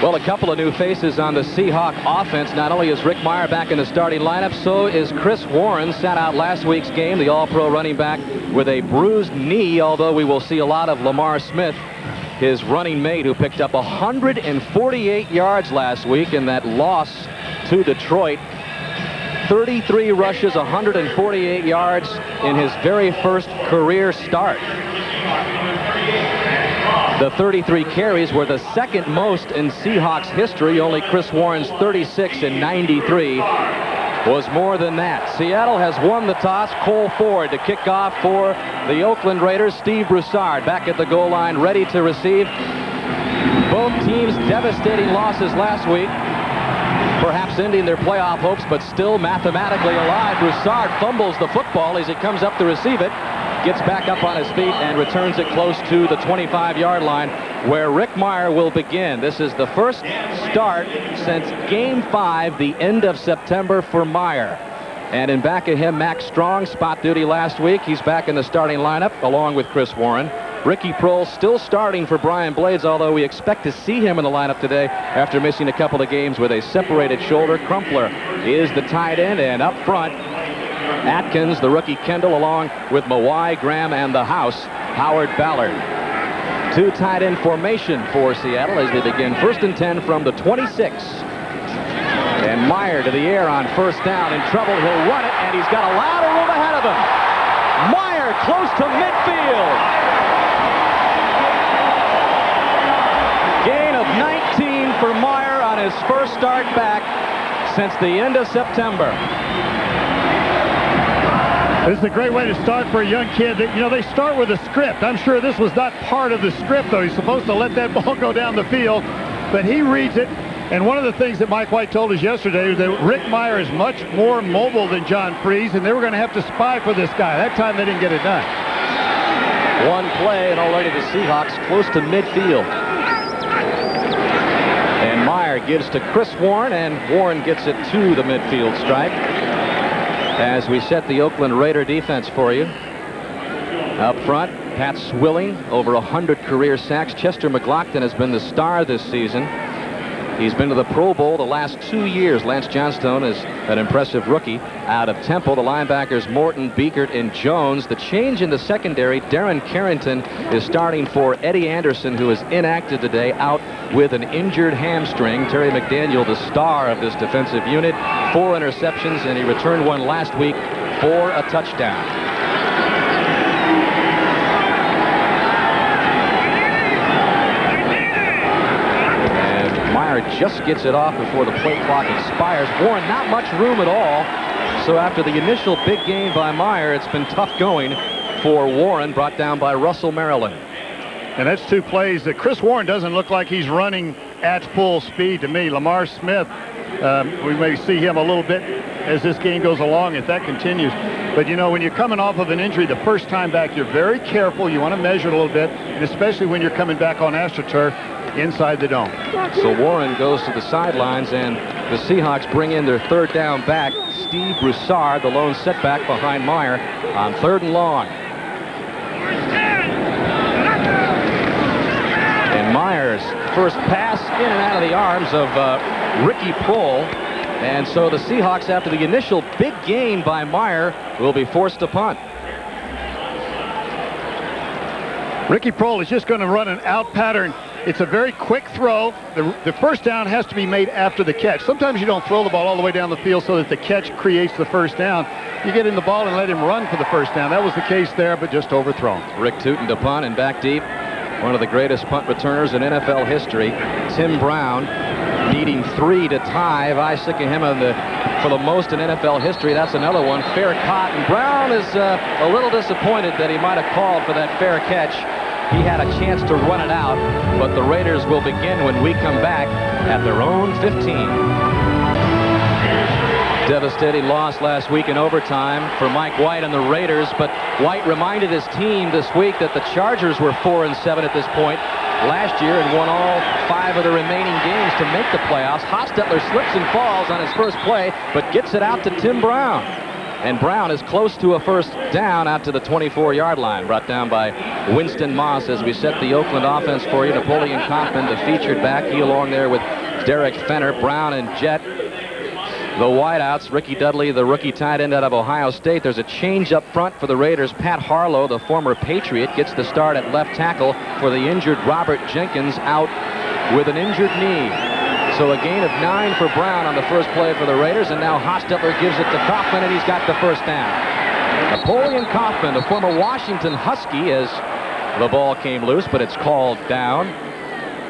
Well, a couple of new faces on the Seahawk offense. Not only is Rick Mirer back in the starting lineup, so is Chris Warren. Sat out last week's game, the All-Pro running back with a bruised knee, although we will see a lot of Lamar Smith, his running mate, who picked up 148 yards last week in that loss to Detroit. 33 rushes, 148 yards in his very first career start. The 33 carries were the second most in Seahawks history. Only Chris Warren's 36 and 93 was more than that. Seattle has won the toss. Cole Ford to kick off for the Oakland Raiders. Steve Broussard back at the goal line, ready to receive. Both teams devastating losses last week, perhaps ending their playoff hopes, but still mathematically alive. Broussard fumbles the football as he comes up to receive it, gets back up on his feet and returns it close to the 25-yard line, where Rick Mirer will begin. This is the first start since Game 5, the end of September, for Mirer. And in back of him, Max Strong, spot duty last week. He's back in the starting lineup along with Chris Warren. Ricky Prohl still starting for Brian Blades, although we expect to see him in the lineup today after missing a couple of games with a separated shoulder. Crumpler is the tight end, and up front, Atkins, the rookie Kendall, along with Mawai, Graham, and the house, Howard Ballard. Two tight end formation for Seattle as they begin 1st and 10 from the 26. And Mirer to the air on first down, in trouble. He'll run it, and he's got a lot of room ahead of him. Mirer close to midfield. Gain of 19 for Mirer on his first start back since the end of September. This is a great way to start for a young kid. You know, they start with a script. I'm sure this was not part of the script, though. He's supposed to let that ball go down the field, but he reads it. And one of the things that Mike White told us yesterday was that Rick Mirer is much more mobile than John Freeze, and they were going to have to spy for this guy. That time they didn't get it done. One play, and already the Seahawks close to midfield. And Mirer gives to Chris Warren, and Warren gets it to the midfield stripe. As we set the Oakland Raider defense for you. Up front, Pat Swilling, over 100 career sacks. Chester McLaughlin has been the star this season. He's been to the Pro Bowl the last 2 years. Lance Johnstone is an impressive rookie out of Temple. The linebackers Morton, Beekert, and Jones. The change in the secondary, Darren Carrington is starting for Eddie Anderson, who is inactive today, out with an injured hamstring. Terry McDaniel, the star of this defensive unit, 4 interceptions, and he returned one last week for a touchdown. Just gets it off before the play clock expires. Warren, not much room at all. So after the initial big gain by Mirer, it's been tough going for Warren, brought down by Russell Maryland. And that's 2 plays that Chris Warren doesn't look like he's running at full speed to me. Lamar Smith, we may see him a little bit as this game goes along if that continues. But, you know, when you're coming off of an injury the first time back, you're very careful. You want to measure it a little bit, and especially when you're coming back on AstroTurf inside the dome. So Warren goes to the sidelines, and the Seahawks bring in their 3rd down back, Steve Broussard, the lone setback behind Mirer on 3rd and long. And Meyer's first pass in and out of the arms of Ricky Prohl. And so the Seahawks, after the initial big gain by Mirer, will be forced to punt. Ricky Prohl is just going to run an out pattern. It's a very quick throw. The first down has to be made after the catch. Sometimes you don't throw the ball all the way down the field so that the catch creates the first down. You get in the ball and let him run for the first down. That was the case there, but just overthrown. Rick Tootin to punt, and back deep, one of the greatest punt returners in NFL history, Tim Brown, needing 3 to tie. Wyche for the most in NFL history. That's another one. Fair caught, and Brown is a little disappointed that he might have called for that fair catch. He had a chance to run it out, but the Raiders will begin when we come back at their own 15. Devastating loss last week in overtime for Mike White and the Raiders, but White reminded his team this week that the Chargers were 4-7 at this point last year and won all 5 of the remaining games to make the playoffs. Hostetler slips and falls on his first play, but gets it out to Tim Brown. And Brown is close to a first down out to the 24-yard line, brought down by Winston Moss as we set the Oakland offense for you. Napoleon Kaufman, the featured back, he along there with Derek Fenner, Brown, and Jett, the wideouts. Ricky Dudley, the rookie tight end out of Ohio State. There's a change up front for the Raiders. Pat Harlow, the former Patriot, gets the start at left tackle for the injured Robert Jenkins, out with an injured knee. So a gain of 9 for Brown on the first play for the Raiders, and now Hostetler gives it to Kaufman, and he's got the first down. Napoleon Kaufman, the former Washington Husky, as the ball came loose, but it's called down.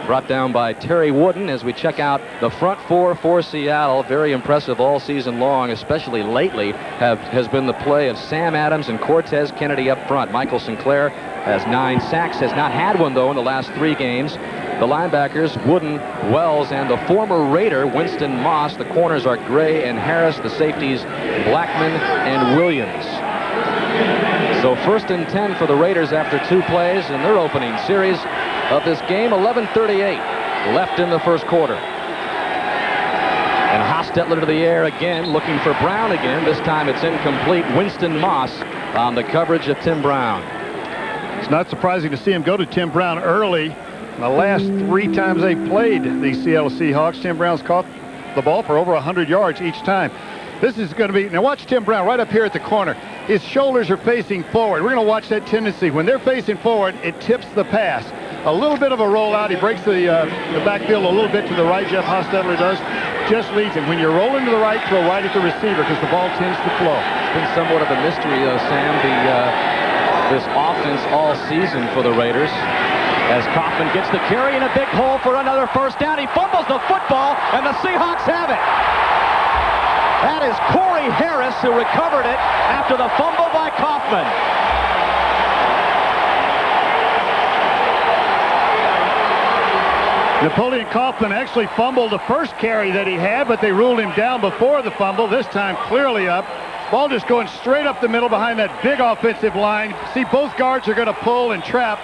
Brought down by Terry Wooden. As we check out the front four for Seattle, very impressive all season long, especially lately, has been the play of Sam Adams and Cortez Kennedy up front. Michael Sinclair has 9 sacks, has not had one, though, in the last 3 games. The linebackers, Wooden, Wells, and the former Raider, Winston Moss. The corners are Gray and Harris. The safeties, Blackman and Williams. So 1st and 10 for the Raiders after 2 plays in their opening series of this game. 11:38 left in the first quarter. And Hostetler to the air again, looking for Brown again. This time it's incomplete. Winston Moss on the coverage of Tim Brown. It's not surprising to see him go to Tim Brown early. The last 3 times they played the Seattle Seahawks, Tim Brown's caught the ball for over 100 yards each time. This is going to be, now watch Tim Brown right up here at the corner. His shoulders are facing forward. We're going to watch that tendency. When they're facing forward, it tips the pass. A little bit of a rollout. He breaks the backfield a little bit to the right, Jeff Hostetler does. Just leads him. When you're rolling to the right, throw right at the receiver because the ball tends to flow. It's been somewhat of a mystery, Sam, this offense all season for the Raiders. As Kaufman gets the carry in a big hole for another first down. He fumbles the football, and the Seahawks have it. That is Corey Harris who recovered it after the fumble by Kaufman. Napoleon Kaufman actually fumbled the first carry that he had, but they ruled him down before the fumble. This time clearly up. Ball just going straight up the middle behind that big offensive line. See, both guards are going to pull and trap.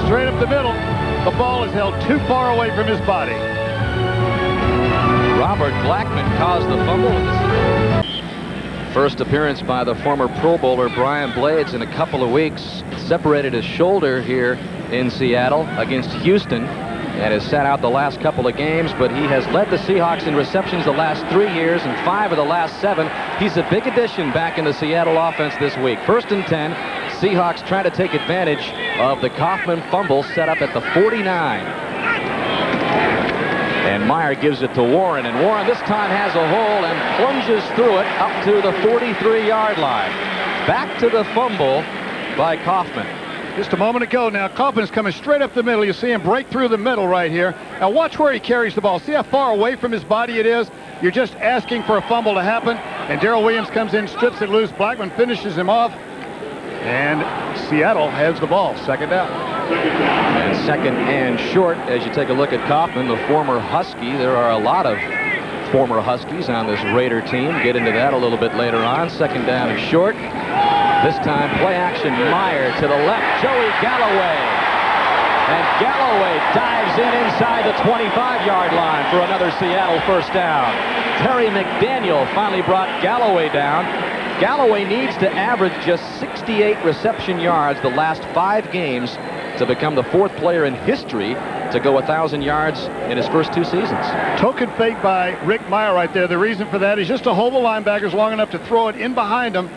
Straight up the middle. The ball is held too far away from his body. Robert Blackman caused the fumble. First appearance by the former Pro Bowler Brian Blades in a couple of weeks. Separated his shoulder here in Seattle against Houston and has sat out the last couple of games, but he has led the Seahawks in receptions the last 3 years and 5 of the last 7. He's a big addition back in the Seattle offense this week. 1st and 10. Seahawks trying to take advantage of the Kaufman fumble set up at the 49. And Mirer gives it to Warren, and Warren this time has a hole and plunges through it up to the 43-yard line. Back to the fumble by Kaufman. Just a moment ago now, Kaufman's coming straight up the middle. You see him break through the middle right here. Now watch where he carries the ball. See how far away from his body it is? You're just asking for a fumble to happen, and Darrell Williams comes in, strips it loose. Blackman finishes him off, and Seattle has the ball. 2nd down. And 2nd and short as you take a look at Kaufman, the former Husky. There are a lot of former Huskies on this Raider team. Get into that a little bit later on. 2nd down and short. This time, play action, Mirer to the left, Joey Galloway. And Galloway dives in inside the 25-yard line for another Seattle first down. Terry McDaniel finally brought Galloway down. Galloway needs to average just 68 reception yards the last 5 games to become the 4th player in history to go 1,000 yards in his first 2 seasons. Token fake by Rick Mirer right there. The reason for that is just to hold the linebackers long enough to throw it in behind them.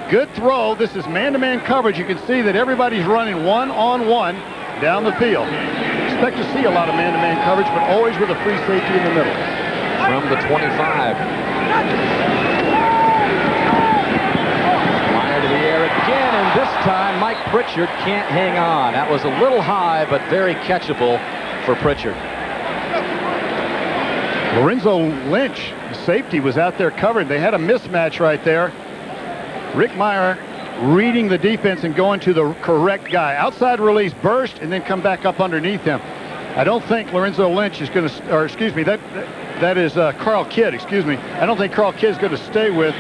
Good throw. This is man-to-man coverage. You can see that everybody's running one-on-one down the field. Expect to see a lot of man-to-man coverage, but always with a free safety in the middle. From the 25. Mirer to the air again, and this time Mike Pritchard can't hang on. That was a little high, but very catchable for Pritchard. Lorenzo Lynch, the safety, was out there covered. They had a mismatch right there. Rick Mirer reading the defense and going to the correct guy. Outside release, burst, and then come back up underneath him. I don't think Lorenzo Lynch is going to, or excuse me, that is Carl Kidd, excuse me. I don't think Carl Kidd is going to stay with.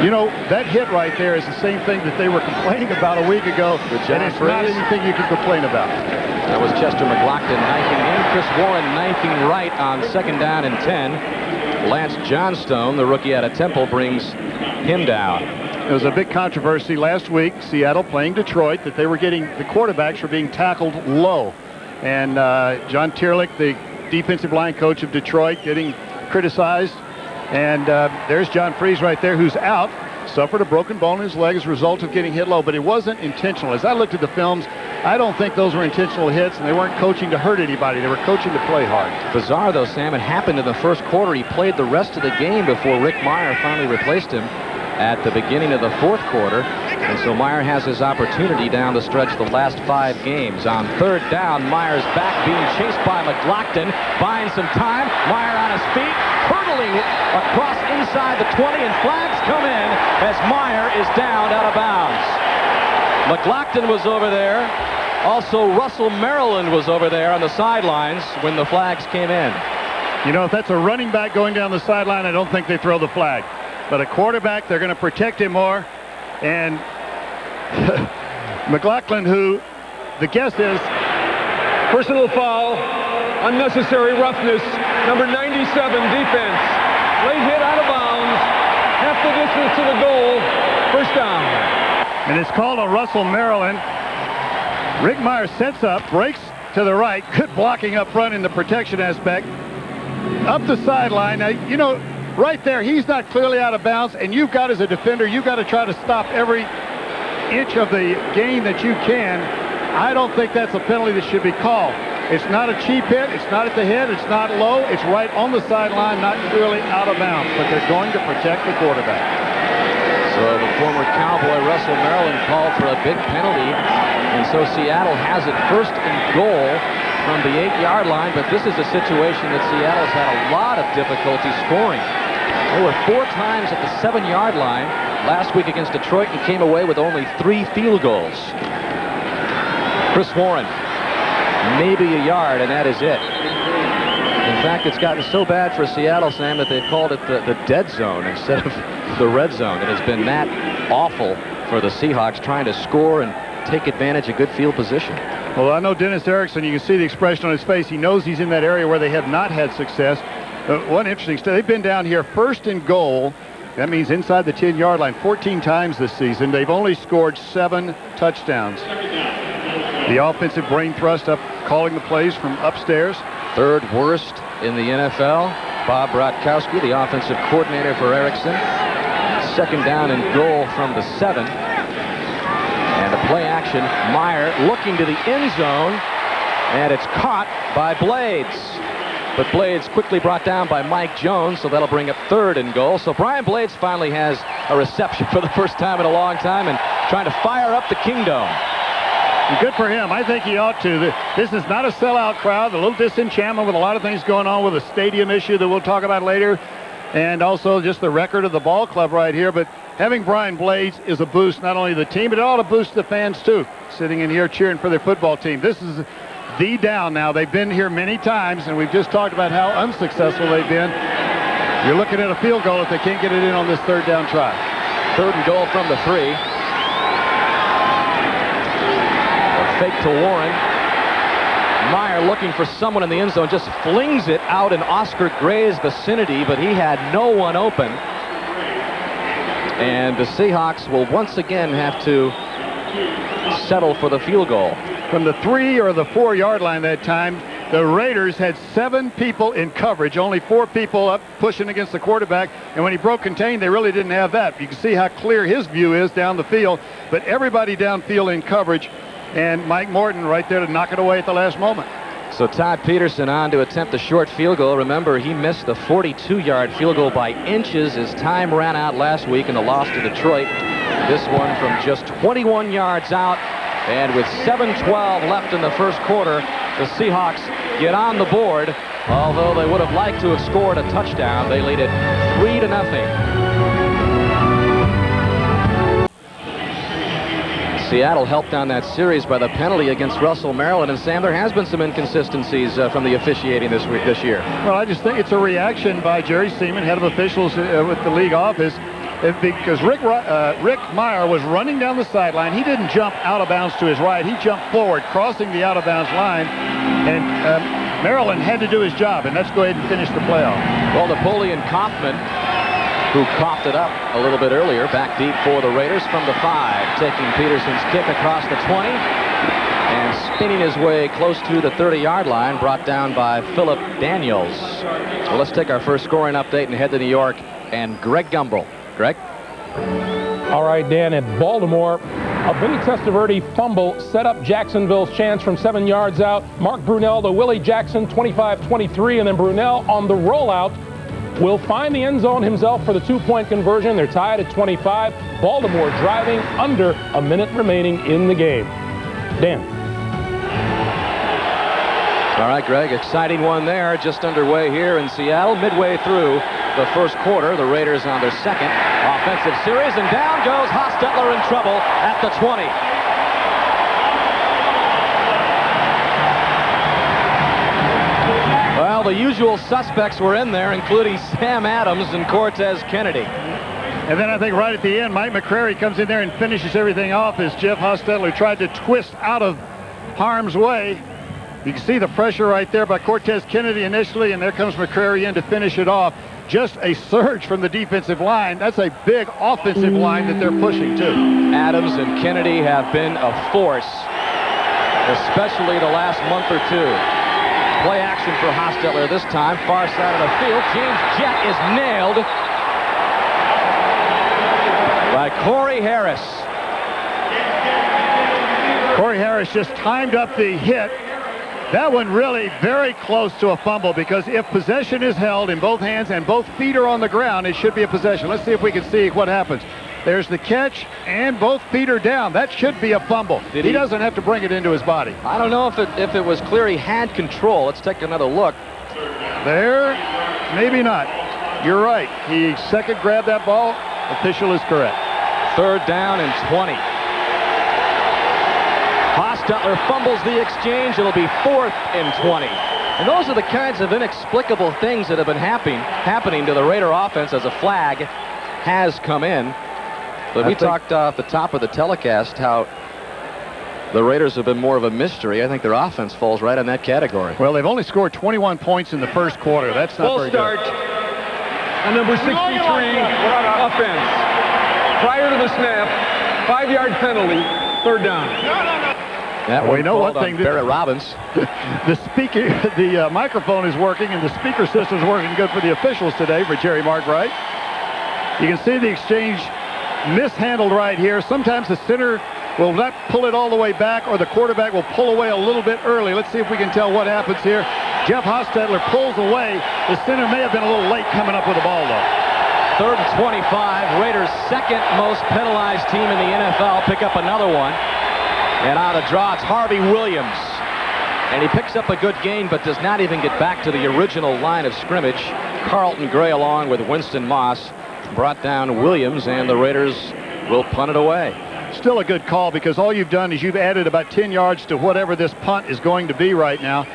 You know, that hit right there is the same thing that they were complaining about a week ago, and it's not anything you can complain about. That was Chester McLaughlin knifing in. Chris Warren knifing right on 2nd down and 10. Lance Johnstone, the rookie out of Temple, brings him down. There was a big controversy last week, Seattle playing Detroit, that they were getting, the quarterbacks were being tackled low. And John Tierlich, the defensive line coach of Detroit, getting criticized. And there's John Freeze right there, who's out. Suffered a broken bone in his leg as a result of getting hit low, but it wasn't intentional. As I looked at the films, I don't think those were intentional hits, and they weren't coaching to hurt anybody. They were coaching to play hard. Bizarre, though, Sam. It happened in the first quarter. He played the rest of the game before Rick Mirer finally replaced him at the beginning of the fourth quarter. And so Mirer has his opportunity down the stretch the last 5 games. On third down, Meyer's back being chased by McLaughlin, buying some time. Mirer on his feet, hurtling across inside the 20, and flags come in as Mirer is down out of bounds. McLaughlin was over there. Also, Russell Maryland was over there on the sidelines when the flags came in. You know, if that's a running back going down the sideline, I don't think they throw the flag. But a quarterback, they're going to protect him more. And McLaughlin, who the guess is personal foul, unnecessary roughness, number 97, defense. Late hit out of bounds, half the distance to the goal, first down. And it's called on Russell Maryland. Rick Mirer sets up, breaks to the right, good blocking up front in the protection aspect. Up the sideline. Now, you know, right there, he's not clearly out of bounds, and you've got, as a defender, you've got to try to stop every inch of the gain that you can. I don't think that's a penalty that should be called. It's not a cheap hit. It's not at the head. It's not low. It's right on the sideline, not clearly out of bounds, but they're going to protect the quarterback. So the former Cowboy Russell Maryland called for a big penalty, and so Seattle has it first and goal from the 8-yard line, but this is a situation that Seattle's had a lot of difficulty scoring. They were 4 times at the 7-yard line last week against Detroit and came away with only 3 field goals. Chris Warren, maybe a yard, and that is it. In fact, it's gotten so bad for Seattle, Sam, that they've called it the dead zone instead of the red zone. It has been that awful for the Seahawks trying to score and take advantage of good field position. Well, I know Dennis Erickson, you can see the expression on his face. He knows he's in that area where they have not had success. One interesting stat, they've been down here first and goal. That means inside the 10-yard line 14 times this season. They've only scored 7 touchdowns. The offensive brain thrust up, calling the plays from upstairs. 3rd worst in the NFL. Bob Bratkowski, the offensive coordinator for Erickson. 2nd down and goal from the 7. And the play action, Mirer looking to the end zone, and it's caught by Blades. But Blades quickly brought down by Mike Jones, so that'll bring up 3rd and goal. So Brian Blades finally has a reception for the first time in a long time and trying to fire up the Kingdom. Good for him. I think he ought to. This is not a sellout crowd. A little disenchantment with a lot of things going on with a stadium issue that we'll talk about later. And also just the record of the ball club right here. But having Brian Blades is a boost, not only the team, but it ought to boost the fans too, sitting in here cheering for their football team. This is the down now. They've been here many times, and we've just talked about how unsuccessful they've been. You're looking at a field goal if they can't get it in on this 3rd down try. 3rd and goal from the 3. A fake to Warren. Mirer looking for someone in the end zone, just flings it out in Oscar Gray's vicinity, but he had no one open. And the Seahawks will once again have to settle for the field goal. From the 3 or the 4-yard line that time, the Raiders had 7 people in coverage, only 4 people up pushing against the quarterback. And when he broke contain, they really didn't have that. You can see how clear his view is down the field, but everybody downfield in coverage. And Mike Morton right there to knock it away at the last moment. So Todd Peterson on to attempt a short field goal. Remember, he missed the 42-yard field goal by inches as time ran out last week in the loss to Detroit. This one from just 21 yards out. And with 7:12 left in the first quarter, the Seahawks get on the board. Although they would have liked to have scored a touchdown, they lead it 3-0. Seattle helped on that series by the penalty against Russell Maryland. And Sam, there has been some inconsistencies from the officiating this year. Well, I just think it's a reaction by Jerry Seaman, head of officials with the league office, because Rick Mirer was running down the sideline. He didn't jump out of bounds to his right. He jumped forward, crossing the out of bounds line. And Maryland had to do his job. And let's go ahead and finish the playoff. Well, Napoleon Kaufman, who coughed it up a little bit earlier, back deep for the Raiders from the 5, taking Peterson's kick across the 20. And spinning his way close to the 30-yard line, brought down by Philip Daniels. So let's take our first scoring update and head to New York and Greg Gumbel. Greg? All right, Dan, at Baltimore, a Vinny Testaverde fumble set up Jacksonville's chance from 7 yards out. Mark Brunell to Willie Jackson, 25-23, and then Brunell on the rollout will find the end zone himself for the 2-point conversion. They're tied at 25. Baltimore driving under a minute remaining in the game. Dan. All right, Greg, exciting one there, just underway here in Seattle, midway through the first quarter. The Raiders on their second offensive series, and down goes Hostetler in trouble at the 20. Well, the usual suspects were in there, including Sam Adams and Cortez Kennedy. And then I think right at the end, Mike McCrary comes in there and finishes everything off as Jeff Hostetler tried to twist out of harm's way. You can see the pressure right there by Cortez Kennedy initially, and there comes McCrary in to finish it off. Just a surge from the defensive line. That's a big offensive line that they're pushing too. Adams and Kennedy have been a force, especially the last month or two. Play action for Hostetler this time, far side of the field. James Jett is nailed by Corey Harris. Corey Harris just timed up the hit. That one really very close to a fumble, because if possession is held in both hands and both feet are on the ground, it should be a possession. Let's see if we can see what happens. There's the catch, and both feet are down. That should be a fumble. He doesn't have to bring it into his body. I don't know if it was clear he had control. Let's take another look. There, maybe not. You're right. He second grabbed that ball. Official is correct. 3rd down and 20. Hostetler fumbles the exchange. It'll be 4th and 20. And those are the kinds of inexplicable things that have been happening to the Raider offense as a flag has come in. But we talked off the top of the telecast how the Raiders have been more of a mystery. I think their offense falls right in that category. Well, they've only scored 21 points in the first quarter. That's not very good. Full start on number 63 offense. Prior to the snap, 5-yard penalty, 3rd down. That we know one thing. Barrett Robbins. The microphone is working, and the speaker system is working good for the officials today for Jerry Markwright. You can see the exchange mishandled right here. Sometimes the center will not pull it all the way back, or the quarterback will pull away a little bit early. Let's see if we can tell what happens here. Jeff Hostetler pulls away. The center may have been a little late coming up with the ball, though. 3rd and 25. Raiders' second most penalized team in the NFL pick up another one. And on the draw, it's Harvey Williams. And he picks up a good gain, but does not even get back to the original line of scrimmage. Carlton Gray, along with Winston Moss, brought down Williams, and the Raiders will punt it away. Still a good call, because all you've done is you've added about 10 yards to whatever this punt is going to be right now.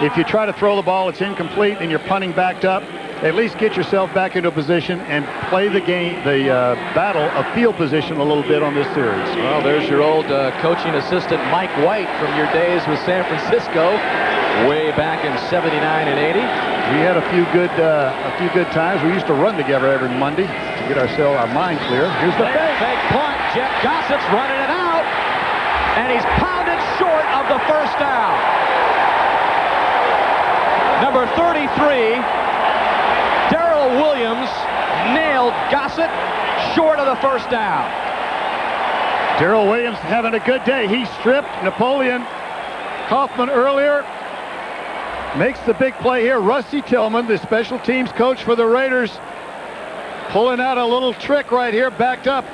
If you try to throw the ball, it's incomplete, and you're punting backed up. At least get yourself back into a position and play the game, the battle of field position a little bit on this series. Well, there's your old coaching assistant Mike Wyche from your days with San Francisco, way back in '79 and '80. We had a few good times. We used to run together every Monday to get our mind clear. Here's the fake punt. Jeff Gossett's running it out, and he's pounded short of the 1st down. Number 33. Darrell Williams nailed Gossett short of the 1st down. Darrell Williams having a good day. He stripped Napoleon Kaufman earlier. Makes the big play here. Rusty Tillman, the special teams coach for the Raiders, pulling out a little trick right here, backed up.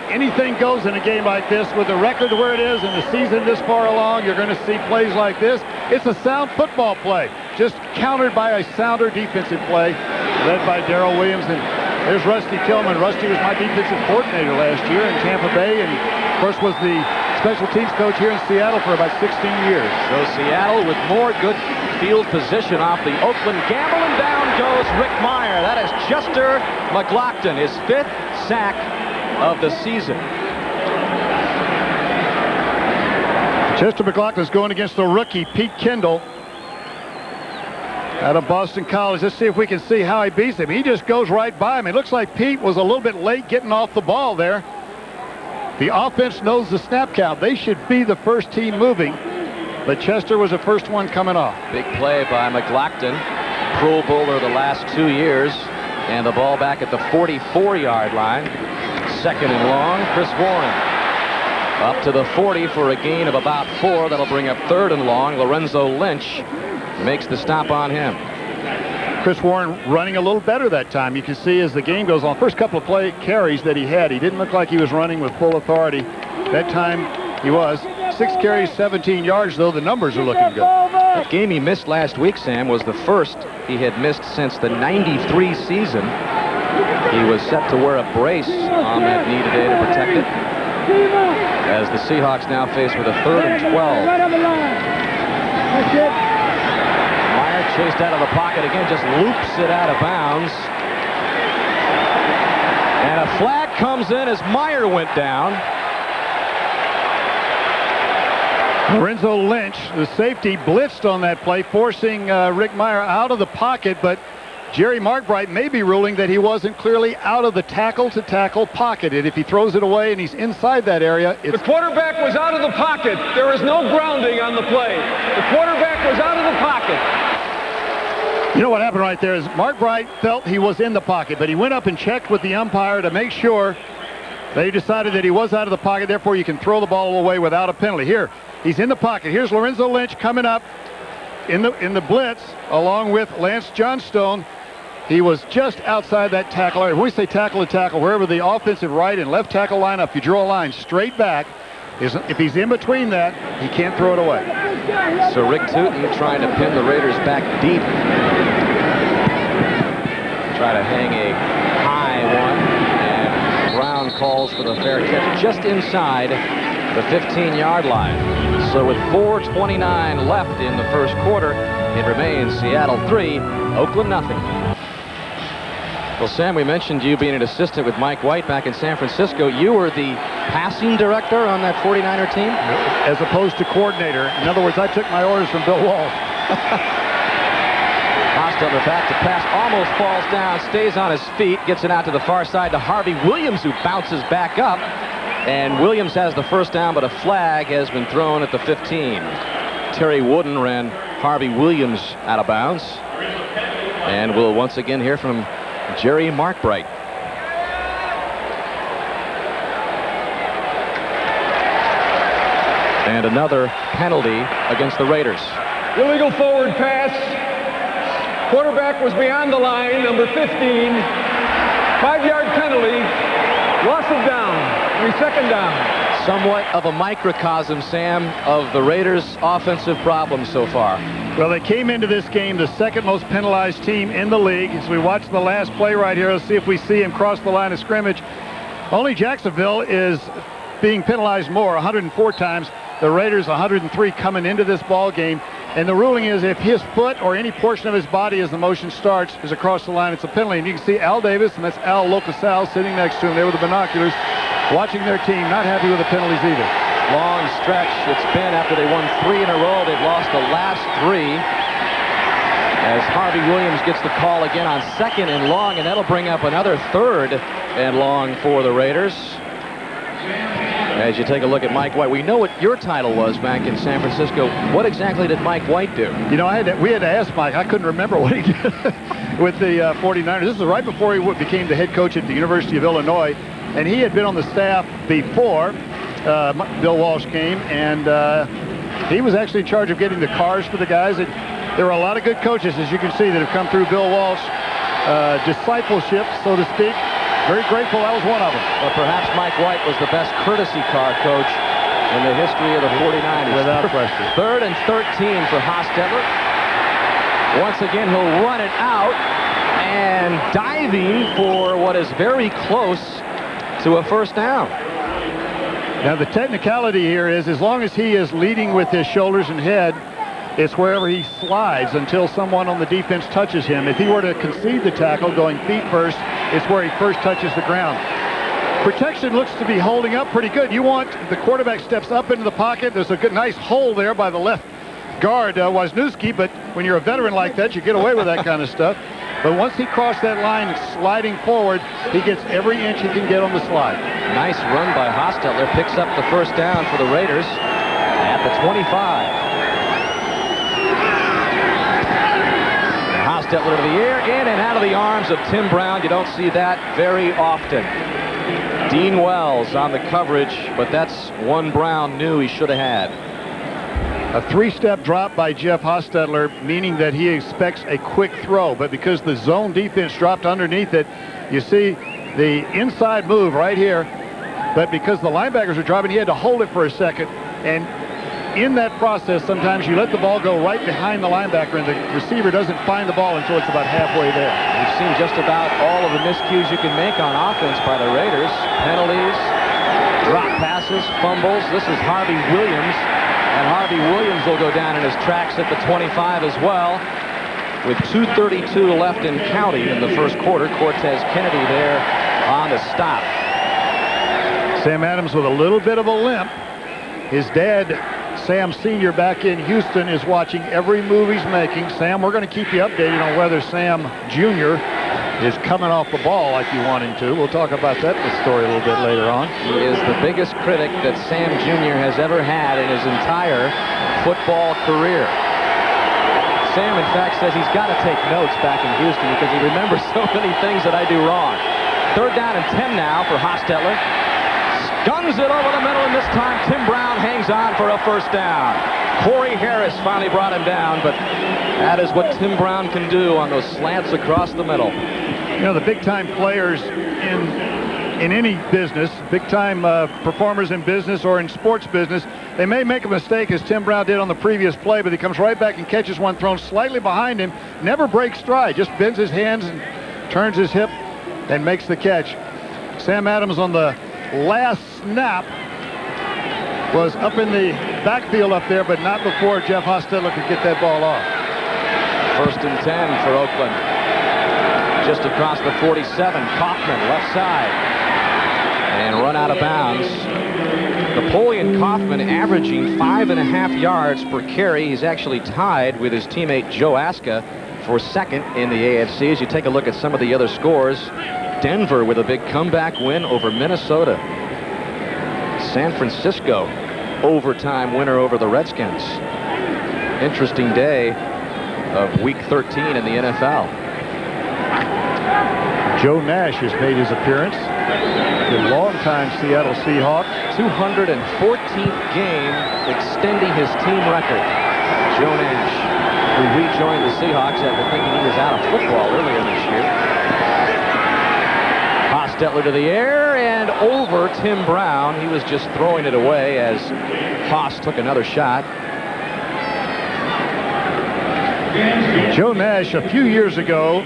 Anything goes in a game like this. With the record where it is and the season this far along, you're going to see plays like this. It's a sound football play, just countered by a sounder defensive play led by Darrell Williams. And there's Rusty Tillman. Rusty was my defensive coordinator last year in Tampa Bay, and of course was the special teams coach here in Seattle for about 16 years. So Seattle with more good field position off the Oakland gamble, and down goes Rick Mirer. That is Chester McLaughlin, his 5th sack of the season. Chester McLaughlin's going against the rookie Pete Kendall out of Boston College. Let's see if we can see how he beats him. He just goes right by him. It looks like Pete was a little bit late getting off the ball there. The offense knows the snap count. They should be the first team moving. but Chester was the first one coming off. Big play by McLaughlin, Pro Bowler the last 2 years, and the ball back at the 44-yard line. Second and long, Chris Warren up to the 40 for a gain of about 4. That'll bring up third and long. Lorenzo Lynch makes the stop on him. Chris Warren running a little better that time. You can see as the game goes on, first couple of carries that he had, he didn't look like he was running with full authority. That time he was. 6 carries, 17 yards, though the numbers are looking good. That game he missed last week, Sam, was the first he had missed since the '93 season. He was set to wear a brace on that knee today to protect it, as the Seahawks now face with a 3rd and 12. Mirer chased out of the pocket again, just loops it out of bounds. And a flag comes in as Mirer went down. Lorenzo Lynch, the safety, blitzed on that play, forcing Rick Mirer out of the pocket, but Jerry Markbright may be ruling that he wasn't clearly out of the tackle-to-tackle pocket. And if he throws it away and he's inside that area, the quarterback was out of the pocket. There is no grounding on the play. The quarterback was out of the pocket. You know what happened right there is Markbright felt he was in the pocket, but he went up and checked with the umpire to make sure. They decided that he was out of the pocket, therefore you can throw the ball away without a penalty. Here, he's in the pocket. Here's Lorenzo Lynch coming up in the blitz along with Lance Johnstone. He was just outside that tackle area. When we say tackle to tackle, wherever the offensive right and left tackle line up, you draw a line straight back. If he's in between that, he can't throw it away. So Rick Tootin trying to pin the Raiders back deep. Try to hang a high one. Brown calls for the fair catch just inside the 15-yard line. So with 4:29 left in the first quarter, it remains Seattle 3, Oakland nothing. Well, Sam, we mentioned you being an assistant with Mike Wyche back in San Francisco. You were the passing director on that 49er team? As opposed to coordinator. In other words, I took my orders from Bill Walsh. Hostetler back to pass, almost falls down, stays on his feet, gets it out to the far side to Harvey Williams, who bounces back up. And Williams has the first down, but a flag has been thrown at the 15. Terry Wooden ran Harvey Williams out of bounds. And we'll once again hear from Jerry Markbright. And another penalty against the Raiders. Illegal forward pass. Quarterback was beyond the line, number 15. 5-yard penalty. Loss of down. 2nd down. Somewhat of a microcosm, Sam, of the Raiders' offensive problems so far. Well, they came into this game the 2nd most penalized team in the league. As we watch the last play right here, let's see if we see him cross the line of scrimmage. Only Jacksonville is being penalized more, 104 times. The Raiders 103 coming into this ball game. And the ruling is if his foot or any portion of his body as the motion starts is across the line, it's a penalty. And you can see Al Davis, and that's Al Locasal sitting next to him there with the binoculars, watching their team, not happy with the penalties either. Long stretch it's been after they won 3 in a row. They've lost the last 3. As Harvey Williams gets the call again on 2nd and long, and that'll bring up another 3rd and long for the Raiders. As you take a look at Mike Wyche, we know what your title was back in San Francisco. What exactly did Mike Wyche do? You know, we had to ask Mike. I couldn't remember what he did with the 49ers. This is right before he became the head coach at the University of Illinois. And he had been on the staff before Bill Walsh came. And he was actually in charge of getting the cars for the guys. And there were a lot of good coaches, as you can see, that have come through Bill Walsh discipleship, so to speak. Very grateful that was one of them. Well, perhaps Mike Wyche was the best courtesy car coach in the history of the 49ers. Without question. 3rd and 13 for Hostetler. Once again, he'll run it out and diving for what is very close to a first down. Now, the technicality here is as long as he is leading with his shoulders and head, it's wherever he slides until someone on the defense touches him. If he were to concede the tackle going feet first, it's where he first touches the ground. Protection looks to be holding up pretty good. You want the quarterback steps up into the pocket. There's a good, nice hole there by the left guard, Wisniewski, but when you're a veteran like that, you get away with that kind of stuff. But once he crossed that line and sliding forward, he gets every inch he can get on the slide. Nice run by Hostetler. Picks up the first down for the Raiders at the 25. Hostetler to the air, in and out of the arms of Tim Brown. You don't see that very often. Dean Wells on the coverage, but that's one Brown knew he should have had. A three-step drop by Jeff Hostetler, meaning that he expects a quick throw, but because the zone defense dropped underneath it, you see the inside move right here, but because the linebackers are dropping, he had to hold it for a second, and in that process, sometimes you let the ball go right behind the linebacker, and the receiver doesn't find the ball until it's about halfway there. You've seen just about all of the miscues you can make on offense by the Raiders. Penalties, drop passes, fumbles. This is Harvey Williams, and Harvey Williams will go down in his tracks at the 25 as well. With 2:32 left in counting in the first quarter, Cortez Kennedy there on the stop. Sam Adams with a little bit of a limp. His dad, Sam Sr., back in Houston, is watching every move he's making. Sam, we're going to keep you updated on whether Sam Jr. is coming off the ball like you want him to. We'll talk about that in the story a little bit later on. He is the biggest critic that Sam Jr. has ever had in his entire football career. Sam, in fact, says he's got to take notes back in Houston because he remembers so many things that I do wrong. 3rd down and 10 now for Hostetler. Guns it over the middle, and this time Tim Brown hangs on for a first down. Corey Harris finally brought him down, but that is what Tim Brown can do on those slants across the middle. You know, the big-time players in any business, big-time performers in business or in sports business, they may make a mistake, as Tim Brown did on the previous play, but he comes right back and catches one thrown slightly behind him, never breaks stride, just bends his hands and turns his hip and makes the catch. Sam Adams on the last snap was up in the backfield up there, but not before Jeff Hostetler could get that ball off. 1st and 10 for Oakland. Just across the 47, Kaufman left side. And run out of bounds. Napoleon Kaufman averaging 5.5 yards per carry. He's actually tied with his teammate Joe Aska for 2nd in the AFC. As you take a look at some of the other scores, Denver with a big comeback win over Minnesota. San Francisco, overtime winner over the Redskins. Interesting day of Week 13 in the NFL. Joe Nash has made his appearance. The longtime Seattle Seahawk. 214th game, extending his team record. Joe Nash, who rejoined the Seahawks after thinking he was out of football earlier this year. Hostetler to the air and over Tim Brown. He was just throwing it away as Hoss took another shot. Joe Nash, a few years ago,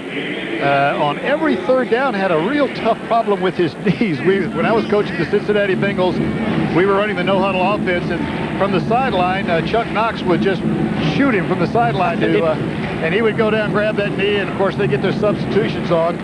on every 3rd down, had a real tough problem with his knees. When I was coaching the Cincinnati Bengals, we were running the no-huddle offense, and from the sideline, Chuck Knox would just shoot him from the sideline, and he would go down, grab that knee, and of course they get their substitutions on,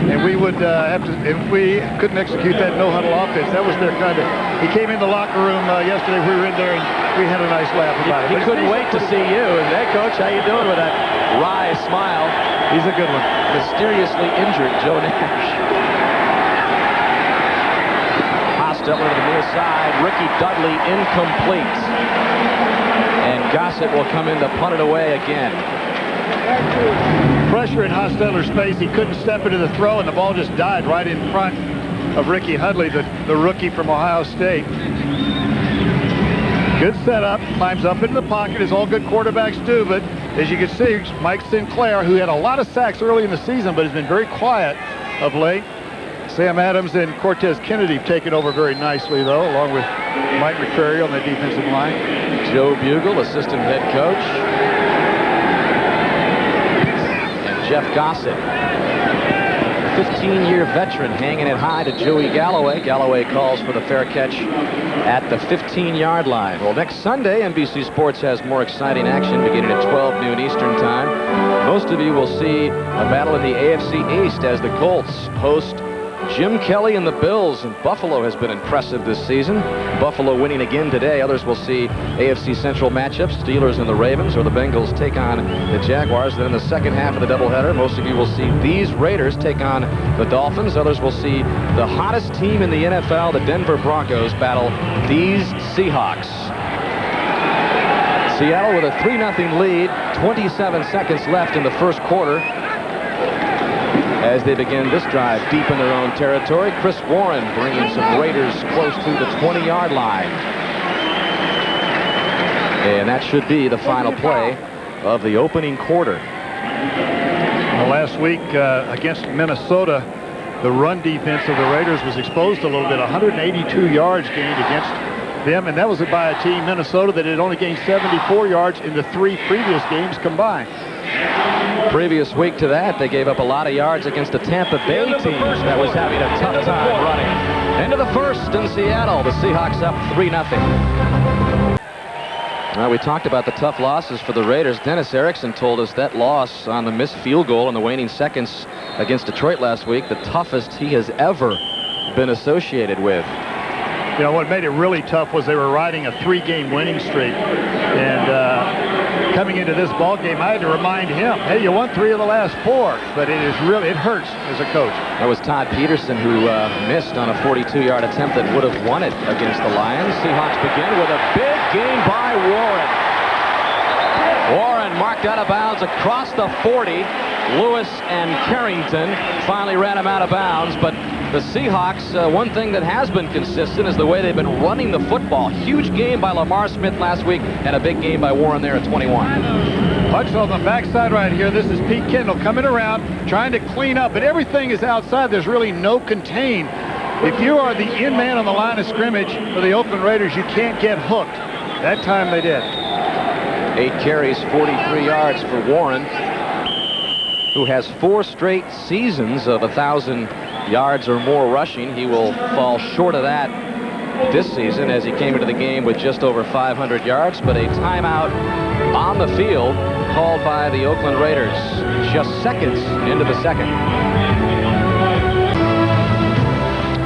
and we would if we couldn't execute that no-huddle offense. That was their kind of. He came in the locker room yesterday. We were in there, and we had a nice laugh about it. He couldn't wait to see you. And hey, Coach, how you doing with that wry smile? He's a good one. Mysteriously injured Joe Nash. Hostetler to the near side. Ricky Dudley incomplete. And Gossett will come in to punt it away again. Pressure in Hostetler's face. He couldn't step into the throw, and the ball just died right in front of Ricky Dudley, the rookie from Ohio State. Good setup, climbs up into the pocket, as all good quarterbacks do, but as you can see, Mike Sinclair, who had a lot of sacks early in the season, but has been very quiet of late. Sam Adams and Cortez Kennedy taken over very nicely, though, along with Mike McCrary on the defensive line. Joe Bugle, assistant head coach. And Jeff Gossett, 15-year veteran, hanging it high to Joey Galloway. Galloway calls for the fair catch at the 15-yard line. Well, next Sunday, NBC Sports has more exciting action beginning at 12 noon Eastern time. Most of you will see a battle in the AFC East as the Colts host Jim Kelly and the Bills, and Buffalo has been impressive this season. Buffalo winning again today. Others will see AFC Central matchups, Steelers and the Ravens, or the Bengals take on the Jaguars. Then in the second half of the doubleheader, most of you will see these Raiders take on the Dolphins. Others will see the hottest team in the NFL, the Denver Broncos, battle these Seahawks. Seattle with a 3-0 lead, 27 seconds left in the first quarter. As they begin this drive deep in their own territory, Chris Warren bringing some Raiders close to the 20-yard line. And that should be the final play of the opening quarter. Well, last week against Minnesota, the run defense of the Raiders was exposed a little bit. 182 yards gained against them, and that was by a team, Minnesota, that had only gained 74 yards in the 3 previous games combined. Previous week to that, they gave up a lot of yards against a Tampa Bay team that was having a tough time running. Into the first in Seattle, the Seahawks up 3-0. We talked about the tough losses for the Raiders. Dennis Erickson told us that loss on the missed field goal in the waning seconds against Detroit last week, the toughest he has ever been associated with. You know, what made it really tough was they were riding a 3-game winning streak. And coming into this ball game, I had to remind him, hey, you won 3 of the last 4. But it hurts as a coach. That was Todd Peterson who missed on a 42-yard attempt that would have won it against the Lions. Seahawks begin with a big gain by Warren. Warren marked out of bounds across the 40. Lewis and Carrington finally ran him out of bounds, but the Seahawks, one thing that has been consistent is the way they've been running the football. Huge game by Lamar Smith last week, and a big game by Warren there at 21. Hicks on the backside right here. This is Pete Kendall coming around, trying to clean up, but everything is outside. There's really no contain. If you are the in man on the line of scrimmage for the Oakland Raiders, you can't get hooked. That time they did. 8 carries, 43 yards for Warren, who has 4 straight seasons of 1,000 yards or more rushing. He will fall short of that this season as he came into the game with just over 500 yards, but a timeout on the field called by the Oakland Raiders just seconds into the second.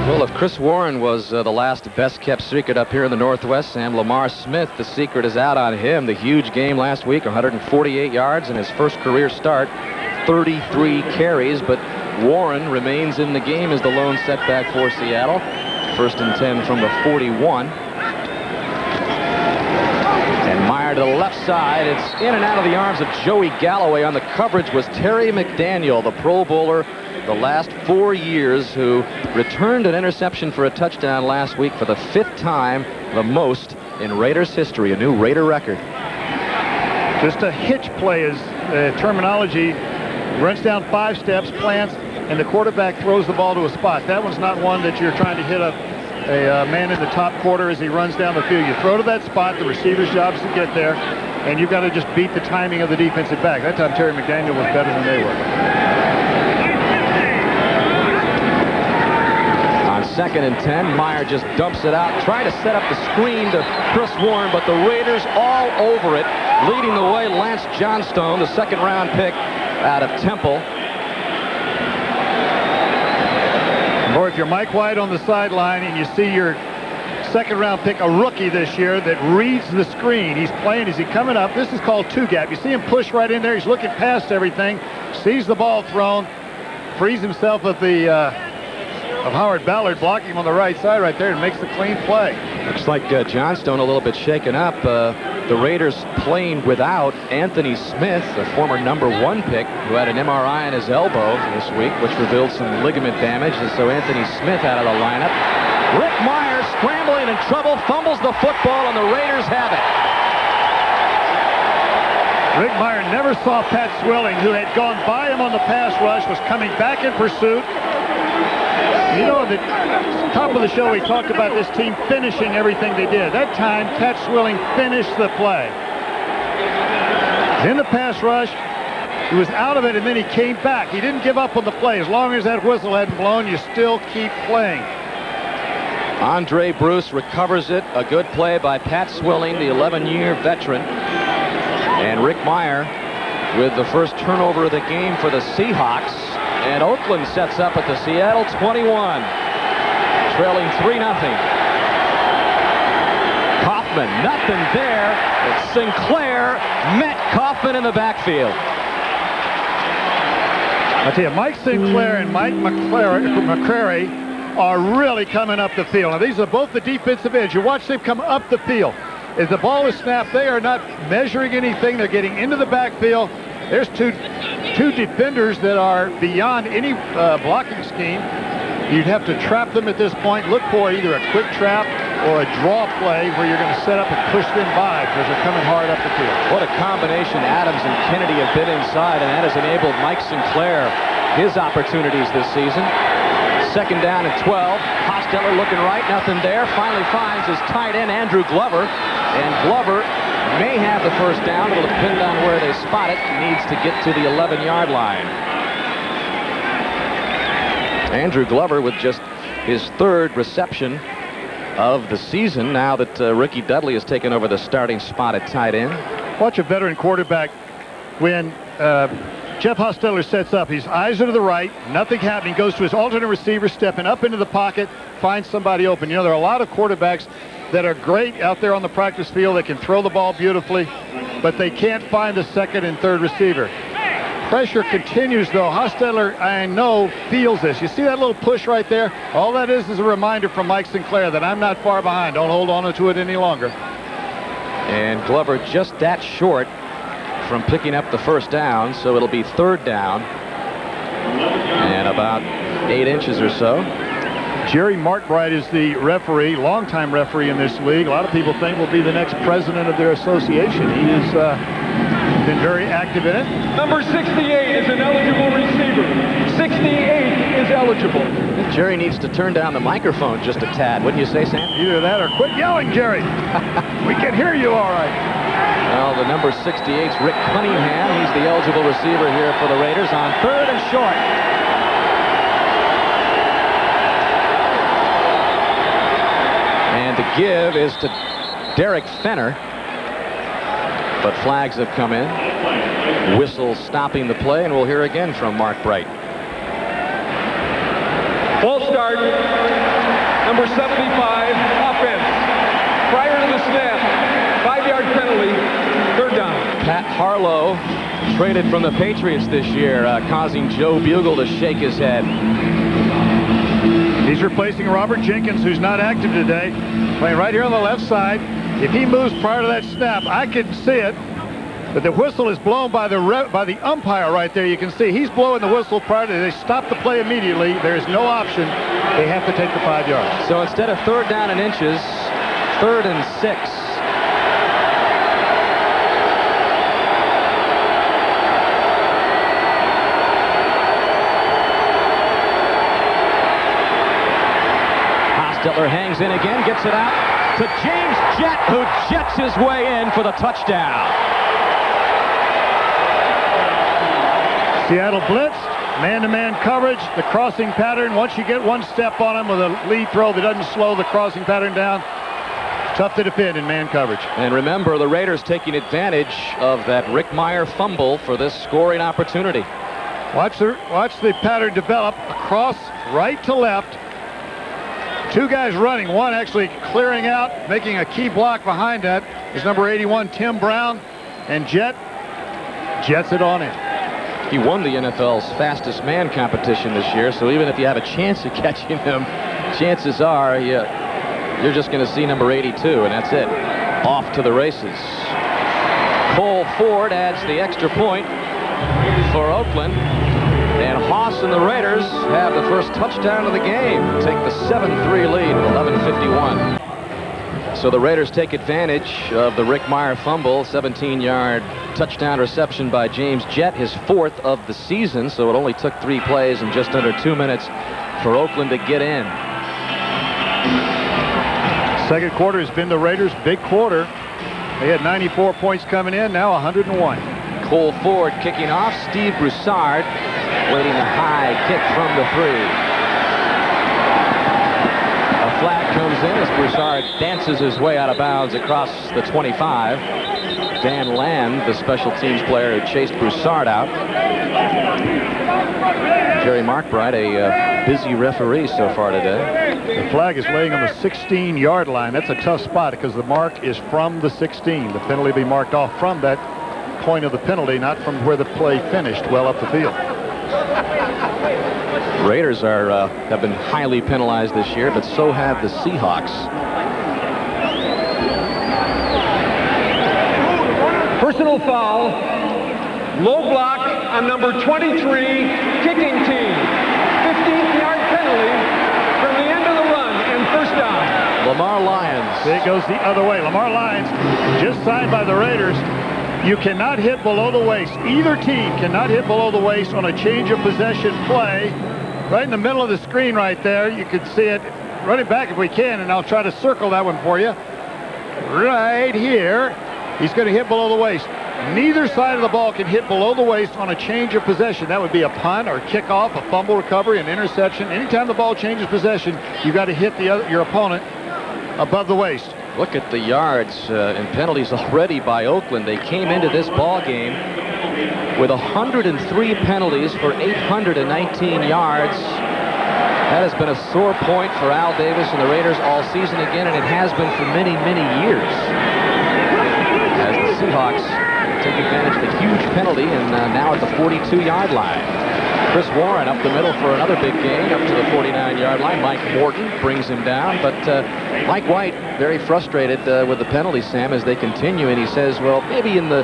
Well, if Chris Warren was the last best-kept secret up here in the Northwest, Sam, Lamar Smith, the secret is out on him. The huge game last week, 148 yards in his first career start, 33 carries, but Warren remains in the game as the lone setback for Seattle. 1st and 10 from the 41. And Mirer to the left side. It's in and out of the arms of Joey Galloway. On the coverage was Terry McDaniel, the Pro Bowler the last 4 years, who returned an interception for a touchdown last week for the 5th time, the most in Raiders history, a new Raider record. Just a hitch play is terminology. Runs down 5 steps, plants, and the quarterback throws the ball to a spot. That one's not one that you're trying to hit a man in the top quarter as he runs down the field. You throw to that spot, the receiver's job is to get there, and you've got to just beat the timing of the defensive back. That time Terry McDaniel was better than they were. On 2nd and 10, Mirer just dumps it out, trying to set up the screen to Chris Warren, but the Raiders all over it. Leading the way, Lance Johnstone, the 2nd-round pick out of Temple. Or if you're Mike White on the sideline and you see your 2nd-round pick, a rookie this year, that reads the screen. He's playing, is he coming up? This is called 2-gap. You see him push right in there. He's looking past everything, sees the ball thrown, frees himself of the of Howard Ballard blocking him on the right side right there and makes the clean play. Looks like Johnstone a little bit shaken up. The Raiders playing without Anthony Smith, the former #1 pick, who had an MRI on his elbow this week, which revealed some ligament damage, and so Anthony Smith out of the lineup. Rick Mirer scrambling in trouble, fumbles the football, and the Raiders have it. Rick Mirer never saw Pat Swilling, who had gone by him on the pass rush, was coming back in pursuit. You know, at the top of the show, we talked about this team finishing everything they did. That time, Pat Swilling finished the play. In the pass rush, he was out of it, and then he came back. He didn't give up on the play. As long as that whistle hadn't blown, you still keep playing. Andre Bruce recovers it. A good play by Pat Swilling, the 11-year veteran. And Rick Mirer with the first turnover of the game for the Seahawks. And Oakland sets up at the Seattle 21, trailing 3-0. Kaufman, nothing there. But Sinclair met Kaufman in the backfield. I tell you, Mike Sinclair and Mike McCrary are really coming up the field. Now, these are both the defensive ends. You watch them come up the field. As the ball is snapped, they are not measuring anything. They're getting into the backfield. There's two two defenders that are beyond any blocking scheme. You'd have to trap them at this point. Look for either a quick trap or a draw play where you're going to set up and push them by because they're coming hard up the field. What a combination Adams and Kennedy have been inside, and that has enabled Mike Sinclair his opportunities this season. Second down and 12. Hostetler looking right, nothing there. Finally finds his tight end, Andrew Glover. And Glover may have the first down. It'll depend on where they spot it. Needs to get to the 11-yard line. Andrew Glover with just his third reception of the season now that Ricky Dudley has taken over the starting spot at tight end. Watch a veteran quarterback when Jeff Hostetler sets up. His eyes are to the right, nothing happening, goes to his alternate receiver, stepping up into the pocket, finds somebody open. You know, there are a lot of quarterbacks that are great out there on the practice field. They can throw the ball beautifully, but they can't find the second and third receiver. Pressure continues, though. Hostetler, I know, feels this. You see that little push right there? All that is a reminder from Mike Sinclair that I'm not far behind. Don't hold on to it any longer. And Glover just that short from picking up the first down, so it'll be third down and about 8 inches or so. Jerry Markbright is the referee, longtime referee in this league. A lot of people think will be the next president of their association. He has been very active in it. Number 68 is an eligible receiver. 68 is eligible. Jerry needs to turn down the microphone just a tad, wouldn't you say, Sam? Either that or quit yelling, Jerry. We can hear you all right. Well, the number 68's Rick Cunningham. He's the eligible receiver here for the Raiders on third and short. And the give is to Derek Fenner. But flags have come in. Whistle stopping the play, and we'll hear again from Mark Bright. False start. Number 75, offense. Prior to the snap, 5-yard penalty, third down. Pat Harlow traded from the Patriots this year, causing Joe Bugle to shake his head. He's replacing Robert Jenkins, who's not active today, playing right here on the left side. If he moves prior to that snap, I can see it, but the whistle is blown by the umpire right there. You can see he's blowing the whistle prior to. They stop the play immediately. There is no option. They have to take the 5 yards. So instead of third down and inches, third and 6. Hostetler hangs in again, gets it out to James Jett, who jets his way in for the touchdown. Seattle blitzed, man-to-man coverage, the crossing pattern. Once you get one step on him with a lead throw that doesn't slow the crossing pattern down, tough to defend in man coverage. And remember, the Raiders taking advantage of that Rick Mirer fumble for this scoring opportunity. Watch the pattern develop across right to left. Two guys running, one actually clearing out, making a key block behind that is number 81, Tim Brown, and jets it on in. He won the NFL's fastest man competition this year, so even if you have a chance of catching him, chances are you're just going to see number 82, and that's it. Off to the races. Cole Ford adds the extra point for Oakland. And Haas and the Raiders have the first touchdown of the game. Take the 7-3 lead with 11:51. So the Raiders take advantage of the Rick Mirer fumble. 17-yard touchdown reception by James Jett, his fourth of the season. So it only took 3 plays and just under 2 minutes for Oakland to get in. Second quarter has been the Raiders' big quarter. They had 94 points coming in, now 101. Cole Ford kicking off. Steve Broussard waiting a high kick from the 3. A flag comes in as Broussard dances his way out of bounds across the 25. Dan Land, the special teams player who chased Broussard out. Jerry Markbright, a busy referee so far today. The flag is laying on the 16-yard line. That's a tough spot because the mark is from the 16. The penalty will be marked off from that point of the penalty, not from where the play finished well up the field. Raiders have been highly penalized this year, but so have the Seahawks. Personal foul, low block on number 23 kicking team. 15th-yard penalty from the end of the run and first down. Lamar Lyons. It goes the other way. Lamar Lyons just signed by the Raiders. You cannot hit below the waist. Either team cannot hit below the waist on a change of possession play. Right in the middle of the screen right there, you can see it. Run it back if we can, and I'll try to circle that one for you. Right here, he's going to hit below the waist. Neither side of the ball can hit below the waist on a change of possession. That would be a punt or kickoff, a fumble recovery, an interception. Anytime the ball changes possession, you've got to hit your opponent above the waist. Look at the yards and penalties already by Oakland. They came into this ball game with 103 penalties for 819 yards. That has been a sore point for Al Davis and the Raiders all season again, and it has been for many, many years. As the Seahawks take advantage of a huge penalty and now at the 42-yard line. Chris Warren up the middle for another big gain up to the 49-yard line. Mike Morton brings him down, but Mike Wyche very frustrated with the penalty, Sam, as they continue, and he says, well, maybe in the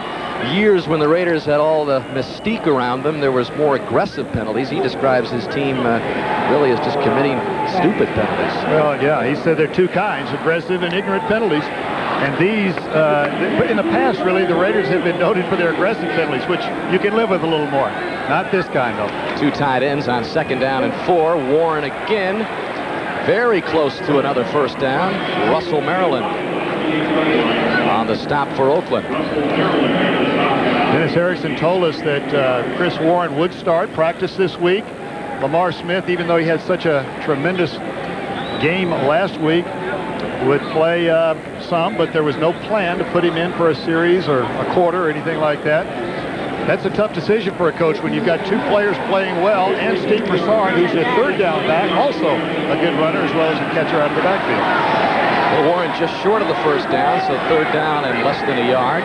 years when the Raiders had all the mystique around them, there was more aggressive penalties. He describes his team really as just committing stupid penalties. Well, yeah, he said there are two kinds, aggressive and ignorant penalties. And these, in the past, really, the Raiders have been noted for their aggressive penalties, which you can live with a little more. Not this kind, though. Two tight ends on 2nd down and 4. Warren again, very close to another first down. Russell Maryland on the stop for Oakland. Dennis Erickson told us that Chris Warren would start practice this week. Lamar Smith, even though he had such a tremendous game last week, would play some, but there was no plan to put him in for a series or a quarter or anything like that. That's a tough decision for a coach when you've got two players playing well, and Steve Broussard, who's a 3rd down back, also a good runner as well as a catcher out of the backfield. Well, Warren just short of the first down, so 3rd down and less than a yard.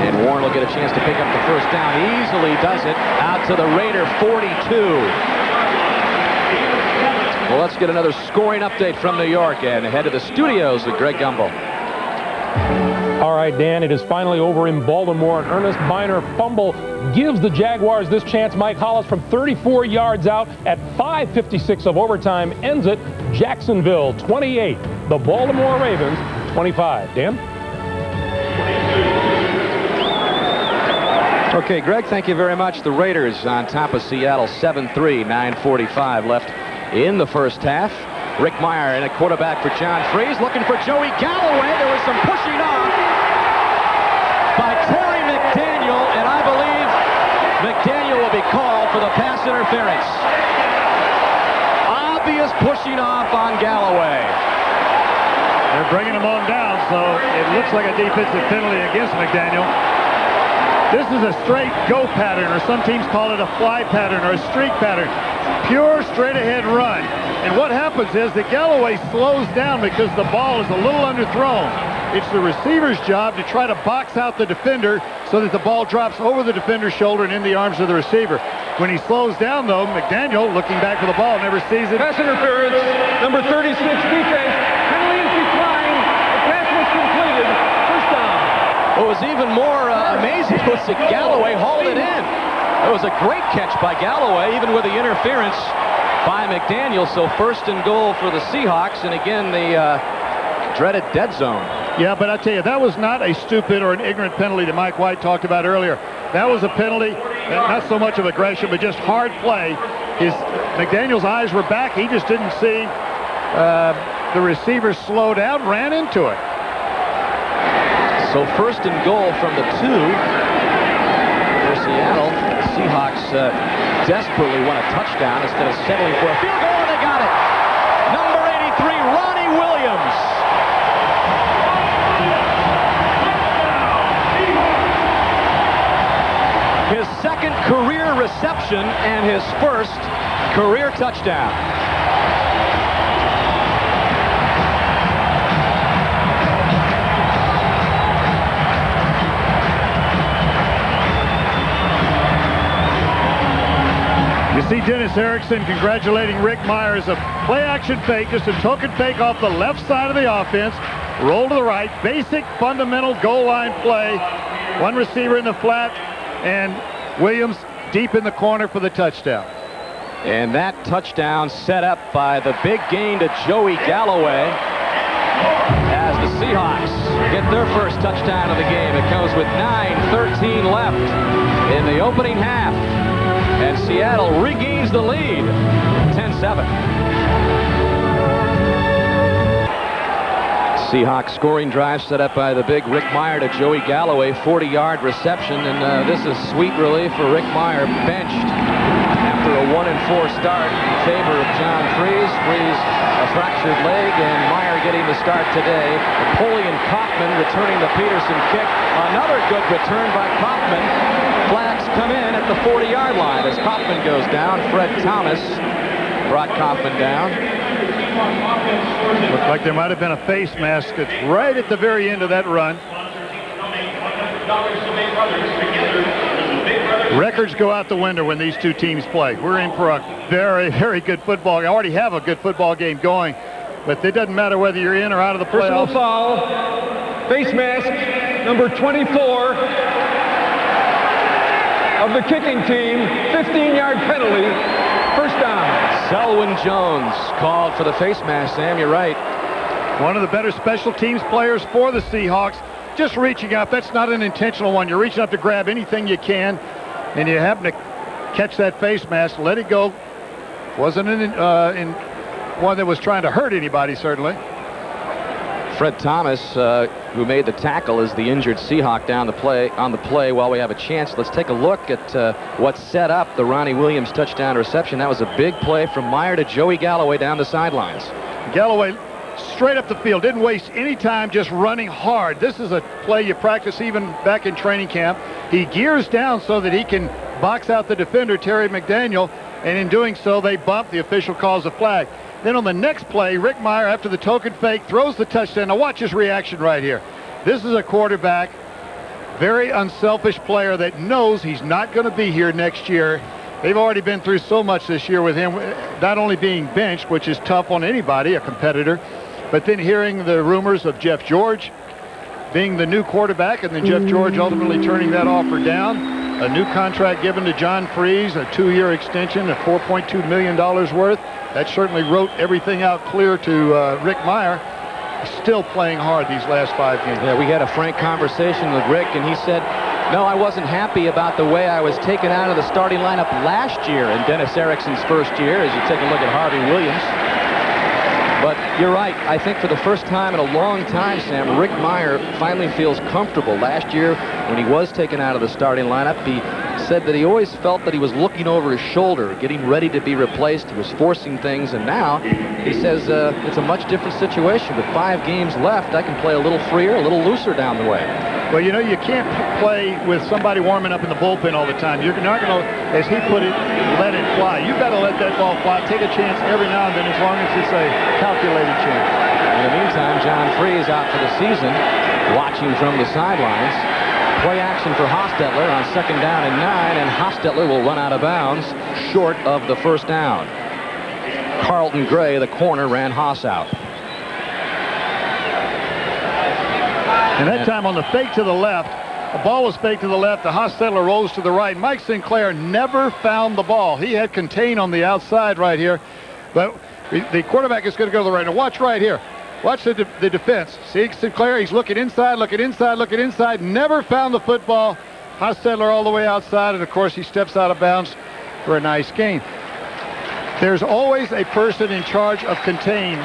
And Warren will get a chance to pick up the first down. Easily does it out to the Raider 42. Well, let's get another scoring update from New York and head to the studios with Greg Gumbel. All right, Dan, it is finally over in Baltimore. An Ernest Mirer fumble gives the Jaguars this chance. Mike Hollis from 34 yards out at 5:56 of overtime ends it. Jacksonville 28, the Baltimore Ravens 25. Dan? Okay, Greg, thank you very much. The Raiders on top of Seattle 7-3, 9:45 left in the first half. Rick Mirer and a quarterback for John Freeze looking for Joey Galloway. There was some pushing off by Terry McDaniel, and I believe McDaniel will be called for the pass interference. Obvious pushing off on Galloway. They're bringing him on down, so it looks like a defensive penalty against McDaniel. This is a straight go pattern, or some teams call it a fly pattern or a streak pattern. Pure straight-ahead run. And what happens is that Galloway slows down because the ball is a little underthrown. It's the receiver's job to try to box out the defender so that the ball drops over the defender's shoulder and in the arms of the receiver. When he slows down, though, McDaniel, looking back for the ball, never sees it. Pass interference, number 36 defense. Penalty is declined. The pass was completed. First down. What was even more amazing was that Galloway hauled it in. It was a great catch by Galloway, even with the interference by McDaniel. So 1st and goal for the Seahawks, and again the dreaded dead zone. Yeah, but I tell you, that was not a stupid or an ignorant penalty that Mike White talked about earlier. That was a penalty, not so much of aggression, but just hard play. McDaniel's eyes were back. He just didn't see the receiver slow down, ran into it. So 1st and goal from the 2 for Seattle. The Seahawks desperately want a touchdown instead of settling for a field goal, and they got it. Number 83, Ronnie Williams. His 2nd career reception and his 1st career touchdown. You see Dennis Erickson congratulating Rick Mirer as a play-action fake, just a token fake off the left side of the offense. roll to the right, basic fundamental goal line play. One receiver in the flat, and Williams deep in the corner for the touchdown. And that touchdown set up by the big gain to Joey Galloway as the Seahawks get their first touchdown of the game. It comes with 9:13 left in the opening half, and Seattle regains the lead, 10-7. Seahawks scoring drive set up by the big Rick Mirer to Joey Galloway, 40-yard reception, and this is sweet relief for Rick Mirer, benched after a 1-4 start in favor of John Freeze. Freeze a fractured leg, and Mirer getting the start today. Napoleon Kaufman returning the Peterson kick. Another good return by Kaufman. Flags come in at the 40-yard line as Kaufman goes down. Fred Thomas brought Kaufman down. Looked like there might have been a face mask right at the very end of that run. Records go out the window when these two teams play. We're in for a very, very good football game. I already have a good football game going, but it doesn't matter whether you're in or out of the playoffs. Personal foul, face mask, number 24 of the kicking team, 15-yard penalty, first down. Selwyn Jones called for the face mask, Sam, you're right. One of the better special teams players for the Seahawks, just reaching up. That's not an intentional one. You're reaching up to grab anything you can, and you happen to catch that face mask, let it go. Wasn't in one that was trying to hurt anybody, certainly. Fred Thomas, who made the tackle, is the injured Seahawk down on the play. While we have a chance, let's take a look at what set up the Ronnie Williams touchdown reception. That was a big play from Mirer to Joey Galloway down the sidelines. Galloway straight up the field, didn't waste any time, just running hard. This is a play you practice even back in training camp. He gears down so that he can box out the defender, Terry McDaniel, and in doing so, they bump. The official calls a flag. Then on the next play, Rick Mirer, after the token fake, throws the touchdown. Now watch his reaction right here. This is a quarterback, very unselfish player that knows he's not going to be here next year. They've already been through so much this year with him, not only being benched, which is tough on anybody, a competitor, but then hearing the rumors of Jeff George being the new quarterback, and then Jeff George ultimately turning that offer down. A new contract given to John Freeze, a 2-year extension at $4.2 million worth. That certainly wrote everything out clear to Rick Mirer. He's still playing hard these last 5 games. Yeah, we had a frank conversation with Rick, and he said, no, I wasn't happy about the way I was taken out of the starting lineup last year in Dennis Erickson's first year, as you take a look at Harvey Williams. But you're right. I think for the first time in a long time, Sam, Rick Mirer finally feels comfortable. Last year, when he was taken out of the starting lineup, he said that he always felt that he was looking over his shoulder, getting ready to be replaced. He was forcing things, and now he says it's a much different situation. With 5 games left, I can play a little freer, a little looser down the way. Well, you know, you can't play with somebody warming up in the bullpen all the time. You're not going to, as he put it, let it fly. You've got to let that ball fly. Take a chance every now and then, as long as it's a calculated chance. In the meantime, John Freeze out for the season, watching from the sidelines. Play action for Hostetler on 2nd down and 9, and Hostetler will run out of bounds short of the first down. Carlton Gray, the corner, ran Haas out. And that time on the fake to the left, the ball was faked to the left. The Hostetler rolls to the right. Mike Sinclair never found the ball. He had contain on the outside right here, but the quarterback is going to go to the right. Now watch right here. Watch the defense. See Sinclair, he's looking inside, looking inside, looking inside. Never found the football. Hostetler all the way outside, and of course he steps out of bounds for a nice gain. There's always a person in charge of contain,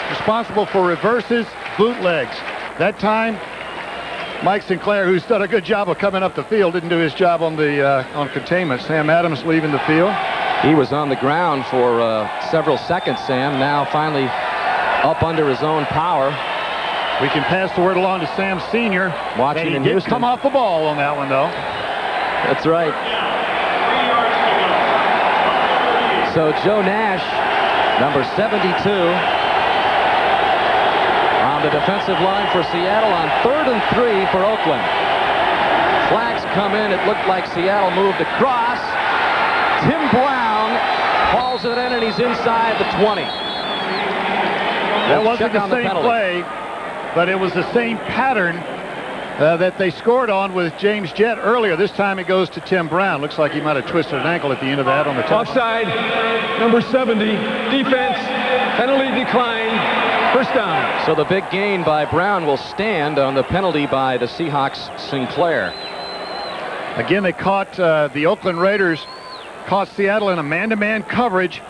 responsible for reverses, bootlegs. That time, Mike Sinclair, who's done a good job of coming up the field, didn't do his job on the on containment. Sam Adams leaving the field. He was on the ground for several seconds, Sam. Now finally up under his own power. We can pass the word along to Sam Sr. Watching in Houston. He did Houston. come off the ball on that one, though. That's right. So Joe Nash, number 72, on the defensive line for Seattle on 3rd and 3 for Oakland. Flags come in. It looked like Seattle moved across. Tim Brown hauls it in, and he's inside the 20. That wasn't the same play. but it was the same pattern that they scored on with James Jett earlier. This time it goes to Tim Brown. Looks like he might have twisted an ankle at the end of that on the top. Offside, number 70, defense, penalty decline, first down. So the big gain by Brown will stand on the penalty by the Seahawks, Sinclair. Again, they caught the Oakland Raiders, caught Seattle in a man-to-man coverage.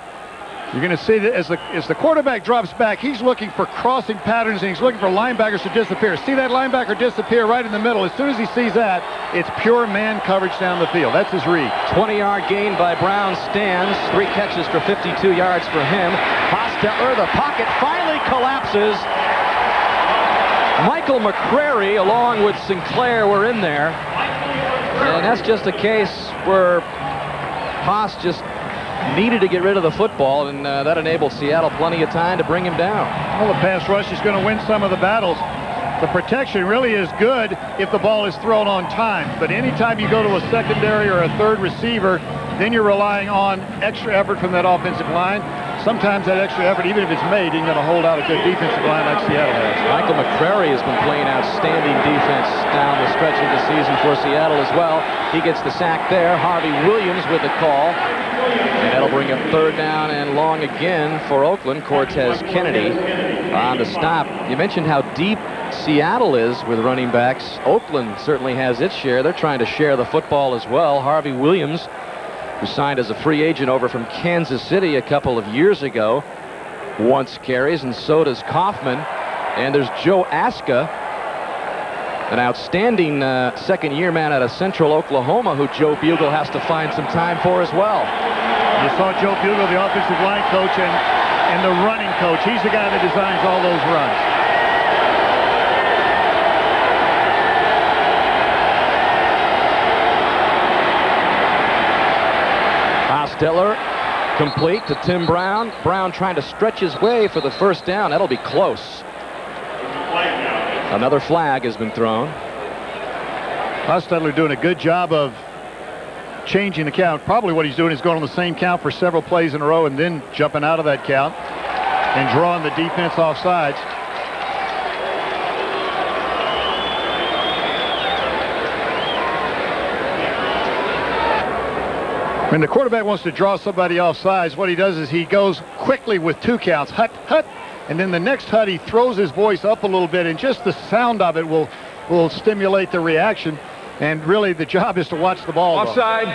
You're going to see that as the quarterback drops back, he's looking for crossing patterns, and he's looking for linebackers to disappear. See that linebacker disappear right in the middle. As soon as he sees that, it's pure man coverage down the field. That's his read. 20-yard gain by Brown stands. 3 catches for 52 yards for him. Hostetler, the pocket finally collapses. Michael McCrary, along with Sinclair, were in there. And that's just a case where Haas just needed to get rid of the football, and that enabled Seattle plenty of time to bring him down. Well, the pass rush is going to win some of the battles. The protection really is good if the ball is thrown on time, but anytime you go to a secondary or a third receiver, then you're relying on extra effort from that offensive line. Sometimes that extra effort, even if it's made, isn't going to hold out a good defensive line like Seattle has. Michael McCrary has been playing outstanding defense down the stretch of the season for Seattle as well. He gets the sack there. Harvey Williams with the call. And that'll bring up third down and long again for Oakland. Cortez Kennedy on the stop. You mentioned how deep Seattle is with running backs. Oakland certainly has its share. They're trying to share the football as well. Harvey Williams, who signed as a free agent over from Kansas City a couple of years ago, once carries, and so does Kaufman. And there's Joe Aska, an outstanding second-year man out of Central Oklahoma, who Joe Bugle has to find some time for as well. You saw Joe Bugle, the offensive line coach, and the running coach. He's the guy that designs all those runs. Hostetler complete to Tim Brown. Brown trying to stretch his way for the first down. That'll be close. Another flag has been thrown. Hostetler doing a good job of changing the count. Probably what he's doing is going on the same count for several plays in a row and then jumping out of that count and drawing the defense off sides. When the quarterback wants to draw somebody off sides, what he does is he goes quickly with 2 counts, hut, hut, and then the next hut he throws his voice up a little bit, and just the sound of it will stimulate the reaction. And really the job is to watch the ball. Offside,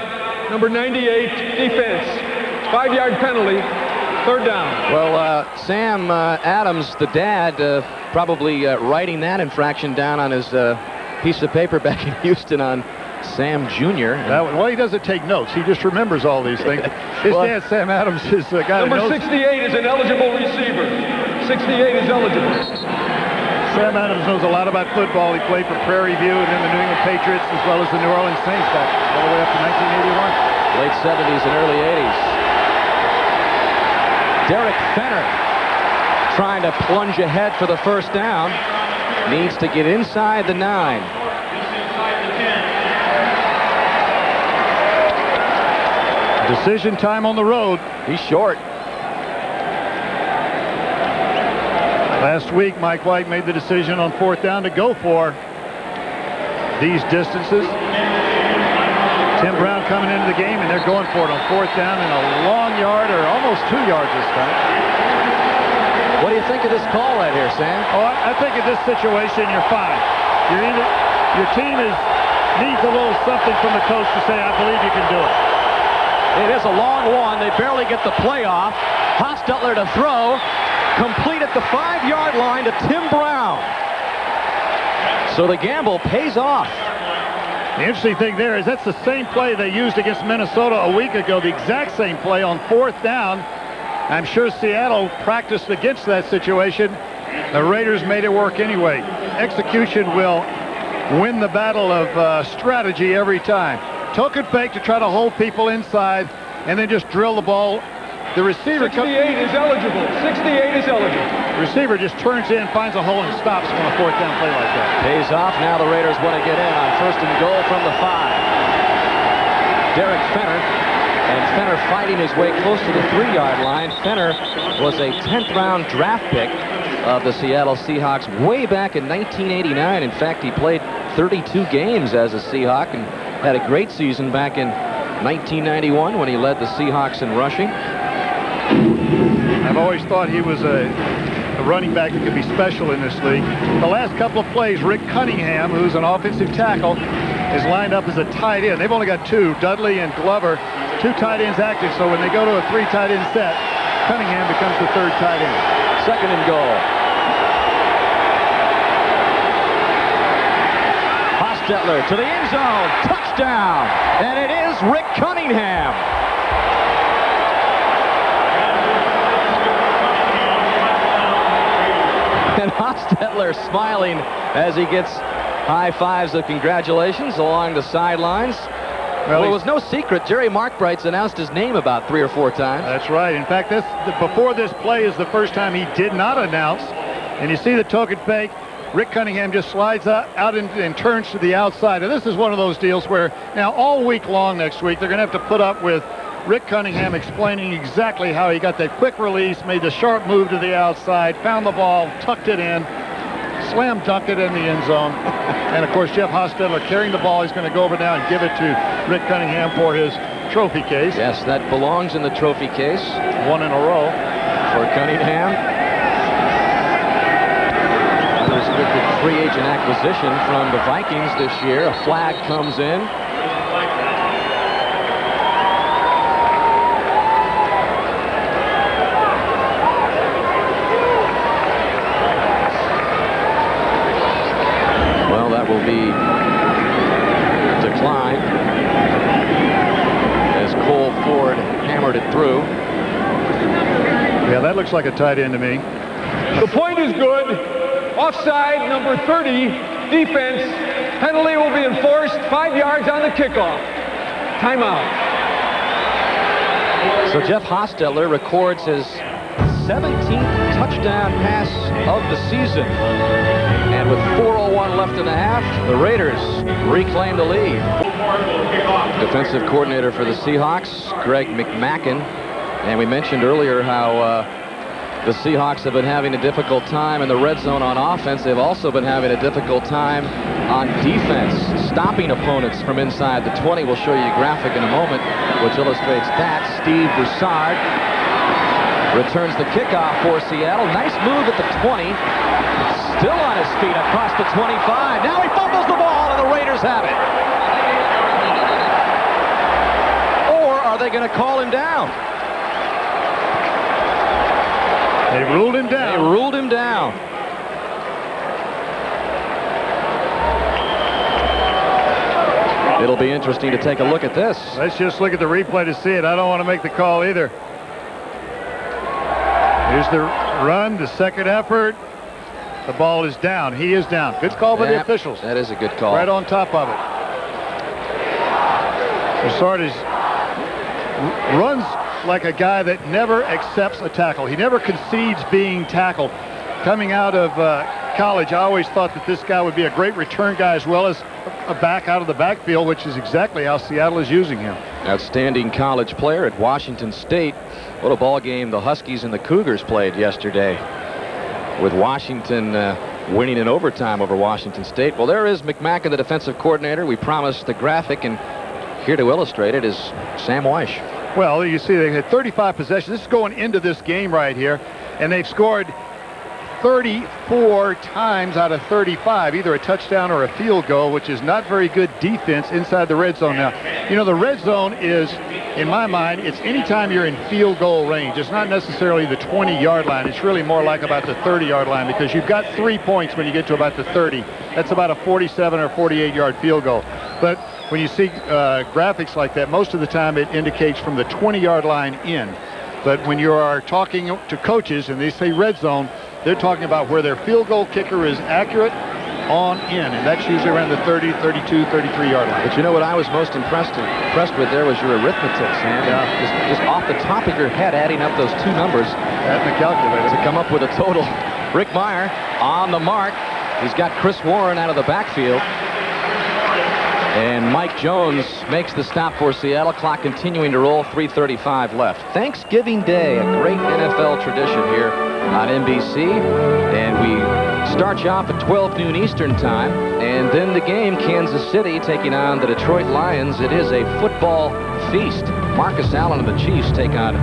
number 98, defense, 5-yard penalty, third down. Well, Sam Adams, the dad, probably writing that infraction down on his piece of paper back in Houston on Sam Jr. Well, he doesn't take notes. He just remembers all these things. His dad, Sam Adams, is the guy number that knows. 68 is an eligible receiver. 68 is eligible. Sam Adams knows a lot about football. He played for Prairie View and then the New England Patriots as well as the New Orleans Saints back all the way up to 1981. Late 70s and early 80s. Derek Fenner trying to plunge ahead for the first down. Needs to get inside the 9. Decision time on the road. He's short. Last week, Mike Wyche made the decision on 4th down to go for these distances. Tim Brown coming into the game, and they're going for it on 4th down in a long yard, or almost 2 yards this time. What do you think of this call right here, Sam? Oh, I think in this situation, you're fine. Your team needs a little something from the coach to say, I believe you can do it. It is a long one. They barely get the play off. Hostetler to throw. Complete at the 5-yard line to Tim Brown. So the gamble pays off. The interesting thing there is that's the same play they used against Minnesota a week ago, the exact same play on 4th down. I'm sure Seattle practiced against that situation. The Raiders made it work anyway. Execution will win the battle of strategy every time. Token fake to try to hold people inside and then just drill the ball. The receiver 68 is eligible. 68 is eligible. The receiver just turns in, finds a hole, and stops on a 4th down play like that. Pays off. Now the Raiders want to get in on 1st and goal from the 5. Derek Fenner. And Fenner fighting his way close to the 3-yard line. Fenner was a 10th round draft pick of the Seattle Seahawks way back in 1989. In fact, he played 32 games as a Seahawk and had a great season back in 1991 when he led the Seahawks in rushing. I've always thought he was a running back that could be special in this league. The last couple of plays, Rick Cunningham, who's an offensive tackle, is lined up as a tight end. They've only got two, Dudley and Glover, two tight ends active. So when they go to a three tight end set, Cunningham becomes the third tight end. Second and goal. Hostetler to the end zone. Touchdown. And it is Rick Cunningham. And Hostetler smiling as he gets high fives of congratulations along the sidelines. Well, it was no secret. Jerry Markbright's announced his name about 3 or 4 times. That's right. In fact, before this play is the first time he did not announce. And you see the token fake. Rick Cunningham just slides out and turns to the outside. And this is one of those deals where now all week long next week they're going to have to put up with Rick Cunningham explaining exactly how he got that quick release, made the sharp move to the outside, found the ball, tucked it in, slam dunked it in the end zone. And of course, Jeff Hostetler carrying the ball. He's going to go over now and give it to Rick Cunningham for his trophy case. Yes, that belongs in the trophy case. 1 in a row for Cunningham. Unrestricted free agent acquisition from the Vikings this year. A flag comes in. Will be declined as Cole Ford hammered it through. Yeah, that looks like a tight end to me. The point is good. Offside, number 30, defense. Penalty will be enforced. 5 yards on the kickoff. Timeout. So Jeff Hostetler records his 17th touchdown pass of the season. And with 4:01 left in the half, the Raiders reclaim the lead. Defensive coordinator for the Seahawks, Greg McMackin. And we mentioned earlier how the Seahawks have been having a difficult time in the red zone on offense. They've also been having a difficult time on defense, stopping opponents from inside the 20. We'll show you a graphic in a moment, which illustrates that. Steve Broussard returns the kickoff for Seattle. Nice move at the 20. Still on his feet across the 25. Now he fumbles the ball, and the Raiders have it. Or are they going to call him down? They ruled him down. They ruled him down. It'll be interesting to take a look at this. Let's just look at the replay to see it. I don't want to make the call either. Here's the run, the second effort. The ball is down. He is down. Good call by the officials. That is a good call. Right on top of it. Broussard runs like a guy that never accepts a tackle. He never concedes being tackled. Coming out of college, I always thought that this guy would be a great return guy as well as a back out of the backfield, which is exactly how Seattle is using him. Outstanding college player at Washington State. What a ball game the Huskies and the Cougars played yesterday, with Washington winning in overtime over Washington State. Well, there is McMackin, the defensive coordinator. We promised the graphic, and here to illustrate it is Sam Wyche. Well, you see they had 35 possessions. This is going into this game right here, and they've scored 34 times out of 35, either a touchdown or a field goal, which is not very good defense inside the red zone. Now, you know, the red zone is, in my mind, it's anytime you're in field goal range. It's not necessarily the 20-yard line. It's really more like about the 30-yard line, because you've got 3 points when you get to about the 30. That's about a 47 or 48-yard field goal. But when you see graphics like that, most of the time it indicates from the 20-yard line in. But when you are talking to coaches and they say red zone, they're talking about where their field goal kicker is accurate on in, and that's usually around the 30, 32, 33-yard line. But you know what I was most impressed with there was your arithmetic, Sam. Yeah. Just off the top of your head, adding up those two numbers At the calculator to come up with a total. Rick Mirer on the mark. He's got Chris Warren out of the backfield. And Mike Jones makes the stop for Seattle. Clock continuing to roll, 3:35 left. Thanksgiving Day, a great NFL tradition here on NBC. And we start you off at 12 noon Eastern time. And then the game, Kansas City taking on the Detroit Lions. It is a football feast. Marcus Allen and the Chiefs take on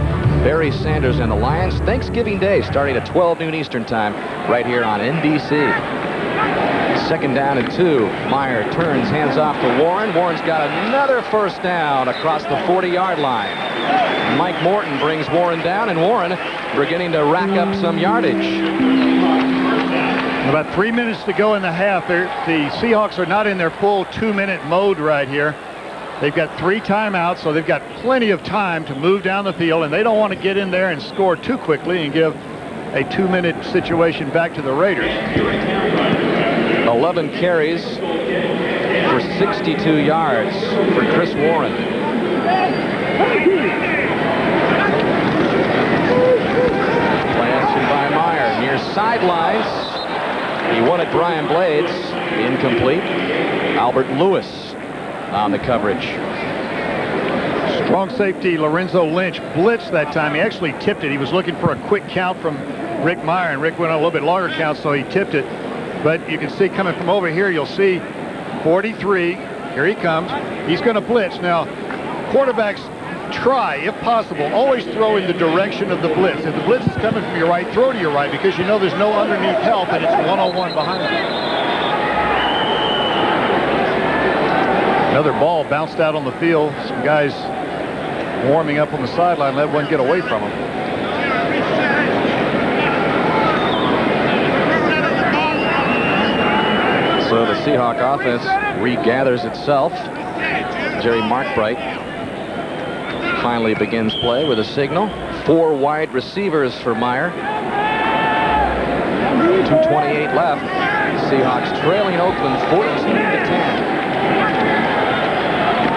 Barry Sanders and the Lions. Thanksgiving Day starting at 12 noon Eastern time right here on NBC. Second down and 2. Mirer turns, hands off to Warren. Warren's got another first down across the 40-yard line. Mike Morton brings Warren down, and Warren beginning to rack up some yardage. About 3 minutes to go in the half. The Seahawks are not in their full 2-minute mode right here. They've got 3 timeouts, so they've got plenty of time to move down the field, and they don't want to get in there and score too quickly and give a 2-minute situation back to the Raiders. 11 carries for 62 yards for Chris Warren. Play action by Mirer near sidelines. He wanted Brian Blades. Incomplete. Albert Lewis on the coverage. Strong safety Lorenzo Lynch blitzed that time. He actually tipped it. He was looking for a quick count from Rick Mirer, and Rick went on a little bit longer count, so he tipped it. But you can see coming from over here, you'll see 43. Here he comes. He's going to blitz. Now, quarterbacks try, if possible, always throw in the direction of the blitz. If the blitz is coming from your right, throw to your right, because you know there's no underneath help, and it's one-on-one behind you. Another ball bounced out on the field. Some guys warming up on the sideline, let one get away from them. So the Seahawk offense regathers itself. Jerry Markbright finally begins play with a signal. 4 wide receivers for Mirer. 2:28 left. Seahawks trailing Oakland 14-10.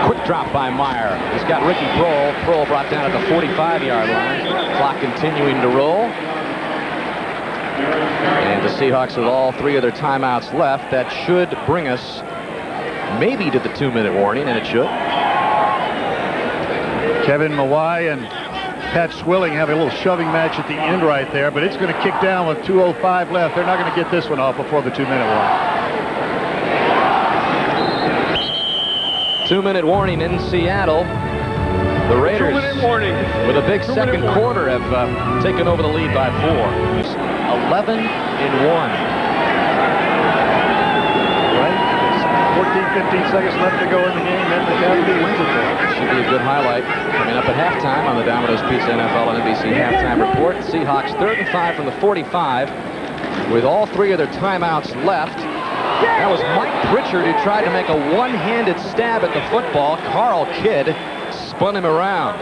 Quick drop by Mirer. He's got Ricky Prohl. Prohl brought down at the 45-yard line. Clock continuing to roll. And the Seahawks with all 3 of their timeouts left. That should bring us maybe to the 2-minute warning, and it should. Kevin Wyche and Pat Swilling have a little shoving match at the end right there, but it's going to kick down with 2:05 left. They're not going to get this one off before the 2-minute warning. 2-minute warning in Seattle. The Raiders, 2-minute warning. with a big second quarter, have taken over the lead by 4. 11-1. Right? 14, 15 seconds left to go in the game, and the Cavaliers wins it there. Should be a good highlight coming up at halftime on the Domino's Pizza NFL and NBC halftime report. Seahawks 3rd and 5 from the 45 with all 3 of their timeouts left. That was Mike Pritchard who tried to make a one-handed stab at the football. Carl Kidd spun him around.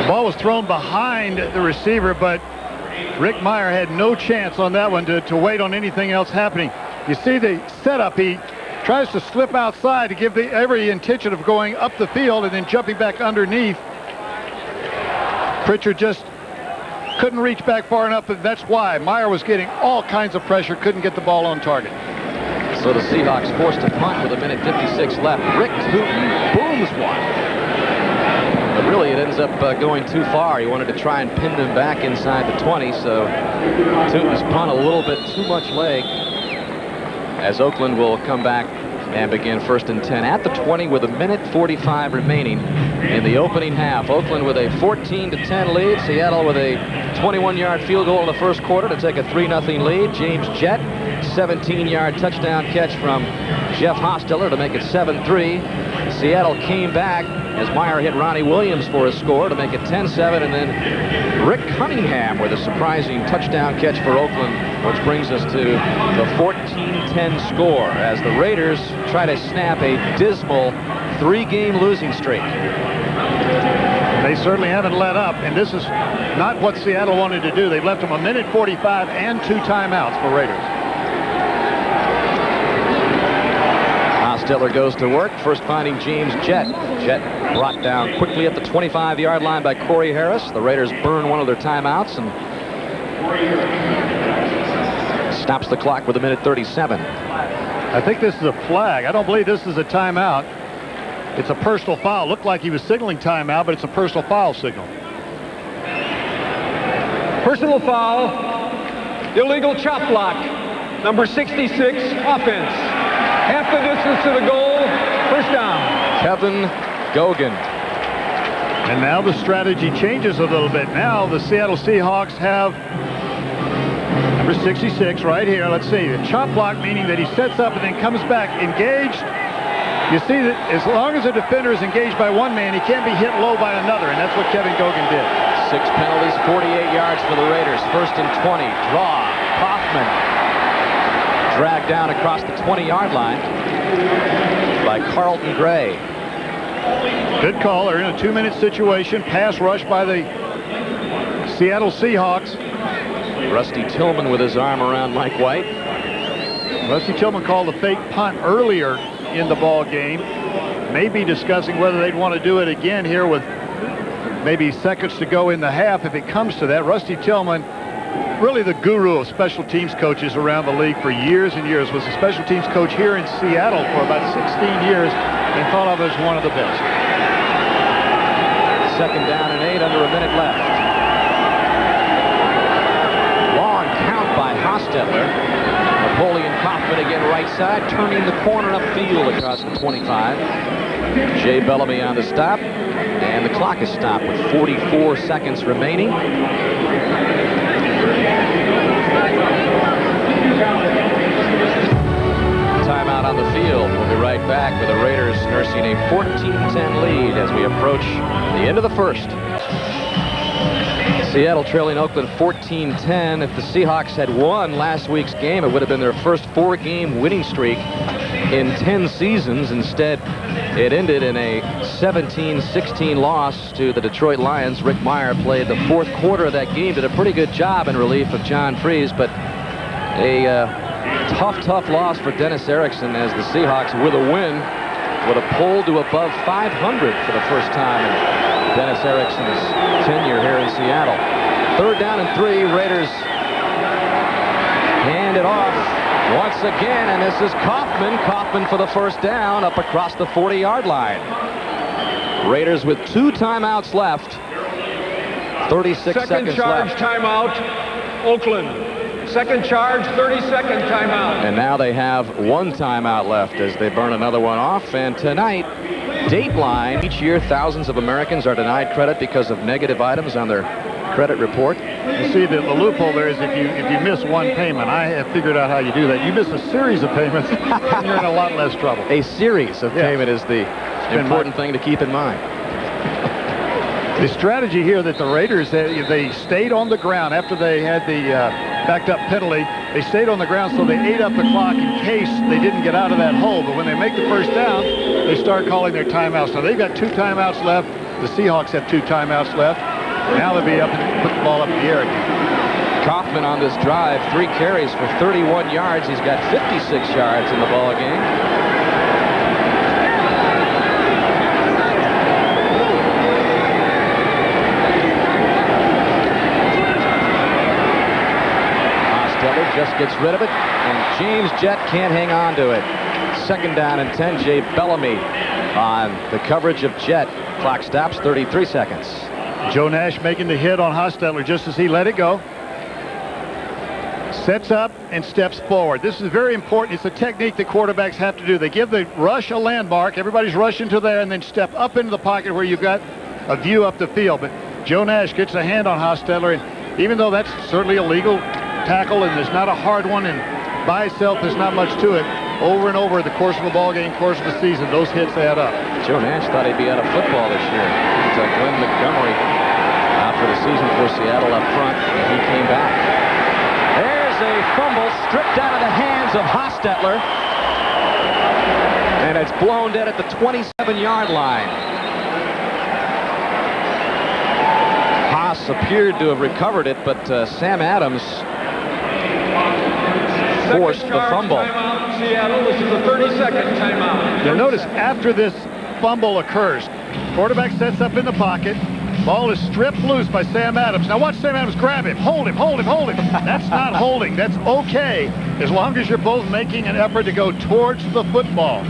The ball was thrown behind the receiver, but Rick Mirer had no chance on that one to wait on anything else happening. You see the setup. He tries to slip outside to give every intention of going up the field and then jumping back underneath. Pritchard just couldn't reach back far enough, and that's why Mirer was getting all kinds of pressure, couldn't get the ball on target. So the Seahawks forced to punt with 1:56 left. Rick Tootin booms one. But really, it ends up going too far. He wanted to try and pin them back inside the 20, so Tootin's punt a little bit too much leg, as Oakland will come back and begin 1st and 10 at the 20 with 1:45 remaining in the opening half. Oakland with a 14-10 lead. Seattle with a 21-yard field goal in the first quarter to take a 3-0 lead. James Jett, 17-yard touchdown catch from Jeff Hostetler to make it 7-3. Seattle came back as Mirer hit Ronnie Williams for a score to make it 10-7, and then Rick Cunningham with a surprising touchdown catch for Oakland, which brings us to the 14-10 score as the Raiders try to snap a dismal 3-game losing streak. They certainly haven't let up, and this is not what Seattle wanted to do. They've left them 1:45 and 2 timeouts for Raiders. Hostetler goes to work, first finding James Jett. Jett brought down quickly at the 25-yard line by Corey Harris. The Raiders burn one of their timeouts and stops the clock with 1:37. I think this is a flag. I don't believe this is a timeout. It's a personal foul. Looked like he was signaling timeout, but it's a personal foul signal. Personal foul, illegal chop block, number 66, offense. Half the distance to the goal, first down. Kevin Gogan. And now the strategy changes a little bit. Now the Seattle Seahawks have number 66 right here. Let's see. The chop block, meaning that he sets up and then comes back engaged. You see that as long as a defender is engaged by one man, he can't be hit low by another, and that's what Kevin Gogan did. 6 penalties, 48 yards for the Raiders. First and 20. Draw. Kaufman. Dragged down across the 20-yard line by Carlton Gray. Good call. They're in a 2-minute situation. Pass rush by the Seattle Seahawks. Rusty Tillman with his arm around Mike White. Rusty Tillman called a fake punt earlier in the ball game. Maybe discussing whether they'd want to do it again here with maybe seconds to go in the half if it comes to that. Rusty Tillman, really the guru of special teams coaches around the league for years and years, was a special teams coach here in Seattle for about 16 years and thought of as one of the best. Second down and 8, under a minute left. Long count by Hostetler. Napoleon Kaufman again right side, turning the corner upfield across the 25. Jay Bellamy on the stop, and the clock is stopped with 44 seconds remaining. Timeout on the field. We'll be right back with the Raiders nursing a 14-10 lead as we approach the end of the first. Seattle trailing Oakland 14-10. If the Seahawks had won last week's game, it would have been their first 4-game winning streak in 10 seasons. Instead, it ended in a 17-16 loss to the Detroit Lions. Rick Mirer played the fourth quarter of that game, did a pretty good job in relief of John Freese, but a tough loss for Dennis Erickson as the Seahawks, with a win, would have pulled to above 500 for the first time in Dennis Erickson's tenure here in Seattle. Third down and 3. Raiders hand it off once again, and this is Kaufman. Kaufman for the first down up across the 40-yard line. Raiders with 2 timeouts left. 36 seconds charge left. Timeout, Oakland. Second charge, 30-second timeout. And now they have 1 timeout left as they burn another one off. And tonight, Dateline. Each year, thousands of Americans are denied credit because of negative items on their credit report. You see, the loophole there is if you miss one payment. I have figured out how you do that. You miss a series of payments, you're in a lot less trouble. A series of payment is the important thing to keep in mind. The strategy here that the Raiders, they stayed on the ground after they had the backed up penalty. They stayed on the ground, so they ate up the clock in case they didn't get out of that hole. But when they make the first down, they start calling their timeouts. So they've got 2 timeouts left. The Seahawks have 2 timeouts left. Now they'll be up and put the ball up in the air again. Kaufman on this drive, 3 carries for 31 yards. He's got 56 yards in the ball game. Just gets rid of it, and James Jett can't hang on to it. Second down and 10. Jay Bellamy on the coverage of Jett. Clock stops, 33 seconds. Joe Nash making the hit on Hostetler just as he let it go. Sets up and steps forward. This is very important. It's a technique that quarterbacks have to do. They give the rush a landmark. Everybody's rushing to there, and then step up into the pocket where you've got a view up the field. But Joe Nash gets a hand on Hostetler, and even though that's certainly a legal tackle and there's not a hard one, and by itself there's not much to it, over and over the course of the ball game, course of the season, those hits add up. Joe Nash thought he'd be out of football this year. It's Glenn Montgomery after the season for Seattle up front, and he came back. There's a fumble stripped out of the hands of Hostetler, and it's blown dead at the 27-yard line. Haas appeared to have recovered it, but Sam Adams forced the fumble. Timeout, Seattle. This is a 30-second timeout. You'll notice after this fumble occurs, quarterback sets up in the pocket. Ball is stripped loose by Sam Adams. Now watch Sam Adams grab him. Hold him. That's not holding. That's okay as long as you're both making an effort to go towards the football.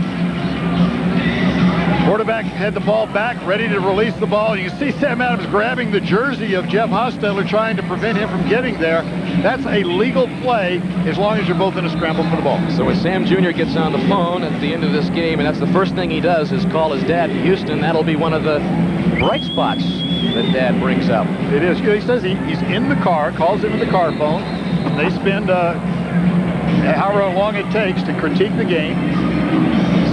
Quarterback had the ball back, ready to release the ball. You see Sam Adams grabbing the jersey of Jeff Hostetler, trying to prevent him from getting there. That's a legal play as long as you're both in a scramble for the ball. So when Sam Jr. gets on the phone at the end of this game, and that's the first thing he does is call his dad in Houston, that'll be one of the bright spots that Dad brings up. It is. He says he's in the car, calls him in the car phone. They spend however long it takes to critique the game.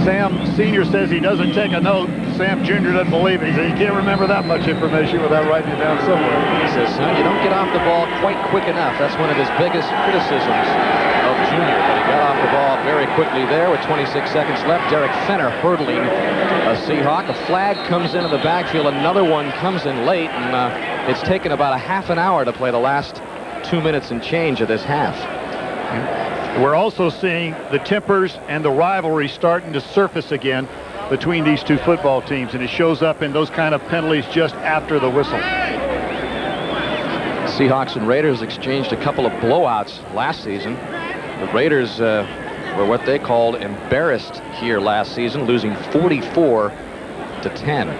Sam Sr. says he doesn't take a note. Sam Jr. doesn't believe it. He says you can't remember that much information without writing it down somewhere. He says, son, you don't get off the ball quite quick enough. That's one of his biggest criticisms of Jr. But he got off the ball very quickly there with 26 seconds left. Derek Fenner hurdling a Seahawk. A flag comes into the backfield. Another one comes in late. And it's taken about a half an hour to play the last 2 minutes and change of this half. We're also seeing the tempers and the rivalry starting to surface again between these two football teams, and it shows up in those kind of penalties just after the whistle. Seahawks and Raiders exchanged a couple of blowouts last season. The Raiders were what they called embarrassed here last season, losing 44-10.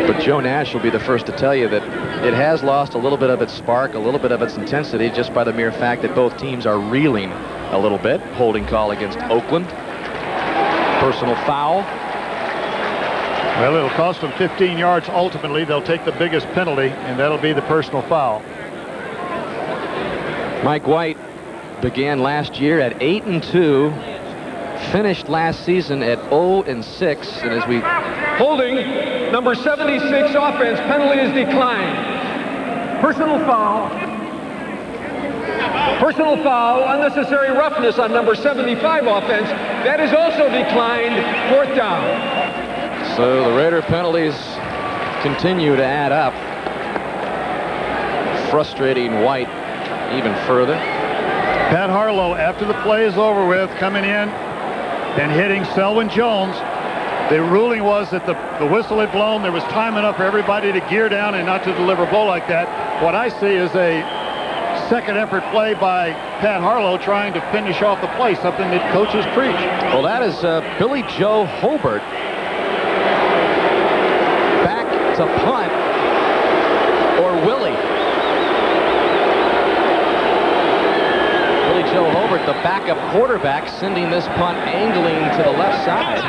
But Joe Nash will be the first to tell you that it has lost a little bit of its spark, a little bit of its intensity, just by the mere fact that both teams are reeling a little bit. Holding call against Oakland. Personal foul. Well, it'll cost them 15 yards. Ultimately, they'll take the biggest penalty, and that'll be the personal foul. Mike Wyche began last year at 8-2, finished last season at 0-6, and as we... Holding, number 76 offense, penalty is declined. Personal foul. Personal foul, unnecessary roughness on number 75 offense. That is also declined, 4th down. So the Raider penalties continue to add up, frustrating Wyche even further. Pat Harlow, after the play is over with, coming in and hitting Selwyn Jones. The ruling was that the whistle had blown. There was time enough for everybody to gear down and not to deliver a blow like that. What I see is a second effort play by Pat Harlow trying to finish off the play, something that coaches preach. Well, that is Billy Joe Hobart back to punt, or Willie. Billy Joe Hobart, the backup quarterback, sending this punt angling to the left side.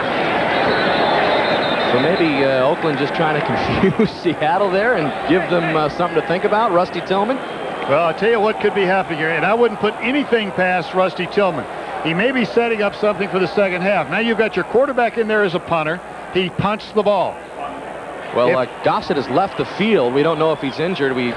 So maybe Oakland just trying to confuse Seattle there and give them something to think about. Rusty Tillman. Well, I'll tell you what could be happening here, and I wouldn't put anything past Rusty Tillman. He may be setting up something for the second half. Now you've got your quarterback in there as a punter. He punts the ball. Well, Gossett has left the field. We don't know if he's injured. We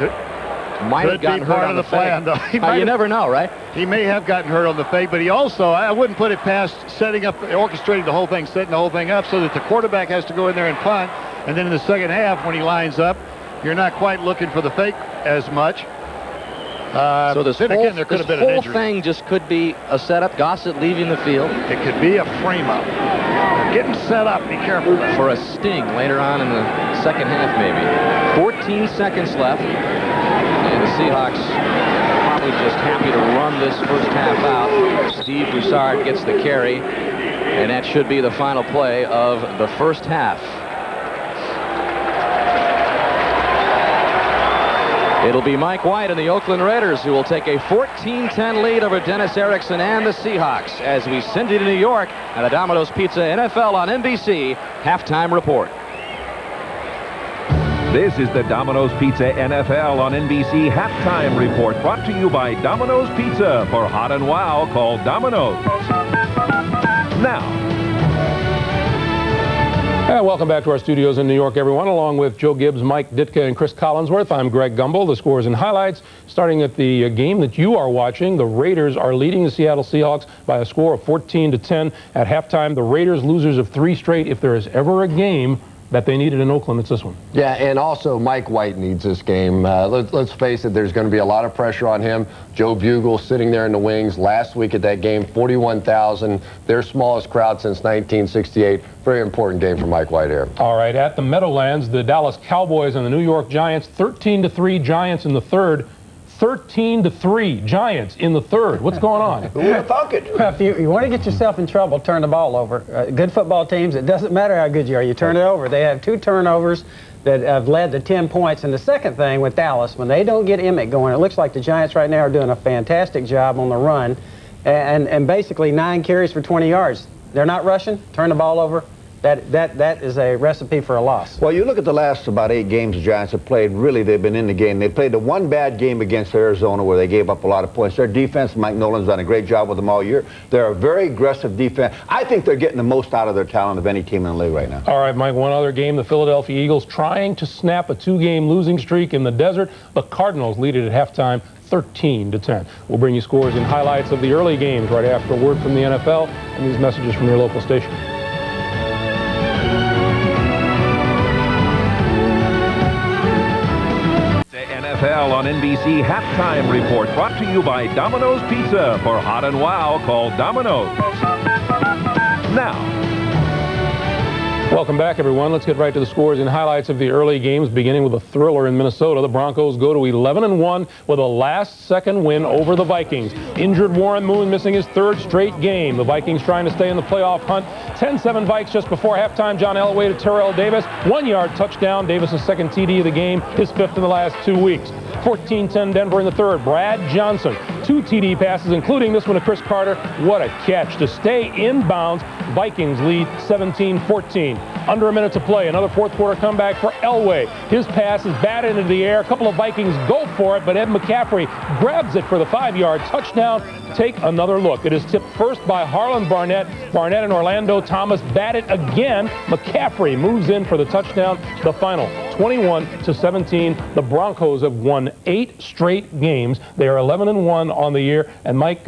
might have gotten hurt on the plan, though. You never know, right? He may have gotten hurt on the fake, but he also, I wouldn't put it past setting up, orchestrating the whole thing, setting the whole thing up so that the quarterback has to go in there and punt. And then in the second half, when he lines up, you're not quite looking for the fake as much. So this whole injury. thing just could be a setup. Gossett leaving the field. It could be a frame-up. Getting set up. Be careful. For a sting later on in the second half, maybe. 14 seconds left. And the Seahawks probably just happy to run this first half out. Steve Broussard gets the carry. And that should be the final play of the first half. It'll be Mike Wyche and the Oakland Raiders who will take a 14-10 lead over Dennis Erickson and the Seahawks as we send you to New York at the Domino's Pizza NFL on NBC Halftime Report. This is the Domino's Pizza NFL on NBC Halftime Report, brought to you by Domino's Pizza. For hot and wow, call Domino's. Now. And welcome back to our studios in New York, everyone. Along with Joe Gibbs, Mike Ditka, and Chris Collinsworth, I'm Greg Gumbel. The scores and highlights, starting at the game that you are watching. The Raiders are leading the Seattle Seahawks by a score of 14-10 at halftime. The Raiders, losers of 3 straight. If there is ever a game that they needed in Oakland, it's this one. Yeah, and also Mike Wyche needs this game. Let's face it, there's going to be a lot of pressure on him. Joe Bugle sitting there in the wings last week at that game, 41,000, their smallest crowd since 1968. Very important game for Mike Wyche here. All right, at the Meadowlands, the Dallas Cowboys and the New York Giants, 13-3 Giants in the third. 13-3, Giants in the third. What's going on? Who would have thunk it? If you want to get yourself in trouble, turn the ball over. Good football teams, it doesn't matter how good you are, you turn it over. They have 2 turnovers that have led to 10 points. And the second thing with Dallas, when they don't get Emmett going, it looks like the Giants right now are doing a fantastic job on the run, and basically 9 carries for 20 yards. They're not rushing, turn the ball over. That is a recipe for a loss. Well, you look at the last about 8 games the Giants have played. Really, they've been in the game. They played the one bad game against Arizona where they gave up a lot of points. Their defense, Mike Nolan's done a great job with them all year. They're a very aggressive defense. I think they're getting the most out of their talent of any team in the league right now. All right, Mike, one other game. The Philadelphia Eagles trying to snap a 2-game losing streak in the desert. The Cardinals lead it at halftime, 13-10. We'll bring you scores and highlights of the early games right after a word from the NFL and these messages from your local station. NFL on NBC Halftime Report, brought to you by Domino's Pizza. For Hot and Wow, call Domino's. Now. Welcome back, everyone. Let's get right to the scores and highlights of the early games, beginning with a thriller in Minnesota. The Broncos go to 11-1 with a last-second win over the Vikings. Injured Warren Moon missing his 3rd straight game. The Vikings trying to stay in the playoff hunt. 10-7 Vikes just before halftime. John Elway to Terrell Davis. 1-yard touchdown. Davis' 2nd TD of the game, his 5th in the last 2 weeks. 14-10 Denver in the 3rd. Brad Johnson, 2 TD passes, including this one to Chris Carter. What a catch to stay in bounds. Vikings lead 17-14. Under a minute to play. Another 4th quarter comeback for Elway. His pass is batted into the air. A couple of Vikings go for it, but Ed McCaffrey grabs it for the 5-yard touchdown. Take another look. It is tipped first by Harlan Barnett. Barnett and Orlando Thomas bat it again. McCaffrey moves in for the touchdown. The final, 21-17. The Broncos have won 8 straight games. They are 11-1 on the year. And Mike,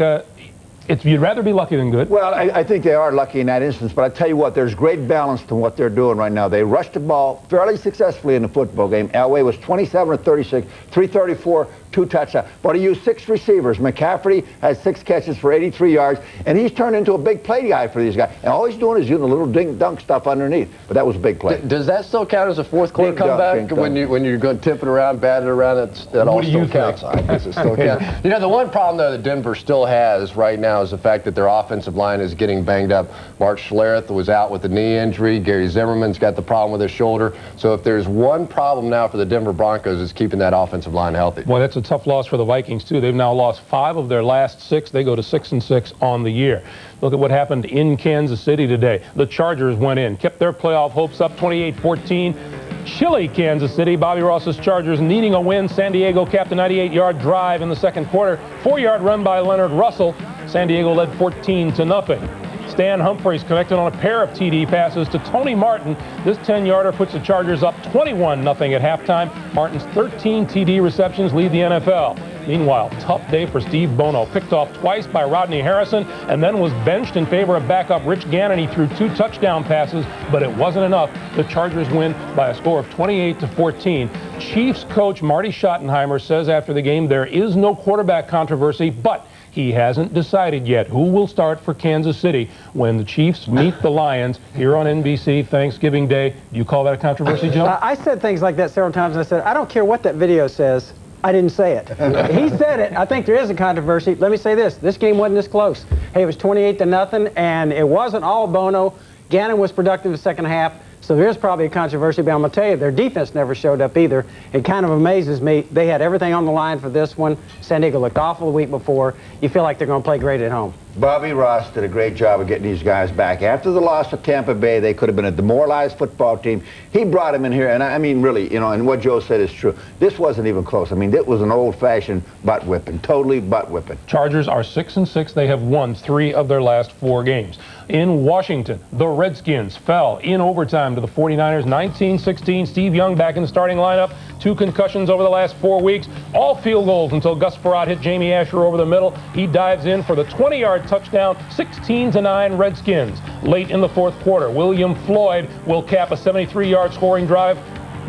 you'd rather be lucky than good. Well, I think they are lucky in that instance, but I tell you what, there's great balance to what they're doing right now. They rushed the ball fairly successfully in the football game. Elway was 27-36, 334, 2 touchdowns. But he used 6 receivers. McCaffrey has 6 catches for 83 yards, and he's turned into a big play guy for these guys. And all he's doing is using a little dink-dunk stuff underneath. But that was a big play. Does that still count as a 4th quarter comeback? When you're going to tip it around, bat it around, that all still counts? I guess it still counts. You know, the one problem, though, that Denver still has right now is the fact that their offensive line is getting banged up. Mark Schlereth was out with a knee injury. Gary Zimmerman's got the problem with his shoulder. So if there's one problem now for the Denver Broncos, it's keeping that offensive line healthy. Well, that's a tough loss for the Vikings, too. They've now lost 5 of their last 6. They go to 6-6 on the year. Look at what happened in Kansas City today. The Chargers went in, kept their playoff hopes up, 28-14. Chilly Kansas City. Bobby Ross's Chargers needing a win. San Diego capped a 98-yard drive in the 2nd quarter. 4-yard run by Leonard Russell. San Diego led 14-0. Stan Humphries connected on a pair of TD passes to Tony Martin. This 10-yarder puts the Chargers up 21-0 at halftime. Martin's 13 TD receptions lead the NFL. Meanwhile, tough day for Steve Bono. Picked off twice by Rodney Harrison and then was benched in favor of backup Rich Gannon. He threw 2 touchdown passes, but it wasn't enough. The Chargers win by a score of 28-14. Chiefs coach Marty Schottenheimer says after the game there is no quarterback controversy, but he hasn't decided yet who will start for Kansas City when the Chiefs meet the Lions here on NBC Thanksgiving Day. Do you call that a controversy, Joe? I said things like that several times, and I said, I don't care what that video says. I didn't say it. He said it. I think there is a controversy. Let me say this. This game wasn't this close. Hey, it was 28-0, and it wasn't all Bono. Gannon was productive in the second half. So there's probably a controversy, but I'm going to tell you, their defense never showed up either. It kind of amazes me. They had everything on the line for this one. San Diego looked awful the week before. You feel like they're going to play great at home. Bobby Ross did a great job of getting these guys back. After the loss of Tampa Bay, they could have been a demoralized football team. He brought them in here, and I mean, really, you know, and what Joe said is true. This wasn't even close. I mean, it was an old-fashioned butt whipping, totally butt whipping. Chargers are 6-6. They have won 3 of their last 4 games. In Washington, the Redskins fell in overtime to the 49ers, 19-16. Steve Young back in the starting lineup. 2 concussions over the last 4 weeks. All field goals until Gus Frerotte hit Jamie Asher over the middle. He dives in for the 20-yard touchdown, 16-9 Redskins. Late in the 4th quarter, William Floyd will cap a 73-yard scoring drive.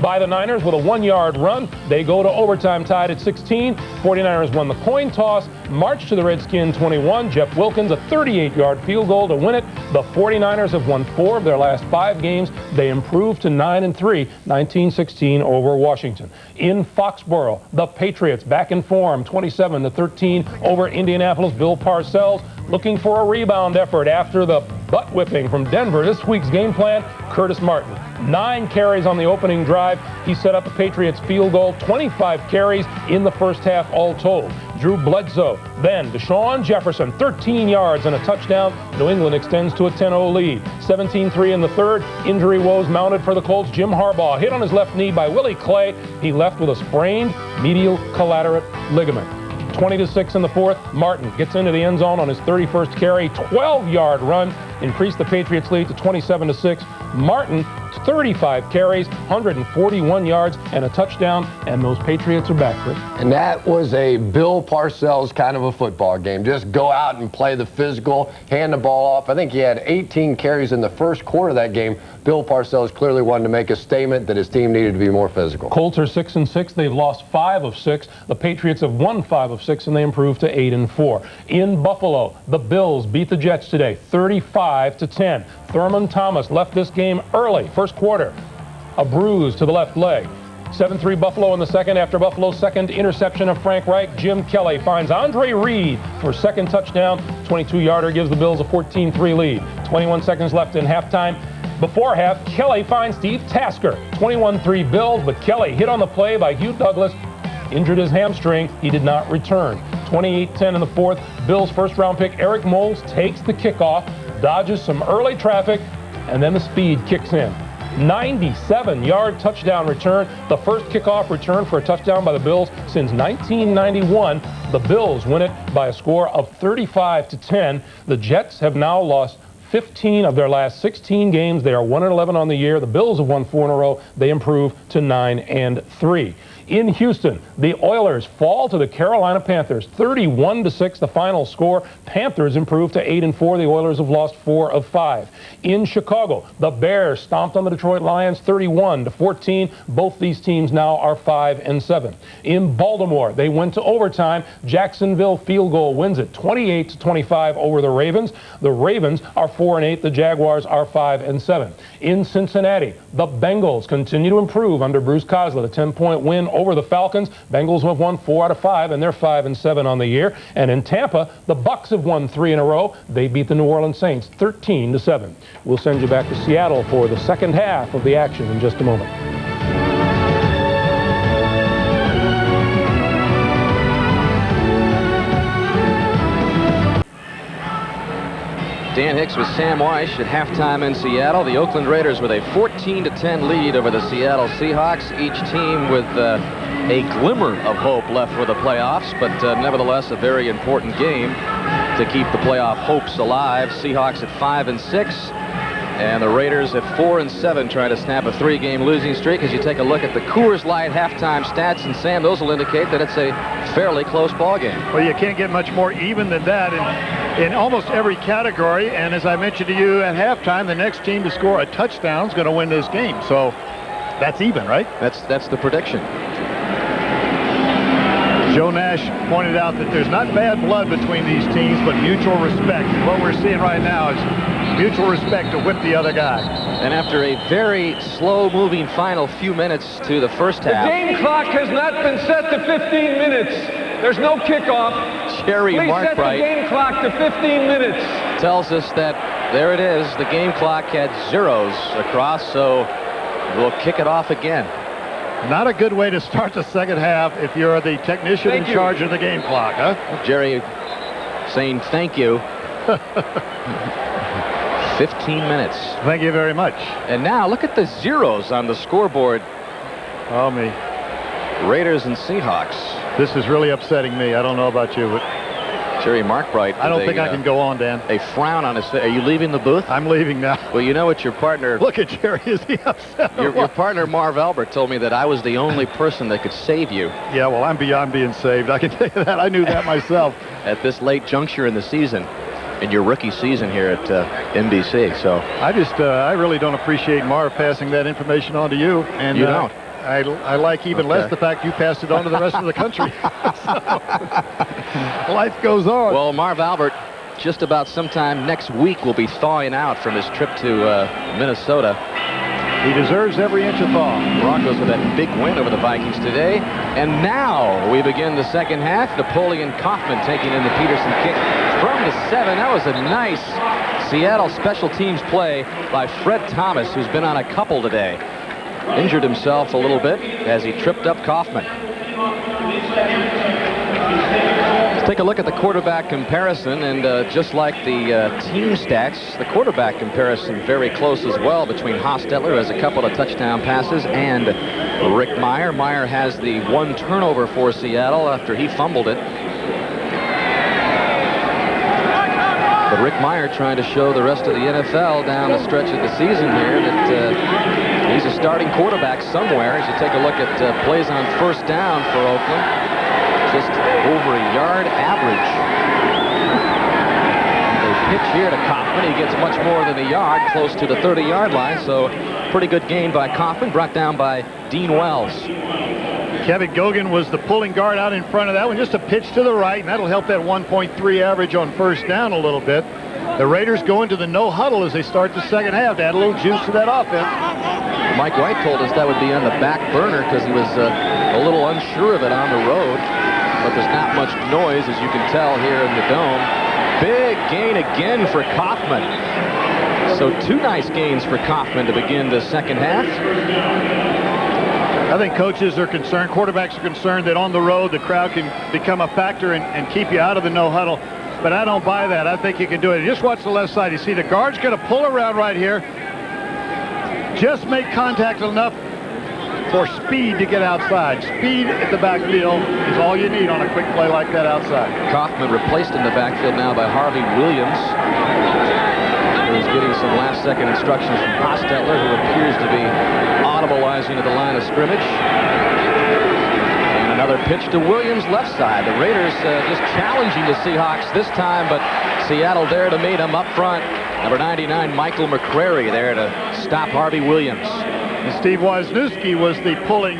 by the Niners with a 1-yard run. They go to overtime tied at 16. 49ers won the coin toss, marched to the Redskin 21. Jeff Wilkins, a 38-yard field goal to win it. The 49ers have won 4 of their last 5 games. They improved to 9-3, 19-16 over Washington. In Foxborough, the Patriots back in form, 27-13 over Indianapolis. Bill Parcells looking for a rebound effort after the butt whipping from Denver. This week's game plan, Curtis Martin. 9 carries on the opening drive. He set up the Patriots field goal. 25 carries in the first half all told. Drew Bledsoe. Then Deshaun Jefferson, 13 yards and a touchdown. New England extends to a 10-0 lead. 17-3 in the third. Injury woes mounted for the Colts. Jim Harbaugh hit on his left knee by Willie Clay. He left with a sprained medial collateral ligament. 20-6 in the fourth. Martin gets into the end zone on his 31st carry. 12-yard run increased the Patriots lead to 27-6. Martin, 35 carries, 141 yards, and a touchdown, and those Patriots are back, Chris. And that was a Bill Parcells kind of a football game. Just go out and play the physical, hand the ball off. I think he had 18 carries in the first quarter of that game. Bill Parcells clearly wanted to make a statement that his team needed to be more physical. Colts are 6-6. They've lost 5 of 6. The Patriots have won 5 of 6, and they improved to 8-4. In Buffalo, the Bills beat the Jets today, 35-10. Thurman Thomas left this game early, first quarter. A bruise to the left leg. 7-3 Buffalo in the second. After Buffalo's second interception of Frank Reich, Jim Kelly finds Andre Reed for second touchdown. 22-yarder gives the Bills a 14-3 lead. 21 seconds left in halftime. Before half, Kelly finds Steve Tasker. 21-3 Bills, but Kelly hit on the play by Hugh Douglas. Injured his hamstring. He did not return. 28-10 in the fourth. Bills' first-round pick Eric Moles takes the kickoff, dodges some early traffic, and then the speed kicks in. 97-yard touchdown return, the first kickoff return for a touchdown by the Bills since 1991. The Bills win it by a score of 35-10. The Jets have now lost 15 of their last 16 games. They are 1-11 on the year. The Bills have won 4 in a row. They improve to 9-3. In Houston, the Oilers fall to the Carolina Panthers, 31-6, the final score. Panthers improve to 8-4. The Oilers have lost 4 of 5. In Chicago, the Bears stomped on the Detroit Lions, 31-14. Both these teams now are 5-7. In Baltimore, they went to overtime. Jacksonville field goal wins it, 28-25 over the Ravens. The Ravens are 4-8. The Jaguars are 5-7. In Cincinnati, the Bengals continue to improve under Bruce Coslett, a 10-point win over the Falcons. Bengals have won 4 out of 5, and they're 5-7 on the year. And in Tampa, the Bucs have won 3 in a row. They beat the New Orleans Saints 13-7. We'll send you back to Seattle for the second half of the action in just a moment. Dan Hicks with Sam Wyche at halftime in Seattle. The Oakland Raiders with a 14-10 lead over the Seattle Seahawks. Each team with a glimmer of hope left for the playoffs, but nevertheless a very important game to keep the playoff hopes alive. Seahawks at 5-6. And the Raiders at 4-7 trying to snap a 3-game losing streak. As you take a look at the Coors Light halftime stats, and Sam, those will indicate that it's a fairly close ball game. Well, you can't get much more even than that in almost every category. And as I mentioned to you at halftime, the next team to score a touchdown is going to win this game. So that's even, right? That's the prediction. Joe Nash pointed out that there's not bad blood between these teams, but mutual respect. And what we're seeing right now is mutual respect to whip the other guy. And after a very slow-moving final few minutes to the first half. The game clock has not been set to 15 minutes. There's no kickoff. Jerry Please set the Markbright game clock to 15 minutes. tells us that there it is. The game clock had zeros across, so we'll kick it off again. Not a good way to start the second half if you're the technician in charge of the game clock, huh? Jerry saying thank you. 15 minutes. Thank you very much. And now look at the zeros on the scoreboard. Oh, me. Raiders and Seahawks. This is really upsetting me. I don't know about you, but Jerry Markbright. I don't think I can go on, Dan. A frown on his face. Are you leaving the booth? I'm leaving now. Well, you know what your partner... Look at Jerry. Is he upset? Your partner, Marv Albert, told me that I was the only person that could save you. Yeah, well, I'm beyond being saved. I can tell you that. I knew that myself. At this late juncture in the season, in your rookie season here at NBC. So I really don't appreciate Marv passing that information on to you. And you don't. I like even less the fact you passed it on to the rest of the country. So, life goes on. Well, Marv Albert, just about sometime next week, will be thawing out from his trip to Minnesota. He deserves every inch of thaw. Broncos with that big win over the Vikings today. And now we begin the second half. Napoleon Kaufman taking in the Peterson kick from the 7. That was a nice Seattle special teams play by Fred Thomas, who's been on a couple today. Injured himself a little bit as he tripped up Kaufman. Let's take a look at the quarterback comparison, and just like the team stats, the quarterback comparison very close as well between Hostetler, who has a couple of touchdown passes, and Rick Mirer. Mirer has the 1 turnover for Seattle after he fumbled it. But Rick Mirer trying to show the rest of the NFL down the stretch of the season here that he's a starting quarterback somewhere. As you take a look at plays on first down for Oakland, just over a yard average. They pitch here to Kaufman. He gets much more than a yard, close to the 30-yard line. So pretty good gain by Kaufman, brought down by Dean Wells. Kevin Gogan was the pulling guard out in front of that one. Just a pitch to the right, and that'll help that 1.3 average on first down a little bit. The Raiders go into the no huddle as they start the second half to add a little juice to that offense. Mike Wyche told us that would be on the back burner because he was a little unsure of it on the road. But there's not much noise, as you can tell here in the dome. Big gain again for Kaufman. So 2 nice gains for Kaufman to begin the second half. I think coaches are concerned, quarterbacks are concerned that on the road the crowd can become a factor and keep you out of the no huddle. But I don't buy that. I think you can do it. Just watch the left side. You see the guard's going to pull around right here. Just make contact enough for speed to get outside. Speed at the backfield is all you need on a quick play like that outside. Kaufman replaced in the backfield now by Harvey Williams, who's getting some last-second instructions from Hostetler, who appears to be audibilizing at the line of scrimmage. And another pitch to Williams, left side. The Raiders just challenging the Seahawks this time, but Seattle there to meet them up front. Number 99, Michael McCrary, there to stop Harvey Williams. And Steve Wisniewski was the pulling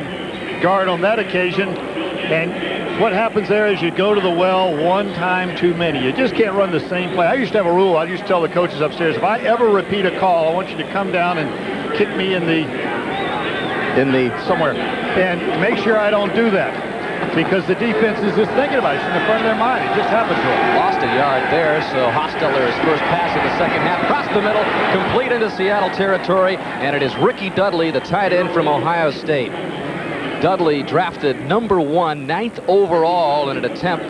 guard on that occasion. And what happens there is you go to the well one time too many. You just can't run the same play. I used to have a rule. I used to tell the coaches upstairs, if I ever repeat a call, I want you to come down and kick me in the somewhere. And make sure I don't do that. Because the defense is just thinking about it. It's in the front of their mind. It just happened to them. Lost a yard there, so Hostetler's first pass in the second half. Across the middle, complete into Seattle territory. And it is Ricky Dudley, the tight end from Ohio State. Dudley drafted number 1, 9th overall in an attempt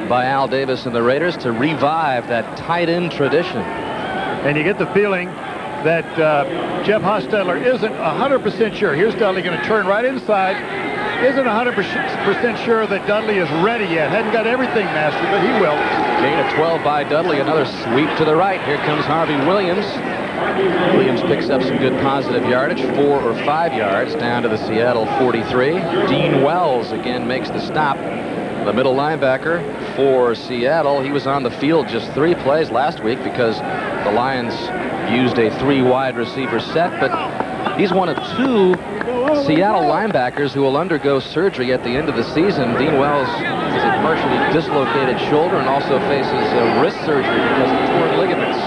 by Al Davis and the Raiders to revive that tight end tradition. And you get the feeling that Jeff Hostetler isn't 100% sure. Here's Dudley going to turn right inside. Isn't 100% sure that Dudley is ready yet. Hadn't got everything mastered, but he will. Gain of 12 by Dudley. Another sweep to the right. Here comes Harvey Williams. Williams picks up some good positive yardage, 4 or 5 yards down to the Seattle 43. Dean Wells again makes the stop. The middle linebacker for Seattle. He was on the field just 3 plays last week because the Lions used a 3 wide receiver set, but he's one of 2 Seattle linebackers who will undergo surgery at the end of the season. Dean Wells has a partially dislocated shoulder and also faces wrist surgery because of torn ligaments.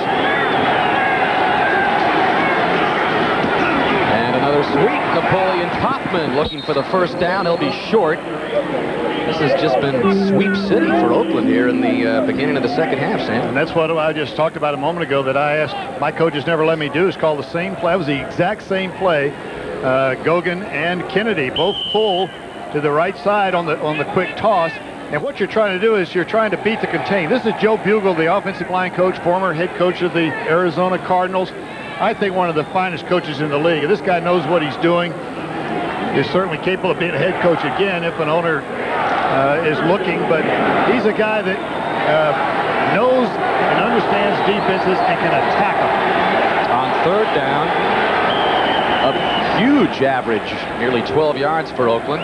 And another sweep. Napoleon Kaufman looking for the first down. He'll be short. This has just been sweep city for Oakland here in the beginning of the second half, Sam. And that's what I just talked about a moment ago that I asked my coaches never let me do, is call the same play. It was the exact same play. Gogan and Kennedy both pull to the right side on the quick toss. And what you're trying to do is you're trying to beat the contain. This is Joe Bugle, the offensive line coach, former head coach of the Arizona Cardinals. I think one of the finest coaches in the league. This guy knows what he's doing. He's certainly capable of being a head coach again if an owner is looking. But he's a guy that knows and understands defenses and can attack them. On third down, a huge average, nearly 12 yards for Oakland.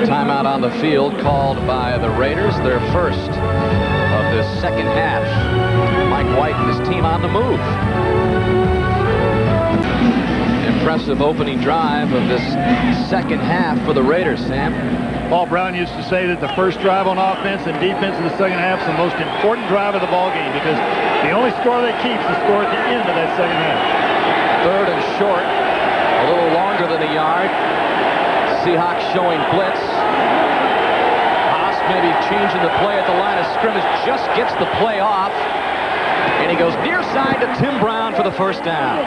Timeout on the field called by the Raiders, their first of the second half. Mike Wyche and his team on the move. And impressive opening drive of this second half for the Raiders, Sam. Paul Brown used to say that the first drive on offense and defense in the second half is the most important drive of the ball game because the only score they keep is the score at the end of that second half. Third and short, a little longer than a yard. Seahawks showing blitz. Haas maybe changing the play at the line of scrimmage, just gets the play off. And he goes near side to Tim Brown for the first down.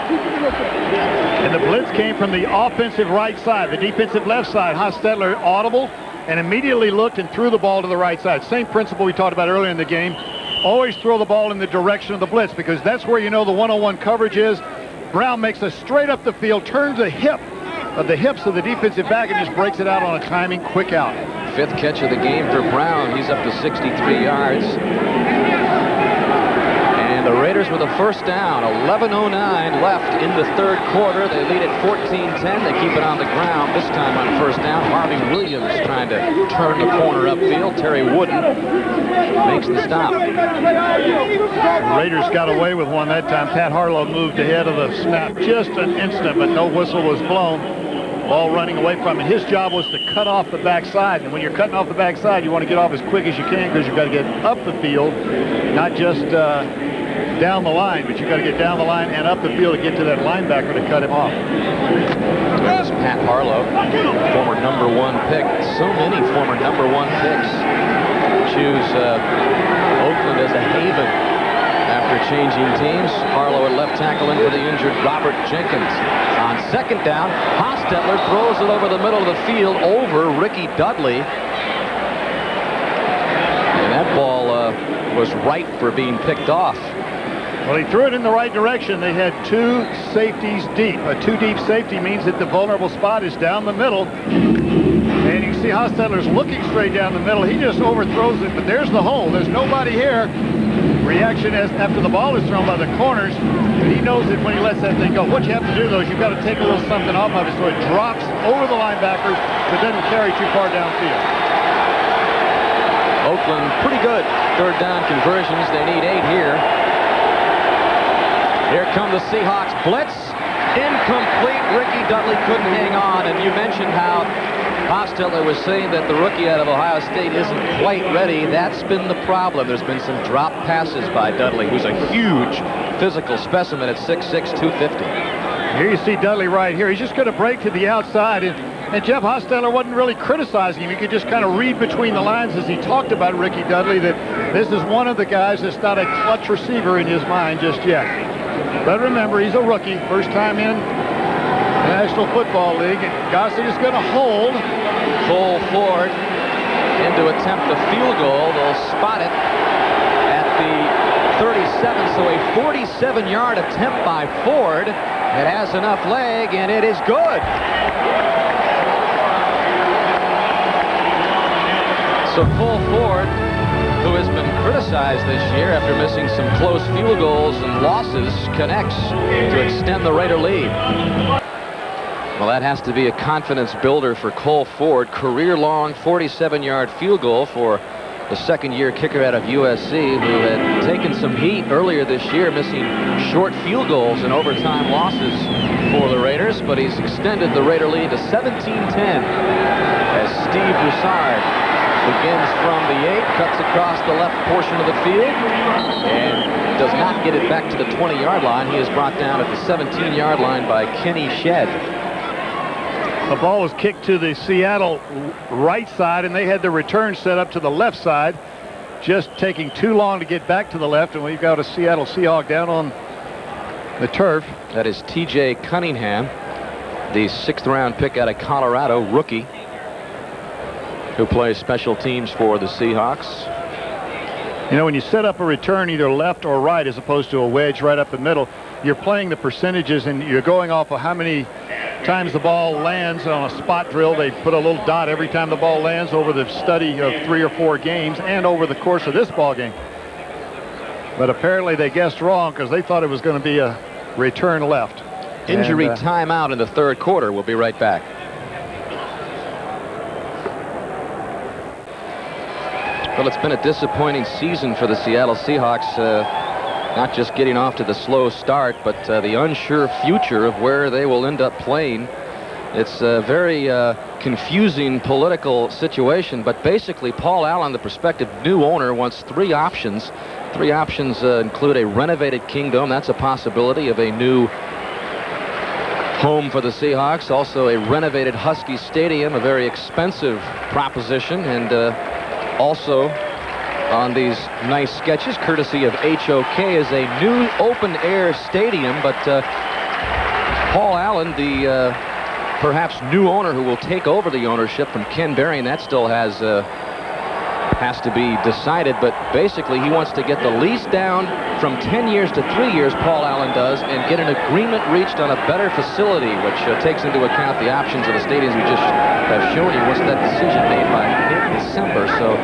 And the blitz came from the offensive right side, the defensive left side. Hostetler audible and immediately looked and threw the ball to the right side. Same principle we talked about earlier in the game. Always throw the ball in the direction of the blitz because that's where you know the one-on-one coverage is. Brown makes a straight up the field, turns the hips of the defensive back and just breaks it out on a timing quick out. Fifth catch of the game for Brown. He's up to 63 yards. And the Raiders with a first down. 11:09 left in the third quarter. They lead at 14-10. They keep it on the ground. This time on first down, Harvey Williams trying to turn the corner upfield. Terry Wooden makes the stop. The Raiders got away with one that time. Pat Harlow moved ahead of the snap just an instant, but no whistle was blown. Ball running away from him. His job was to cut off the backside. And when you're cutting off the backside, you want to get off as quick as you can because you've got to get up the field, not just down the line, but you've got to get down the line and up the field to get to that linebacker to cut him off. There's Pat Harlow, former #1 pick. So many former #1 picks choose Oakland as a haven after changing teams. Harlow at left tackle in for the injured Robert Jenkins. On second down, Hostetler throws it over the middle of the field over Ricky Dudley. And that ball was ripe for being picked off. Well, he threw it in the right direction. They had two safeties deep. A two-deep safety means that the vulnerable spot is down the middle. And you see Hostetler's looking straight down the middle. He just overthrows it, but there's the hole. There's nobody here. Reaction as after the ball is thrown by the corners. He knows that when he lets that thing go. What you have to do, though, is you've got to take a little something off of it so it drops over the linebackers but doesn't carry too far downfield. Oakland pretty good third down conversions. They need 8 here. Here come the Seahawks blitz. Incomplete. Ricky Dudley couldn't hang on. And you mentioned how Hostetler was saying that the rookie out of Ohio State isn't quite ready. That's been the problem. There's been some drop passes by Dudley, who's a huge physical specimen at 6'6", 250. Here you see Dudley right here. He's just going to break to the outside. And Jeff Hostetler wasn't really criticizing him. You could just kind of read between the lines as he talked about Ricky Dudley that this is one of the guys that's not a clutch receiver in his mind just yet. But remember, he's a rookie, first time in the National Football League. And Gossett is going to hold. Full forward in to attempt the field goal. They'll spot it at the 37, so a 47-yard attempt by Ford. It has enough leg, and it is good. So full Ford, who has been criticized this year after missing some close field goals and losses, connects to extend the Raider lead. Well, that has to be a confidence builder for Cole Ford. Career-long 47-yard field goal for the second-year kicker out of USC, who had taken some heat earlier this year, missing short field goals and overtime losses for the Raiders. But he's extended the Raider lead to 17-10 as Steve Broussard begins from the 8, cuts across the left portion of the field, and does not get it back to the 20-yard line. He is brought down at the 17-yard line by Kenny Shedd. The ball was kicked to the Seattle right side, and they had the return set up to the left side, just taking too long to get back to the left, and we've got a Seattle Seahawk down on the turf. That is T.J. Cunningham, the 6th-round pick out of Colorado, rookie, who plays special teams for the Seahawks. You know, when you set up a return either left or right as opposed to a wedge right up the middle, you're playing the percentages and you're going off of how many times the ball lands on a spot drill. They put a little dot every time the ball lands over the study of 3 or 4 games and over the course of this ball game. But apparently they guessed wrong because they thought it was going to be a return left. Injury timeout in the third quarter. We'll be right back. Well, it's been a disappointing season for the Seattle Seahawks. not just getting off to the slow start, but the unsure future of where they will end up playing. It's a very confusing political situation, but basically Paul Allen, the prospective new owner, wants 3 options. 3 options include a renovated Kingdome. That's a possibility of a new home for the Seahawks. Also a renovated Husky Stadium, a very expensive proposition, and also on these nice sketches, courtesy of HOK, is a new open-air stadium, but Paul Allen, the perhaps new owner who will take over the ownership from Ken Berry, that still has to be decided, but basically he wants to get the lease down from 10 years to 3 years, Paul Allen does, and get an agreement reached on a better facility, which takes into account the options of the stadiums we just have shown you. What's that decision made by mid-December? So,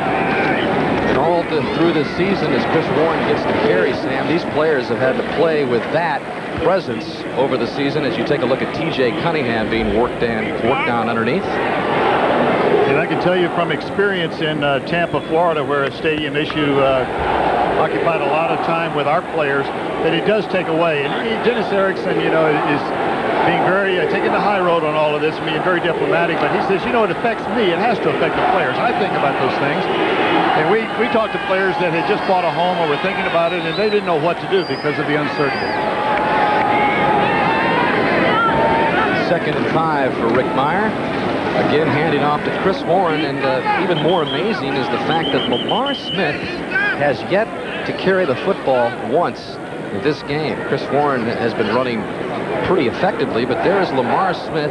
and all through the season, as Chris Warren gets to carry, Sam, these players have had to play with that presence over the season as you take a look at T.J. Cunningham being worked down underneath. And I can tell you from experience in Tampa, Florida, where a stadium issue occupied a lot of time with our players, that it does take away. And Dennis Erickson, you know, is being very, taking the high road on all of this, being very diplomatic, but he says, you know, it affects me. It has to affect the players. I think about those things. And we talked to players that had just bought a home or were thinking about it, and they didn't know what to do because of the uncertainty. 2nd and 5 for Rick Mirer. Again, handing off to Chris Warren, and even more amazing is the fact that Lamar Smith has yet to carry the football once in this game. Chris Warren has been running pretty effectively, but there is Lamar Smith,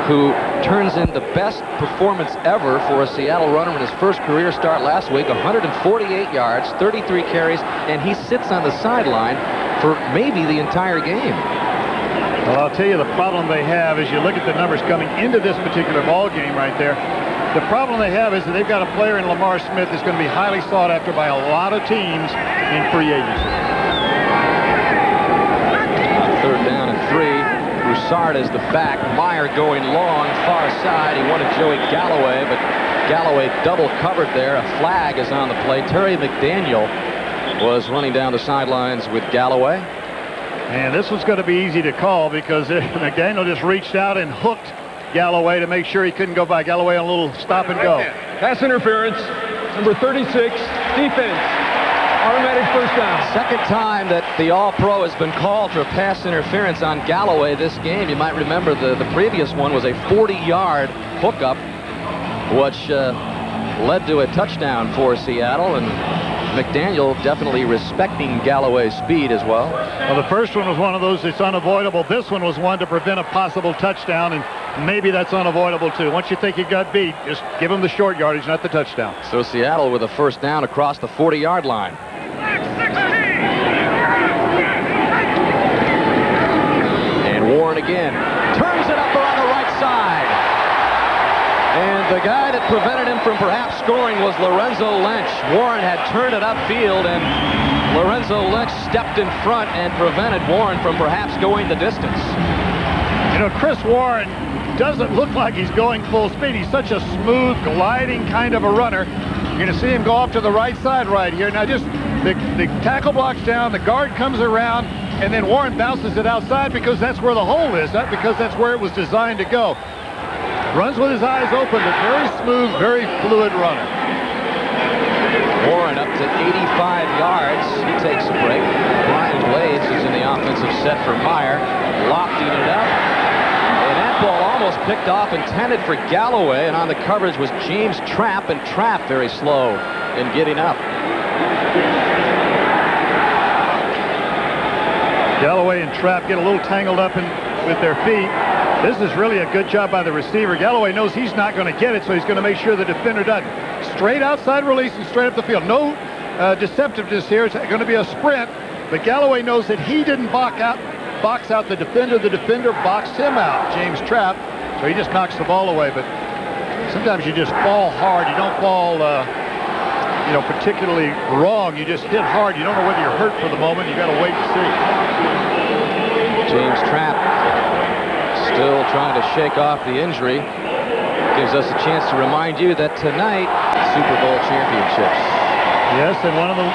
who turns in the best performance ever for a Seattle runner in his first career start last week, 148 yards, 33 carries, and he sits on the sideline for maybe the entire game. Well, I'll tell you the problem they have is you look at the numbers coming into this particular ball game right there. The problem they have is that they've got a player in Lamar Smith that's going to be highly sought after by a lot of teams in free agency. 3rd down and 3. Broussard is the back. Mirer going long, far side. He wanted Joey Galloway, but Galloway double covered there. A flag is on the play. Terry McDaniel was running down the sidelines with Galloway. And this was going to be easy to call because McDaniel just reached out and hooked Galloway to make sure he couldn't go by. Galloway on a little stop and go. Pass interference, number 36, defense. Automatic first down. 2nd time that the All-Pro has been called for pass interference on Galloway this game. You might remember the previous one was a 40-yard hookup, which led to a touchdown for Seattle, and McDaniel definitely respecting Galloway's speed as well. Well, the first one was one of those that's unavoidable. This one was one to prevent a possible touchdown, and maybe that's unavoidable too. Once you think you got beat, just give him the short yardage, not the touchdown. So Seattle with a first down across the 40-yard line. And Warren again turns it up around the right side. And the guy that prevented him from perhaps scoring was Lorenzo Lynch. Warren had turned it upfield, and Lorenzo Lynch stepped in front and prevented Warren from perhaps going the distance. You know, Chris Warren doesn't look like he's going full speed. He's such a smooth, gliding kind of a runner. You're going to see him go off to the right side right here. Now just the tackle blocks down, the guard comes around, and then Warren bounces it outside because that's where the hole is, not because that's where it was designed to go. Runs with his eyes open, but very smooth, very fluid runner. Warren up to 85 yards. He takes a break. Brian Blades is in the offensive set for Mirer, lofting it up. And that ball almost picked off, intended for Galloway, and on the coverage was James Trapp, and Trapp very slow in getting up. Galloway and Trapp get a little tangled up with their feet. This is really a good job by the receiver. Galloway knows he's not going to get it, so he's going to make sure the defender doesn't. Straight outside release and straight up the field. No deceptiveness here. It's going to be a sprint, but Galloway knows that he didn't box out the defender. The defender boxed him out, James Trapp, so he just knocks the ball away. But sometimes you just fall hard. You don't fall, particularly wrong. You just hit hard. You don't know whether you're hurt for the moment. You got to wait and see. James Trapp still trying to shake off the injury. Gives us a chance to remind you that tonight, Super Bowl championships. Yes, and one of the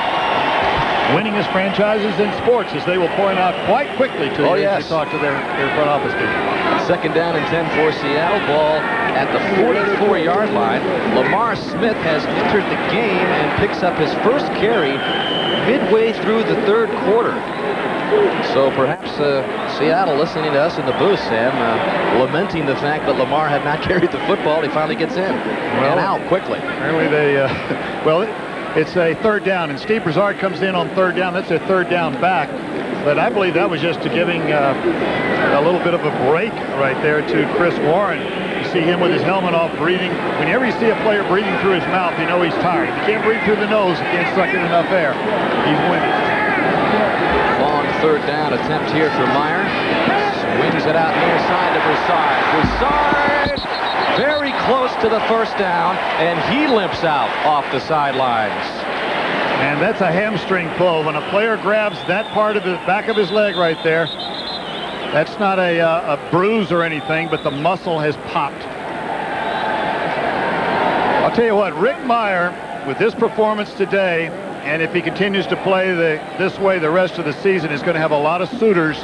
winningest franchises in sports, as they will point out quite quickly to you as you talk to their front office people. Second down and 10 for Seattle. Ball at the 44-yard line. Lamar Smith has entered the game and picks up his first carry midway through the third quarter. So perhaps Seattle listening to us in the booth, Sam, lamenting the fact that Lamar had not carried the football. He finally gets in and out quickly. Apparently they, it's a third down, and Steve Broussard comes in on third down. That's their third down back. But I believe that was just to giving a little bit of a break right there to Chris Warren. You see him with his helmet off breathing. Whenever you see a player breathing through his mouth, you know he's tired. If he can't breathe through the nose, he can't suck in enough air. He's winning. Long third down attempt here for Mirer. Swings it out near side to Broussard. Broussard very close to the first down, and he limps out off the sidelines. And that's a hamstring pull. When a player grabs that part of the back of his leg right there, that's not a bruise or anything, but the muscle has popped. I'll tell you what, Rick Mirer, with this performance today, and if he continues to play this way the rest of the season, is going to have a lot of suitors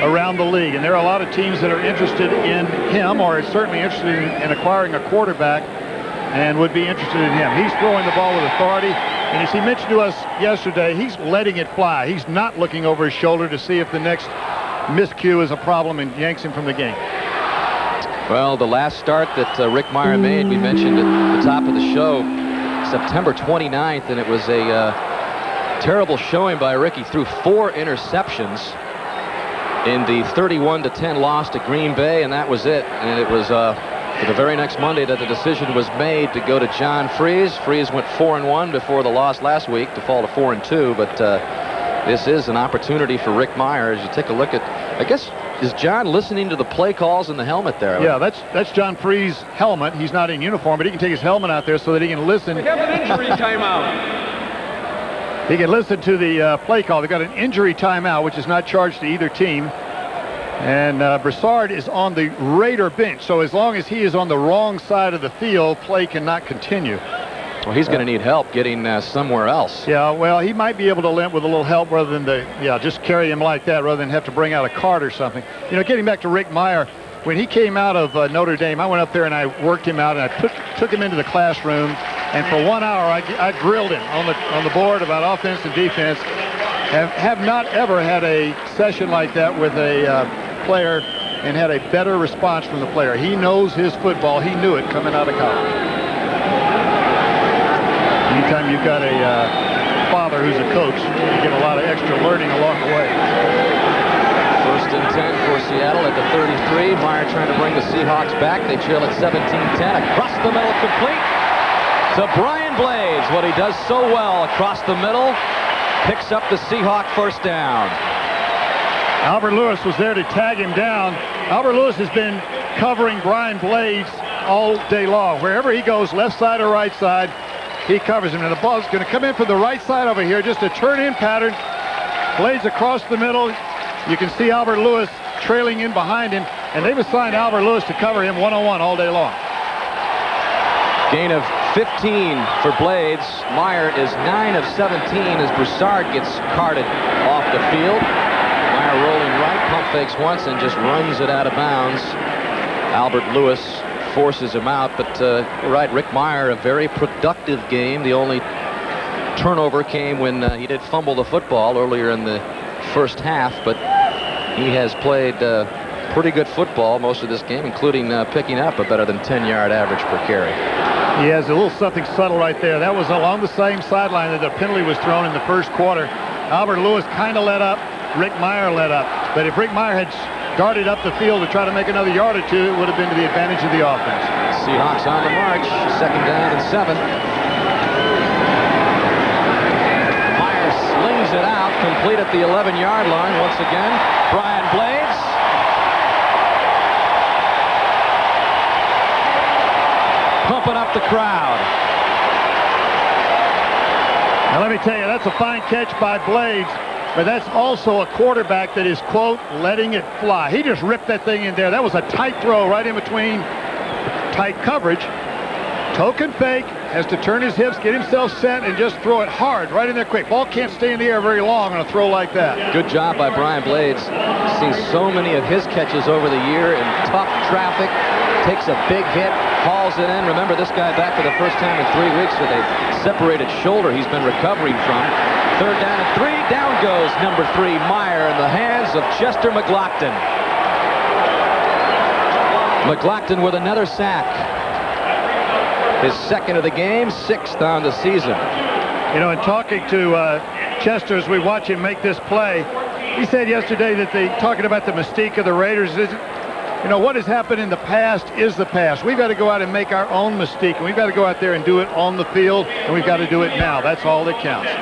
around the league. And there are a lot of teams that are interested in him, or are certainly interested in acquiring a quarterback, and would be interested in him. He's throwing the ball with authority. And as he mentioned to us yesterday, he's letting it fly. He's not looking over his shoulder to see if the next miscue is a problem and yanks him from the game. Well, the last start that Rick Mirer made, we mentioned at the top of the show, September 29th, and it was a terrible showing by Rick. He threw 4 interceptions in the 31-10 loss to Green Bay, and that was it. And it was for the very next Monday that the decision was made to go to John Freeze. Freeze went 4-1 before the loss last week to fall to 4-2, but this is an opportunity for Rick Mirer. As you take a look at, I guess, is John listening to the play calls in the helmet there? Yeah, that's John Freeze's helmet. He's not in uniform, but he can take his helmet out there so that he can listen. We have an injury timeout. He can listen to the play call. They've got an injury timeout, which is not charged to either team. And Broussard is on the Raider bench, so as long as he is on the wrong side of the field, play cannot continue. Well, he's going to need help getting somewhere else. Yeah, well, he might be able to limp with a little help rather than just carry him like that rather than have to bring out a cart or something. You know, getting back to Rick Mirer, when he came out of Notre Dame, I went up there and I worked him out, and I took him into the classroom, and for 1 hour I grilled him on the board about offense and defense. Have not ever had a session like that with a player and had a better response from the player. He knows his football. He knew it coming out of college. Anytime you've got a father who's a coach, you get a lot of extra learning along the way. First and 10 for Seattle at the 33. Mirer trying to bring the Seahawks back. They trail at 17-10. Across the middle, complete to Brian Blades. What he does so well across the middle, picks up the Seahawk first down. Albert Lewis was there to tag him down. Albert Lewis has been covering Brian Blades all day long. Wherever he goes, left side or right side, he covers him. And the ball is going to come in from the right side over here, just a turn-in pattern. Blades across the middle. You can see Albert Lewis trailing in behind him, and they've assigned Albert Lewis to cover him one-on-one all day long. Gain of 15 for Blades. Mirer is 9 of 17 as Broussard gets carted off the field. Mirer rolling right, pump fakes once and just runs it out of bounds. Albert Lewis forces him out, but you're right, Rick Mirer, a very productive game. The only turnover came when he did fumble the football earlier in the first half, but he has played pretty good football most of this game, including picking up a better than 10-yard average per carry. He has a little something subtle right there. That was along the same sideline that the penalty was thrown in the first quarter. Albert Lewis kind of let up. Rick Mirer let up. But if Rick Mirer had darted up the field to try to make another yard or two, it would have been to the advantage of the offense. Seahawks on the march. Second down and 7. Mirer slings it out, complete at the 11-yard line once again. Brian Blades. Pumping up the crowd. Now let me tell you, that's a fine catch by Blades, but that's also a quarterback that is, quote, letting it fly. He just ripped that thing in there. That was a tight throw right in between tight coverage. Token fake, has to turn his hips, get himself set, and just throw it hard, right in there quick. Ball can't stay in the air very long on a throw like that. Good job by Brian Blades. Seen so many of his catches over the year in tough traffic. Takes a big hit, hauls it in. Remember, this guy back for the first time in 3 weeks with a separated shoulder he's been recovering from. Third down and 3. Down goes number 3, Mirer, in the hands of Chester McLaughlin. McLaughlin with another sack. His second of the game, 6th on the season. You know, in talking to Chester as we watch him make this play, he said yesterday that talking about the mystique of the Raiders is, you know, what has happened in the past is the past. We've got to go out and make our own mystique, and we've got to go out there and do it on the field, and we've got to do it now. That's all that counts.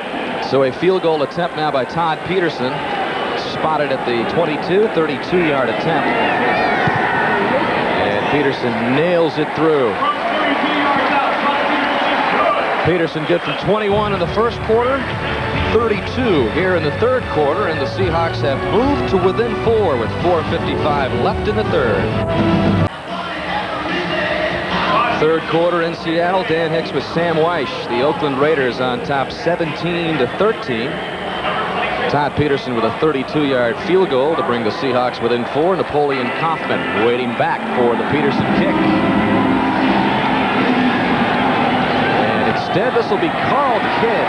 So a field goal attempt now by Todd Peterson, spotted at the 22, 32-yard attempt. And Peterson nails it through. Peterson good from 21 in the first quarter, 32 here in the third quarter, and the Seahawks have moved to within 4 with 4:55 left in the third. Third quarter in Seattle. Dan Hicks with Sam Wyche. The Oakland Raiders on top 17-13. Todd Peterson with a 32-yard field goal to bring the Seahawks within 4. Napoleon Kaufman waiting back for the Peterson kick. And instead, this will be Carl Kidd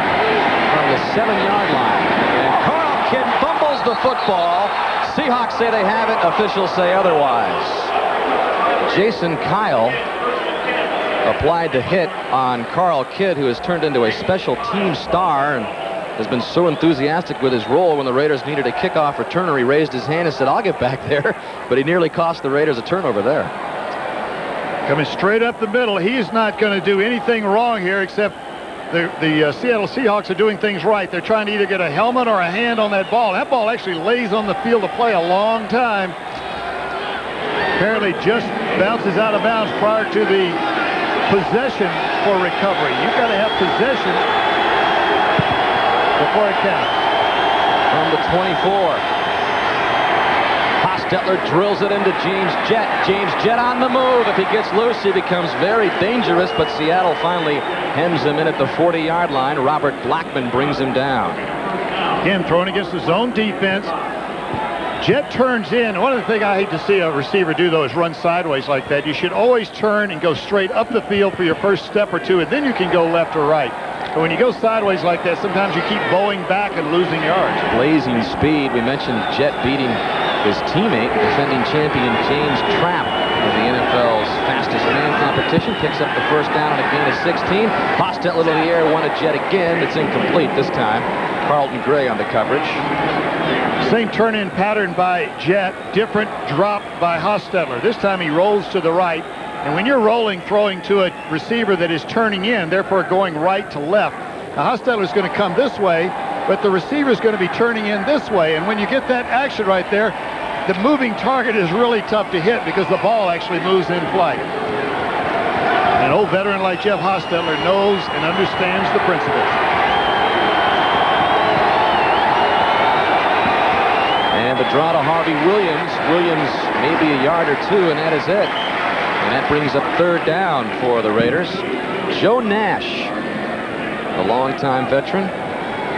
from the 7-yard line. And Carl Kidd fumbles the football. Seahawks say they have it. Officials say otherwise. Jason Kyle applied the hit on Carl Kidd, who has turned into a special team star and has been so enthusiastic with his role. When the Raiders needed a kickoff returner, he raised his hand and said, "I'll get back there," but he nearly cost the Raiders a turnover there. Coming straight up the middle. He's not going to do anything wrong here, except the Seattle Seahawks are doing things right. They're trying to either get a helmet or a hand on that ball. That ball actually lays on the field of play a long time. Apparently just bounces out of bounds prior to the possession for recovery. You've got to have possession before it counts. From the 24. Hostetler drills it into James Jett. James Jett on the move. If he gets loose, he becomes very dangerous, but Seattle finally hems him in at the 40-yard line. Robert Blackman brings him down. Again, thrown against his own defense. Jett turns in. One of the things I hate to see a receiver do, though, is run sideways like that. You should always turn and go straight up the field for your first step or two, and then you can go left or right. But when you go sideways like that, sometimes you keep bowing back and losing yards. Blazing speed. We mentioned Jett beating his teammate, defending champion James Trapp of the NFL's fastest man competition. Picks up the first down on a gain of 16. Hostetler to the air, wanted Jett again. It's incomplete this time. Carlton Gray on the coverage. Same turn-in pattern by Jett, different drop by Hostetler. This time he rolls to the right, and when you're rolling, throwing to a receiver that is turning in, therefore going right to left, now Hostetler's going to come this way, but the receiver's going to be turning in this way, and when you get that action right there, the moving target is really tough to hit because the ball actually moves in flight. An old veteran like Jeff Hostetler knows and understands the principles. And the draw to Harvey Williams. Williams maybe a yard or two, and that is it. And that brings up third down for the Raiders. Joe Nash, a longtime veteran,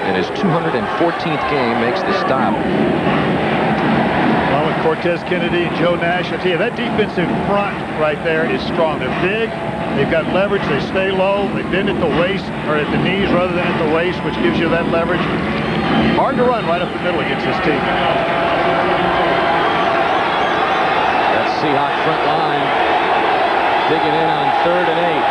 in his 214th game, makes the stop. Well, with Cortez Kennedy and Joe Nash, I tell you, that defensive front right there is strong. They're big, they've got leverage, they stay low, they bend at the waist, or at the knees rather than at the waist, which gives you that leverage. Hard to run right up the middle against this team. That Seahawks front line digging in on 3rd and 8.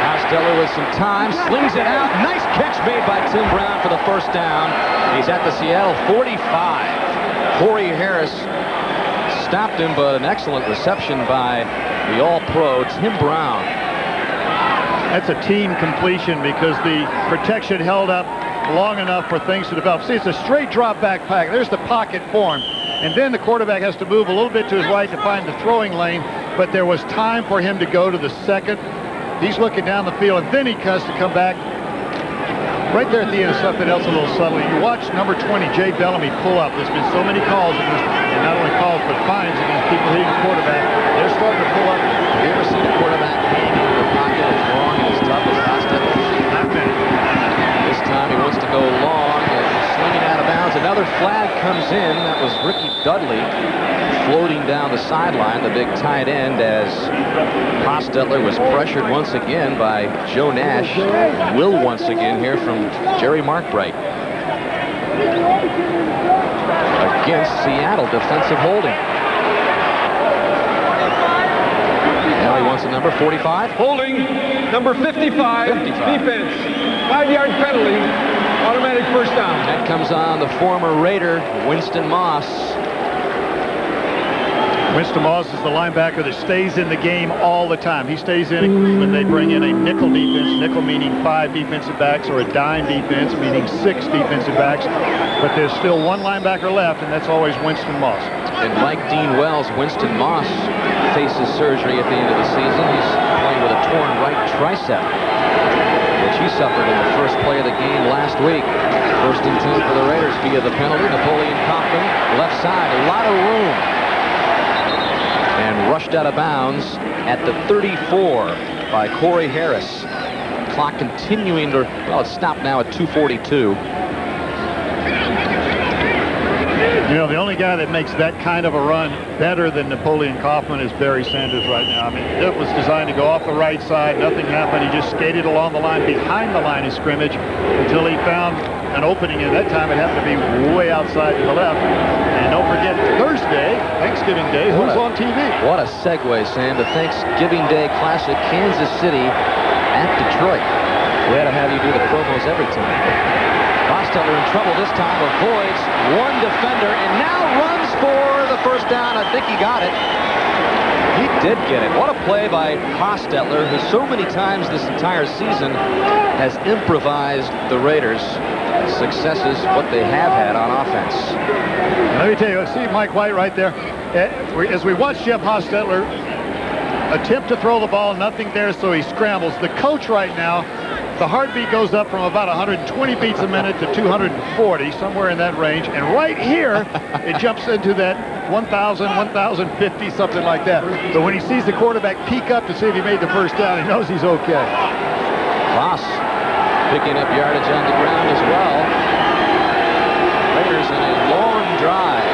Hostetler with some time, slings it out. Nice catch made by Tim Brown for the first down. He's at the Seattle 45. Corey Harris stopped him, but an excellent reception by the All-Pro Tim Brown. That's a team completion because the protection held up long enough for things to develop. See, it's a straight drop back pack. There's the pocket form. And then the quarterback has to move a little bit to his right to find the throwing lane, but there was time for him to go to the second. He's looking down the field, and then he has to come back. Right there at the end of something else a little subtly. You watch number 20, Jay Bellamy, pull up. There's been so many calls in and not only calls but fines against people hitting the quarterback. They're starting to pull up. Have you ever seen a quarterback hang into the pocket as long and as tough as Hostetler? Not many. This time he wants to go long and slinging out of bounds. Another flag comes in. That was Ricky Dudley floating down the sideline, the big tight end, as Hostetler was pressured once again by Joe Nash. Will once again here from Jerry Markbright. Against Seattle, defensive holding. Now he wants a number 45. Holding, number 55. Defense. 5-yard penalty. Automatic first down. That comes on the former Raider, Winston Moss. Winston Moss is the linebacker that stays in the game all the time. He stays in when they bring in a nickel defense, nickel meaning 5 defensive backs, or a dime defense meaning 6 defensive backs. But there's still one linebacker left, and that's always Winston Moss. And like Dean Wells, Winston Moss faces surgery at the end of the season. He's playing with a torn right tricep, which he suffered in the first play of the game last week. 1st and 10 for the Raiders via the penalty. Napoleon Kaufman, left side, a lot of room. And rushed out of bounds at the 34 by Corey Harris. Clock continuing to, well, it's stopped now at 2:42. You know, the only guy that makes that kind of a run better than Napoleon Kaufman is Barry Sanders right now. I mean, it was designed to go off the right side. Nothing happened. He just skated along the line, behind the line of scrimmage, until he found an opening. And that time it happened to be way outside to the left. And don't forget, Thursday, Thanksgiving Day, who's on TV? What a segue, Sam, to Thanksgiving Day Classic, Kansas City at Detroit. We had to have you do the promos every time. Hostetler in trouble this time, avoids one defender, and now runs for the first down. I think he got it. He did get it. What a play by Hostetler, who so many times this entire season has improvised the Raiders' successes, what they have had on offense. Let me tell you, see Mike White right there. As we watch Jeff Hostetler attempt to throw the ball, nothing there, so he scrambles. The coach right now, the heartbeat goes up from about 120 beats a minute to 240, somewhere in that range. And right here, it jumps into that 1,000, 1,050, something like that. But when he sees the quarterback peek up to see if he made the first down, he knows he's okay. Voss picking up yardage on the ground as well. Raiders in a long drive.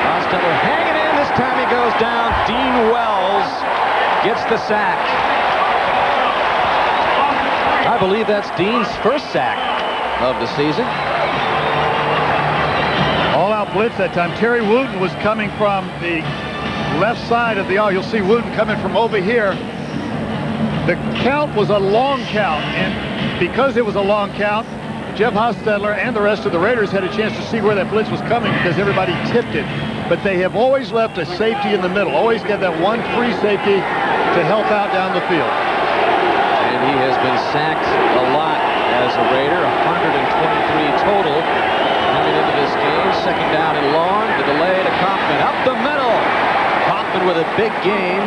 Hostetler hanging in. This time he goes down. Dean Wells gets the sack. I believe that's Dean's first sack of the season. All-out blitz that time. Terry Wooten was coming from the left side of the aisle. You'll see Wooten coming from over here. The count was a long count, and because it was a long count, Jeff Hostetler and the rest of the Raiders had a chance to see where that blitz was coming because everybody tipped it. But they have always left a safety in the middle, always get that one free safety to help out down the field. And he has been sacked a lot as a Raider, 123 total coming into this game. 2nd down and long, the delay to Kaufman, up the middle. Kaufman with a big gain.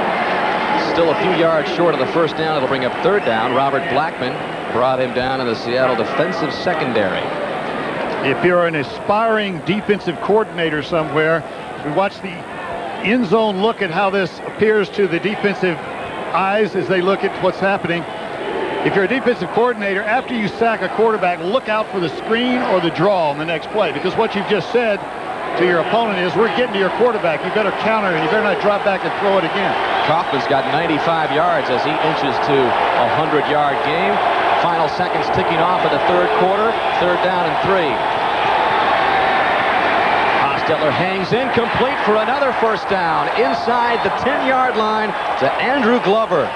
Still a few yards short of the first down. It'll bring up 3rd down. Robert Blackman brought him down in the Seattle defensive secondary. If you're an aspiring defensive coordinator somewhere, we watch the end zone look at how this appears to the defensive eyes as they look at what's happening. If you're a defensive coordinator, after you sack a quarterback, look out for the screen or the draw on the next play, because what you've just said to your opponent is, we're getting to your quarterback. You better counter, and you better not drop back and throw it again. Kaufman's got 95 yards as he inches to a 100-yard game. Final seconds ticking off of the 3rd quarter. 3rd down and 3. Hostetler hangs in, complete for another first down inside the 10-yard line to Andrew Glover.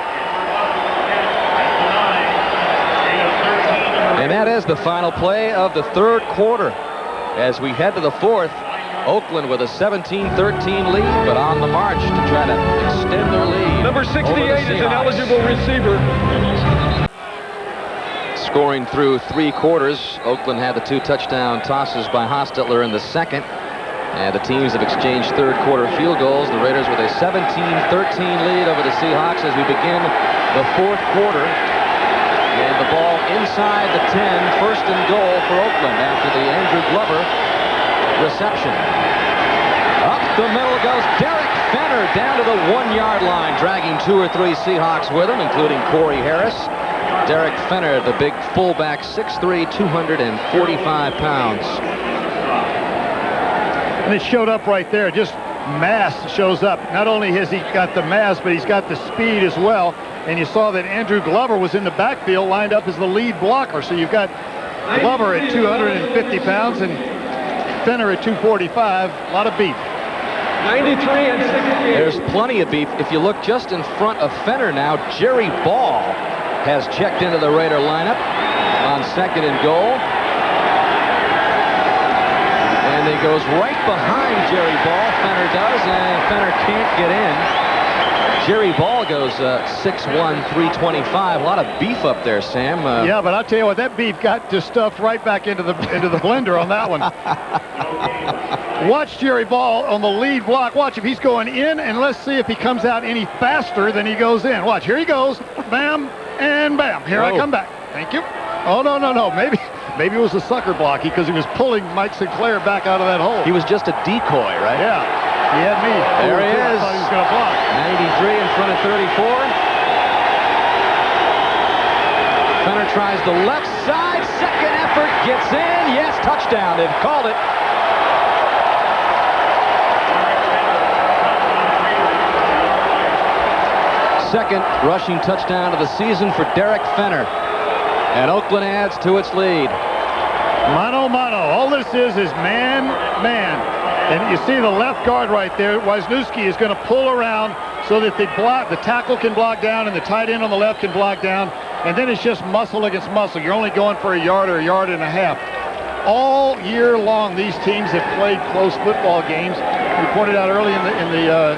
And that is the final play of the 3rd quarter. As we head to the 4th, Oakland with a 17-13 lead, but on the march to try to extend their lead. Number 68 is an eligible receiver. Scoring through 3 quarters, Oakland had the 2 touchdown tosses by Hostetler in the 2nd. And the teams have exchanged 3rd quarter field goals. The Raiders with a 17-13 lead over the Seahawks as we begin the 4th quarter. And the ball inside the 10, 1st and goal for Oakland after the Andrew Glover reception. Up the middle goes Derek Fenner down to the 1-yard line, dragging 2 or 3 Seahawks with him, including Corey Harris. Derek Fenner, the big fullback, 6'3", 245 pounds. And it showed up right there. Just mass shows up. Not only has he got the mass, but he's got the speed as well. And you saw that Andrew Glover was in the backfield, lined up as the lead blocker. So you've got Glover at 250 pounds and Fenner at 245. A lot of beef. 93 and 68. There's plenty of beef. If you look just in front of Fenner now, Jerry Ball has checked into the Raider lineup on 2nd and goal. And he goes right behind Jerry Ball, Fenner does, and Fenner can't get in. Jerry Ball goes 6'1", 325. A lot of beef up there, Sam. Yeah, but I'll tell you what, that beef got just stuffed right back into the blender on that one. Watch Jerry Ball on the lead block. Watch if he's going in, and let's see if he comes out any faster than he goes in. Watch, here he goes. Bam, and bam. Here I come back. Thank you. Oh, no. Maybe it was a sucker block because he was pulling Mike Sinclair back out of that hole. He was just a decoy, right? Yeah. He had me. There he is. I thought he was going to block. 93 in front of 34. Fenner tries the left side. Second effort gets in. Yes, touchdown. They've called it. Second rushing touchdown of the season for Derek Fenner. And Oakland adds to its lead. Mano, mano. All this is man. And you see the left guard right there. Wisniewski is going to pull around so that the tackle can block down and the tight end on the left can block down. And then it's just muscle against muscle. You're only going for a yard or a yard and a half. All year long, these teams have played close football games. We pointed out early in the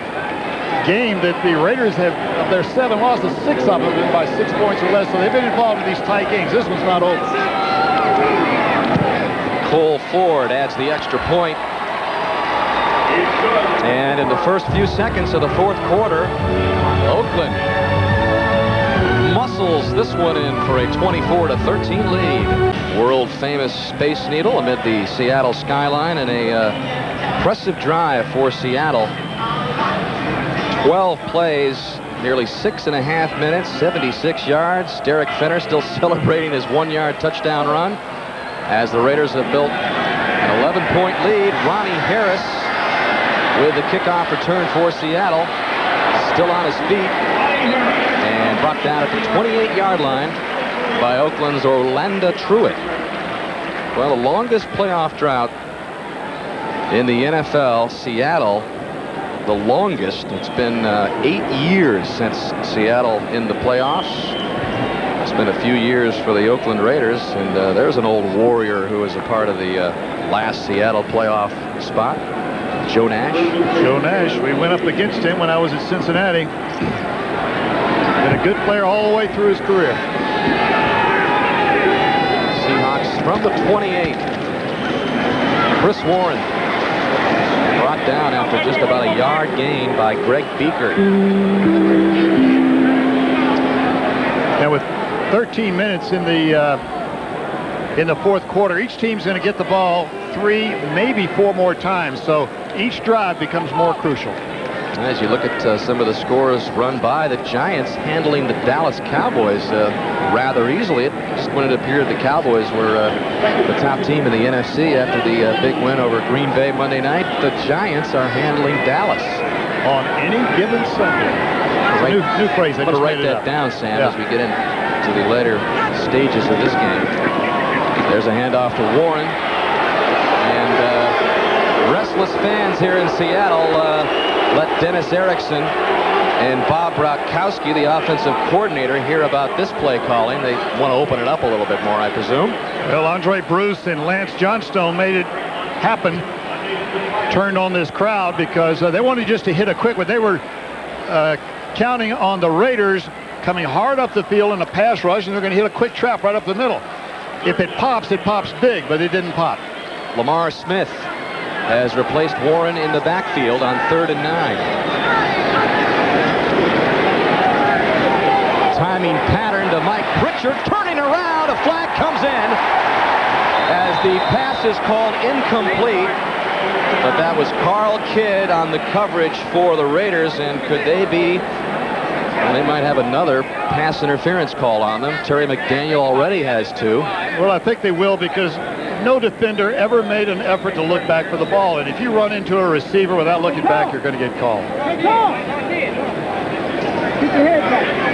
game that the Raiders have, of their 7 losses, 6 of them have been by 6 points or less. So they've been involved in these tight games. This one's not over. Cole Ford adds the extra point. And in the first few seconds of the 4th quarter, Oakland muscles this one in for a 24-13 lead. World famous Space Needle amid the Seattle skyline, and a impressive drive for Seattle. 12 plays, nearly 6.5 minutes, 76 yards. Derek Fenner still celebrating his 1-yard touchdown run as the Raiders have built an 11-point lead. Ronnie Harris with the kickoff return for Seattle, still on his feet, and brought down at the 28-yard line by Oakland's Orlando Truitt. Well, the longest playoff drought in the NFL, Seattle, the longest. It's been 8 years since Seattle in the playoffs. It's been a few years for the Oakland Raiders, and there's an old warrior who was a part of the last Seattle playoff spot. Joe Nash. Joe Nash. We went up against him when I was at Cincinnati. Been a good player all the way through his career. Seahawks from the 28. Chris Warren brought down after just about a yard gain by Greg Beaker. Now with 13 minutes in the 4th quarter, each team's going to get the ball 3, maybe 4 more times. So each drive becomes more crucial. As you look at some of the scores run by the Giants handling the Dallas Cowboys rather easily, just when it appeared the Cowboys were the top team in the NFC after the big win over Green Bay Monday night, the Giants are handling Dallas. On any given Sunday. New phrase. I'm going to write that down, Sam, as we get into the later stages of this game. There's a handoff to Warren. And restless fans here in Seattle let Dennis Erickson and Bob Brotkowski, the offensive coordinator, hear about this play calling. They want to open it up a little bit more, I presume. Well, Andre Bruce and Lance Johnstone made it happen. Turned on this crowd because they wanted just to hit a quick one. They were counting on the Raiders coming hard up the field in a pass rush, and they're going to hit a quick trap right up the middle. If it pops big, but it didn't pop. Lamar Smith has replaced Warren in the backfield on 3rd and 9. Timing pattern to Mike Pritchard, turning around, a flag comes in as the pass is called incomplete. But that was Carl Kidd on the coverage for the Raiders, and could they be... Well, they might have another pass interference call on them. Terry McDaniel already has 2. Well, I think they will, because no defender ever made an effort to look back for the ball. And if you run into a receiver without looking back, you're going to get called.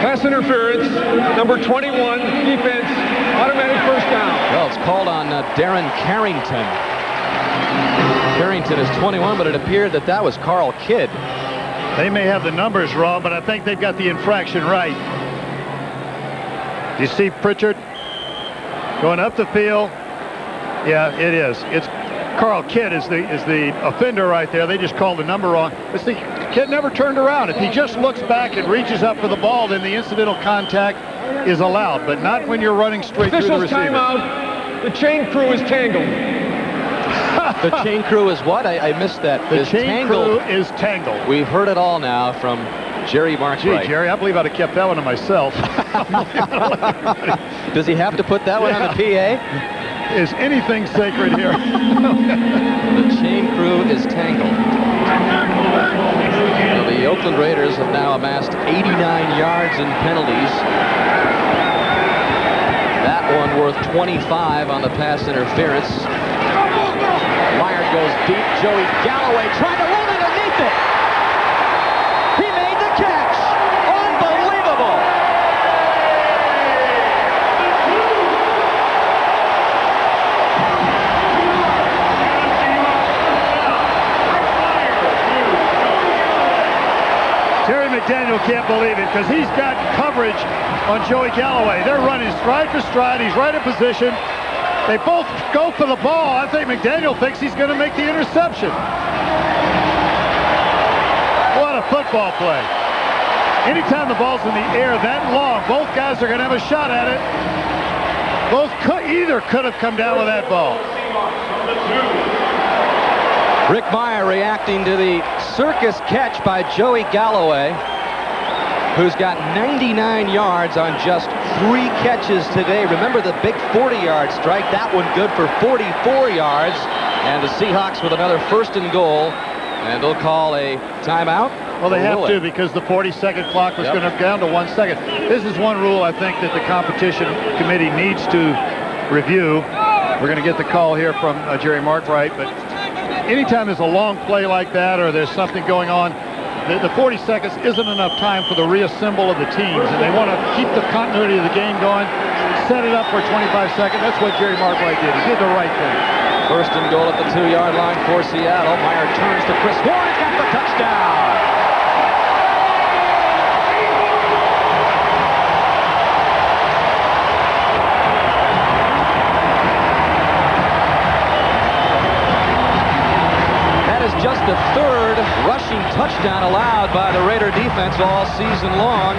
Pass interference, number 21, defense, automatic first down. Well, it's called on Darren Carrington. Carrington is 21, but it appeared that that was Carl Kidd. They may have the numbers wrong, but I think they've got the infraction right. Do you see Pritchard going up the field? Yeah, it is. It's Carl Kidd is the offender right there. They just called the number wrong. But see, Kidd never turned around. If he just looks back and reaches up for the ball, then the incidental contact is allowed, but not when you're running straight through the receiver. Timeout. The chain crew is tangled. The chain crew is what? I missed that. The chain crew is tangled. We've heard it all now from Jerry Markwright. Gee, Jerry, I believe I'd have kept that one to myself. Does he have to put that one on the PA? Is anything sacred here? The chain crew is tangled. Well, the Oakland Raiders have now amassed 89 yards in penalties. That one worth 25 on the pass interference. Mirer goes deep. Joey Galloway trying to run underneath it. He made the catch. Unbelievable. Terry McDaniel can't believe it, because he's got coverage on Joey Galloway. They're running stride for stride. He's right in position. They both go for the ball. I think McDaniel thinks he's going to make the interception. What a football play. Anytime the ball's in the air that long, both guys are going to have a shot at it. Either could have come down with that ball. Rick Mirer reacting to the circus catch by Joey Galloway, who's got 99 yards on just 3 catches today. Remember the big 40-yard strike? That one good for 44 yards. And the Seahawks with another 1st and goal. And they'll call a timeout. Well, they have to, because the 40-second clock was going to go down to 1 second. This is one rule I think that the competition committee needs to review. We're going to get the call here from Jerry Markwright. But anytime there's a long play like that, or there's something going on, the 40 seconds isn't enough time for the reassemble of the teams, and they want to keep the continuity of the game going, set it up for 25 seconds. That's what Jerry Markwright did. He did the right thing. 1st and goal at the 2-yard line for Seattle. Mirer turns to Chris Warren. He's got the touchdown. Just the 3rd rushing touchdown allowed by the Raider defense all season long.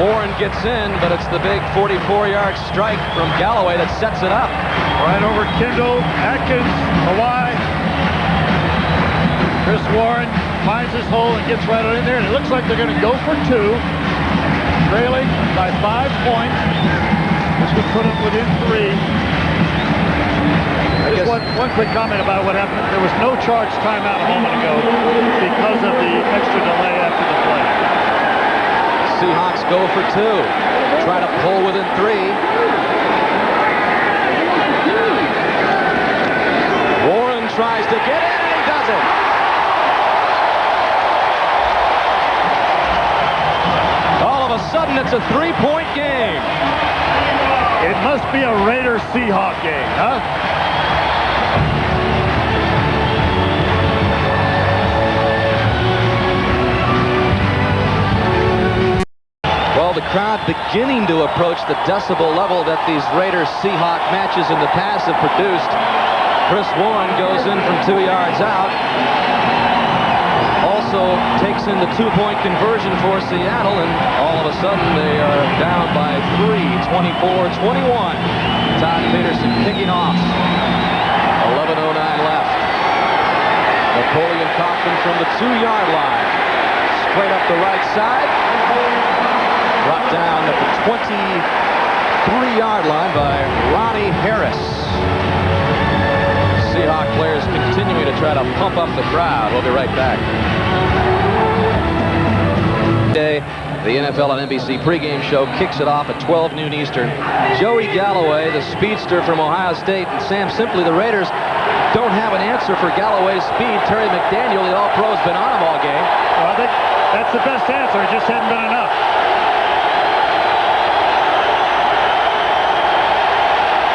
Warren gets in, but it's the big 44-yard strike from Galloway that sets it up. Right over Kendall, Atkins, Wyche. Chris Warren finds his hole and gets right in there, and it looks like they're going to go for 2. Trailing by 5 points. This would put them within 3. Just one quick comment about what happened. There was no charged timeout a moment ago because of the extra delay after the play. Seahawks go for 2. Try to pull within 3. Warren tries to get in, and he does it. All of a sudden, it's a 3-point game. It must be a Raider-Seahawk game, huh? Well, the crowd beginning to approach the decibel level that these Raiders-Seahawk matches in the past have produced. Chris Warren goes in from 2 yards out. Also takes in the 2-point conversion for Seattle, and all of a sudden they are down by 3, 24-21. Todd Peterson kicking off. 11:09 left. Napoleon Kaufman from the 2-yard line. Straight up the right side. Brought down at the 23-yard line by Ronnie Harris. Seahawks players continuing to try to pump up the crowd. We'll be right back. The NFL on NBC pregame show kicks it off at 12 noon Eastern. Joey Galloway, the speedster from Ohio State, and Sam, simply the Raiders don't have an answer for Galloway's speed. Terry McDaniel, the All-Pro, has been on him all game. Well, I think that's the best answer. It just hadn't been enough.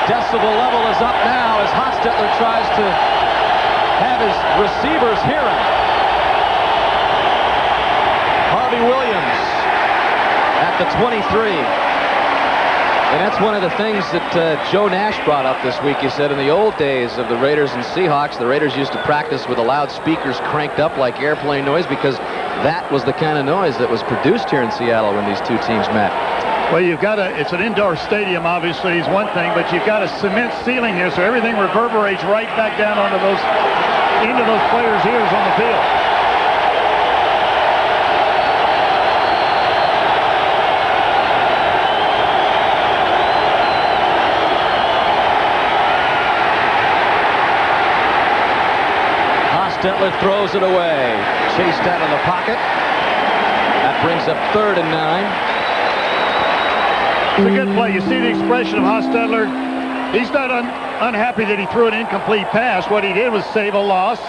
Decibel level is up now as Hostetler tries to have his receivers hear him. Harvey Williams at the 23. And that's one of the things that Joe Nash brought up this week. He said in the old days of the Raiders and Seahawks, the Raiders used to practice with the loudspeakers cranked up like airplane noise because that was the kind of noise that was produced here in Seattle when these two teams met. Well, you've got it's an indoor stadium, obviously, is one thing, but you've got a cement ceiling here, so everything reverberates right back down into those players' ears on the field. Hostetler throws it away. Chased out of the pocket. That brings up 3rd and 9. It's a good play. You see the expression of Hostetler. He's not unhappy that he threw an incomplete pass. What he did was save a loss.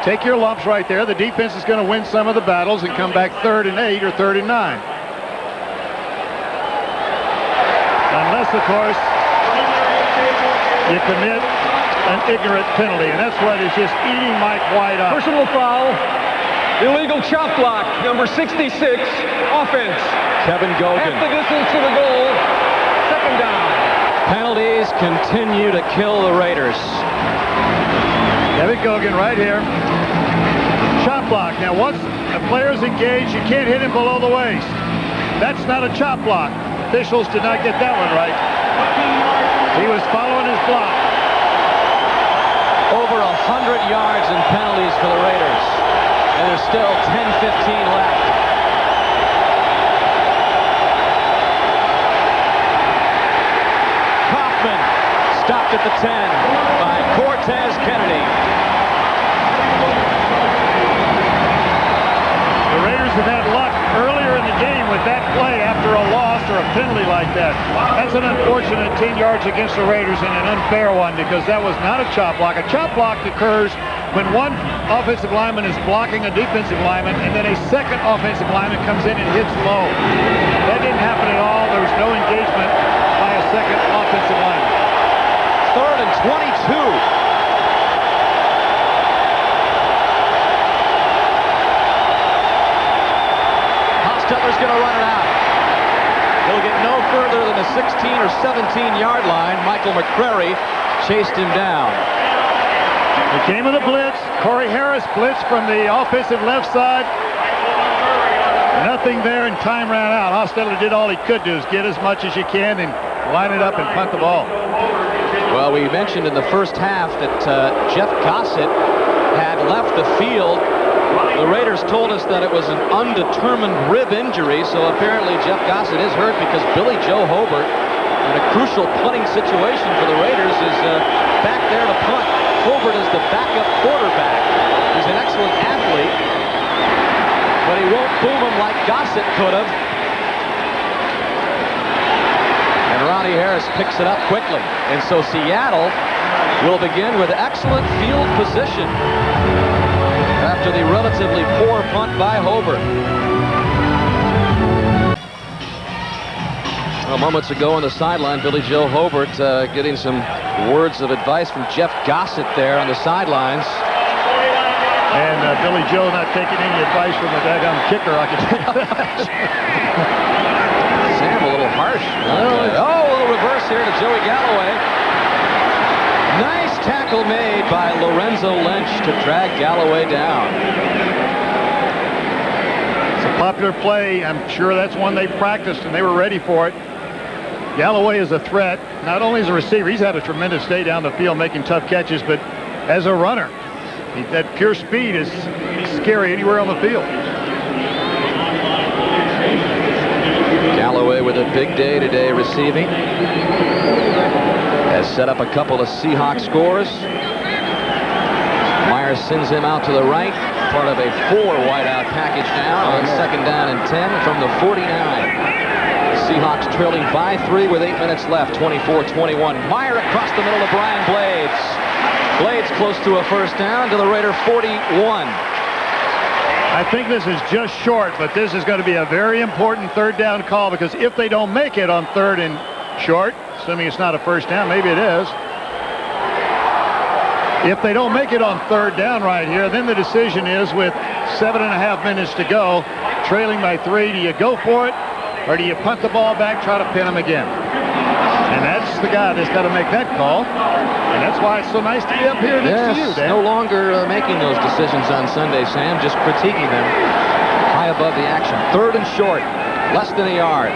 Take your lumps right there. The defense is going to win some of the battles and come back 3rd and 8 or 3rd and 9. Unless, of course, you commit an ignorant penalty, and that's what is just eating Mike White up. Personal foul. Illegal chop block, number 66, offense. Kevin Gogan. Half the distance to the goal. 2nd down. Penalties continue to kill the Raiders. Kevin Gogan right here. Chop block. Now, once a player's engaged, you can't hit him below the waist. That's not a chop block. Officials did not get that one right. He was following his block. Over 100 yards in penalties for the Raiders. And there's still 10-15 left. Kaufman stopped at the 10 by Cortez Kennedy. The Raiders have had luck earlier in the game with that play after a loss or a penalty like that. That's an unfortunate 10 yards against the Raiders and an unfair one because that was not a chop block. A chop block occurs when one offensive lineman is blocking a defensive lineman and then a second offensive lineman comes in and hits low. That didn't happen at all. There was no engagement by a second offensive lineman. 3rd and 22. Hostetler's going to run it out. He'll get no further than the 16 or 17-yard line. Michael McCrary chased him down. It came with a blitz. Corey Harris blitzed from the offensive left side. Nothing there, and time ran out. Hostetler did all he could do is get as much as you can and line it up and punt the ball. Well, we mentioned in the first half that Jeff Gossett had left the field. The Raiders told us that it was an undetermined rib injury, so apparently Jeff Gossett is hurt because Billy Joe Hobart, in a crucial punting situation for the Raiders, is back there to punt. Hobart is the backup quarterback. He's an excellent athlete, but he won't boom him like Gossett could have. And Ronnie Harris picks it up quickly. And so Seattle will begin with excellent field position after the relatively poor punt by Hobart. Well, moments ago on the sideline, Billy Joe Hobart getting some words of advice from Jeff Gossett there on the sidelines. And Billy Joe not taking any advice from the daggone kicker, I can tell you that. Sam, a little harsh. A little reverse here to Joey Galloway. Nice tackle made by Lorenzo Lynch to drag Galloway down. It's a popular play. I'm sure that's one they practiced and they were ready for it. Galloway is a threat, not only as a receiver, he's had a tremendous day down the field making tough catches, but as a runner. That pure speed is scary anywhere on the field. Galloway with a big day today receiving. Has set up a couple of Seahawks scores. Mirer sends him out to the right. Part of a 4 wideout package now on 2nd down and 10 from the 49. Seahawks trailing by 3 with 8 minutes left, 24-21. Mirer across the middle to Brian Blades. Blades close to a first down to the Raider 41. I think this is just short, but this is going to be a very important 3rd down call, because if they don't make it on 3rd and short, assuming it's not a first down, maybe it is. If they don't make it on 3rd down right here, then the decision is, with 7.5 minutes to go, trailing by 3, do you go for it or do you punt the ball back, try to pin him again? And that's the guy that's got to make that call. And that's why it's so nice to be up here next to you, Dan. No longer making those decisions on Sunday, Sam, just critiquing them high above the action. 3rd and short, less than a yard.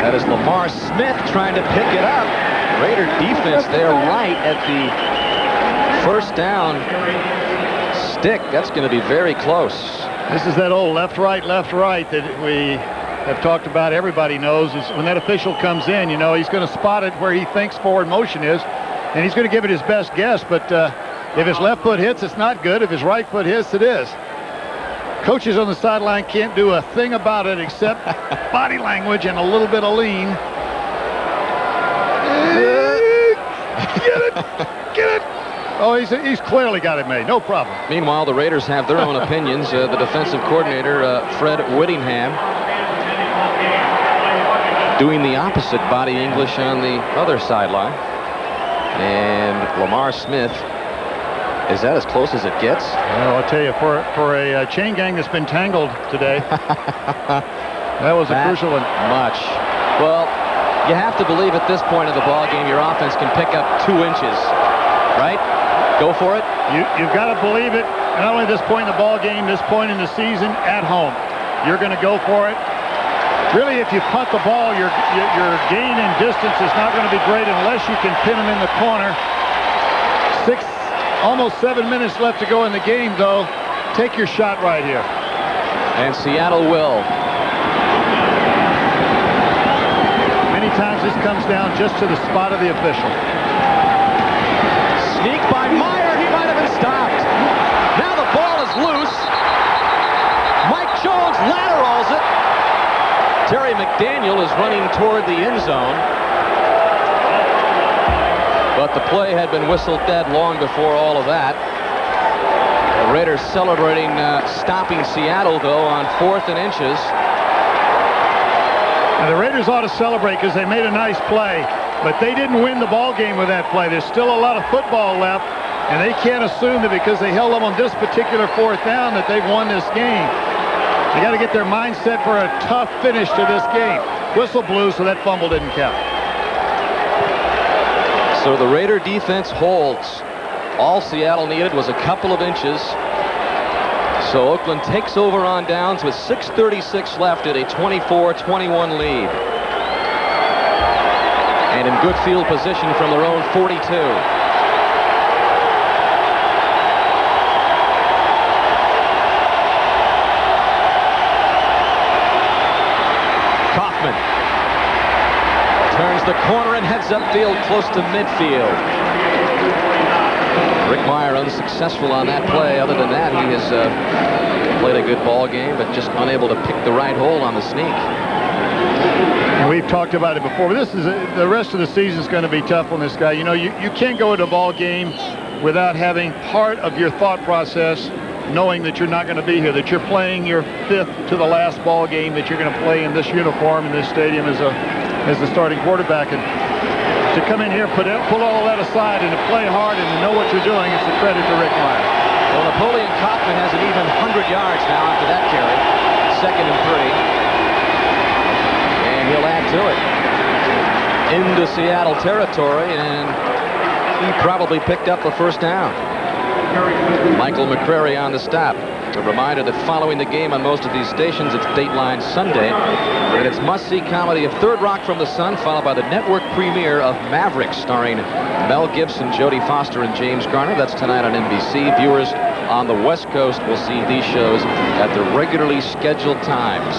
That is Lamar Smith trying to pick it up. Raider defense there right at the first down stick. That's going to be very close. This is that old left-right that we have talked about. Everybody knows is when that official comes in, you know, he's going to spot it where he thinks forward motion is, and he's going to give it his best guess. But if his left foot hits, it's not good. If his right foot hits, it is. Coaches on the sideline can't do a thing about it except body language and a little bit of lean. Get it! Oh, he's clearly got it made. No problem. Meanwhile, the Raiders have their own opinions. The defensive coordinator, Fred Whittingham, doing the opposite body English on the other sideline. And Lamar Smith, is that as close as it gets? Well, I'll tell you, for a chain gang that's been tangled today, that was a crucial one. Much. Well, you have to believe at this point of the ball game, your offense can pick up 2 inches, right? Go for it. You've got to believe it. Not only this point in the ball game, this point in the season at home. You're going to go for it. Really, if you punt the ball, your gain in distance is not going to be great unless you can pin them in the corner. Almost 7 minutes left to go in the game, though. Take your shot right here. And Seattle will. Many times this comes down just to the spot of the official. Sneak by Mirer. He might have been stopped. Now the ball is loose. Mike Jones laterals it. Terry McDaniel is running toward the end zone. But the play had been whistled dead long before all of that. The Raiders celebrating stopping Seattle, though, on 4th and inches. Now, the Raiders ought to celebrate because they made a nice play, but they didn't win the ball game with that play. There's still a lot of football left, and they can't assume that because they held them on this particular 4th down that they've won this game. They got to get their mindset for a tough finish to this game. Whistle blew, so that fumble didn't count. So the Raider defense holds. All Seattle needed was a couple of inches. So Oakland takes over on downs with 6:36 left at a 24-21 lead. And in good field position from their own 42. Kaufman turns the corner and heads upfield close to midfield. Rick Mirer unsuccessful on that play. Other than that, he has played a good ball game, but just unable to pick the right hole on the sneak. And we've talked about it before, but this is the rest of the season is going to be tough on this guy. You know, you can't go into a ball game without having part of your thought process knowing that you're not going to be here, that you're playing your 5th to the last ball game that you're going to play in this uniform in this stadium as the starting quarterback. And to come in here, pull all of that aside and to play hard and to know what you're doing, it's a credit to Rick Mirer. Well, Napoleon Kaufman has an even 100 yards now after that carry. 2nd and 3. And he'll add to it. Into Seattle territory, and he probably picked up the first down. Michael McCrary on the stop. A reminder that following the game on most of these stations, it's Dateline Sunday. And it's must-see comedy of Third Rock from the Sun, followed by the network premiere of Maverick, starring Mel Gibson, Jodie Foster, and James Garner. That's tonight on NBC. Viewers on the West Coast will see these shows at the regularly scheduled times.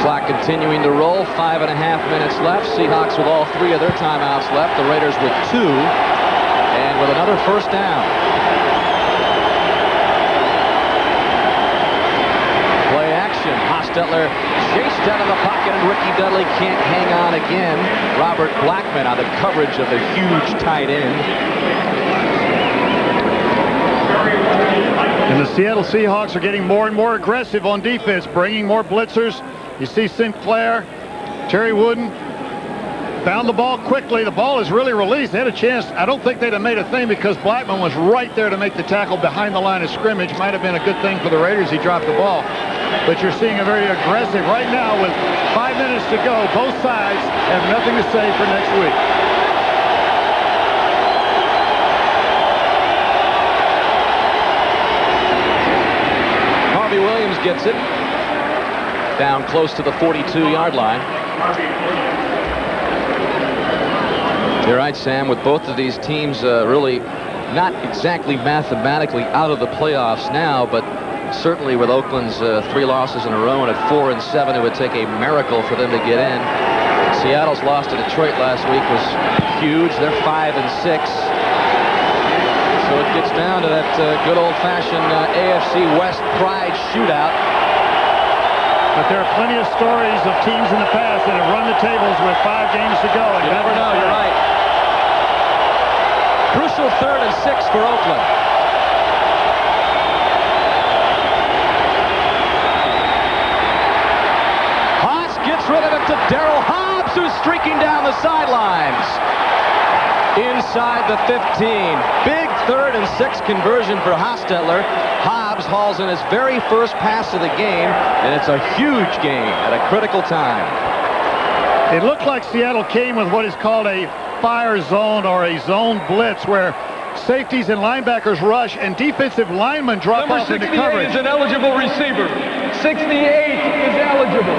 Clock continuing to roll. 5.5 minutes left. Seahawks with all 3 of their timeouts left. The Raiders with 2. And with another first down. Play action. Hostetler chased out of the pocket, and Ricky Dudley can't hang on again. Robert Blackman on the coverage of the huge tight end. And the Seattle Seahawks are getting more and more aggressive on defense, bringing more blitzers. You see Sinclair, Terry Wooden found the ball quickly. The ball is really released. They had a chance. I don't think they'd have made a thing because Blackman was right there to make the tackle behind the line of scrimmage. Might have been a good thing for the Raiders. He dropped the ball. But you're seeing a very aggressive right now with 5 minutes to go. Both sides have nothing to say for next week. Williams gets it down close to the 42-yard line. You're right, Sam, with both of these teams really not exactly mathematically out of the playoffs now, but certainly with Oakland's 3 losses in a row, and at 4-7, it would take a miracle for them to get in. Seattle's loss to Detroit last week was huge. They're 5-6. So it gets down to that good old-fashioned AFC West pride shootout. But there are plenty of stories of teams in the past that have run the tables with 5 games to go. And you never know, you're right. Crucial 3rd and 6 for Oakland. Haas gets rid of it to Darryl Hobbs, who's streaking down the sidelines. Inside the 15. Big 3rd and 6 conversion for Hostetler. Hobbs hauls in his very first pass of the game, and it's a huge game at a critical time. It looked like Seattle came with what is called a fire zone or a zone blitz, where safeties and linebackers rush and defensive linemen drop off into coverage. Number 68 is an eligible receiver. 68 is eligible.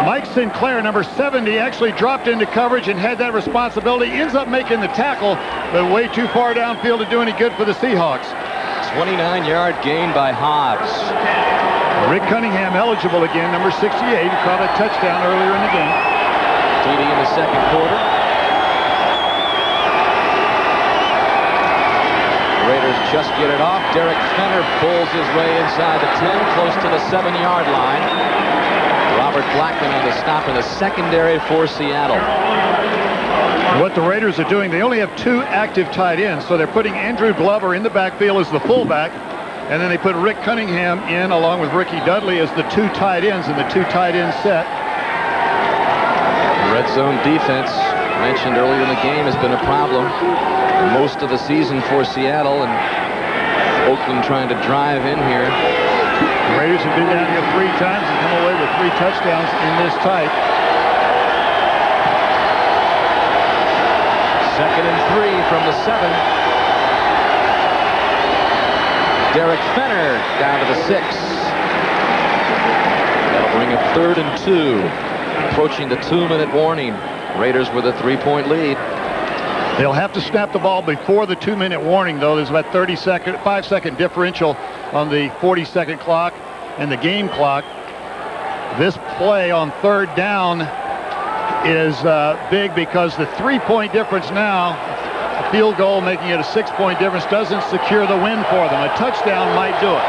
Mike Sinclair, number 70, actually dropped into coverage and had that responsibility. Ends up making the tackle, but way too far downfield to do any good for the Seahawks. 29-yard gain by Hobbs. Rick Cunningham eligible again, number 68, who caught a touchdown earlier in the game. TD in the second quarter. The Raiders just get it off. Derek Fenner pulls his way inside the 10, close to the 7-yard line. Robert Blackman on the stop in the secondary for Seattle. What the Raiders are doing, they only have 2 active tight ends, so they're putting Andrew Glover in the backfield as the fullback, and then they put Rick Cunningham in along with Ricky Dudley as the 2 tight ends in the 2 tight end set. Red zone defense, mentioned earlier in the game, has been a problem most of the season for Seattle, and Oakland trying to drive in here. The Raiders have been down here 3 times and come away with 3 touchdowns in this tight. 2nd and 3 from the 7. Derek Fenner down to the 6. That'll bring up 3rd and 2. Approaching the 2-minute warning. Raiders with a 3-point lead. They'll have to snap the ball before the 2-minute warning, though. There's about 5-second differential on the 40-second clock and the game clock. This play on 3rd down is big because the 3-point difference now, a field goal making it a 6-point difference, doesn't secure the win for them. A touchdown might do it.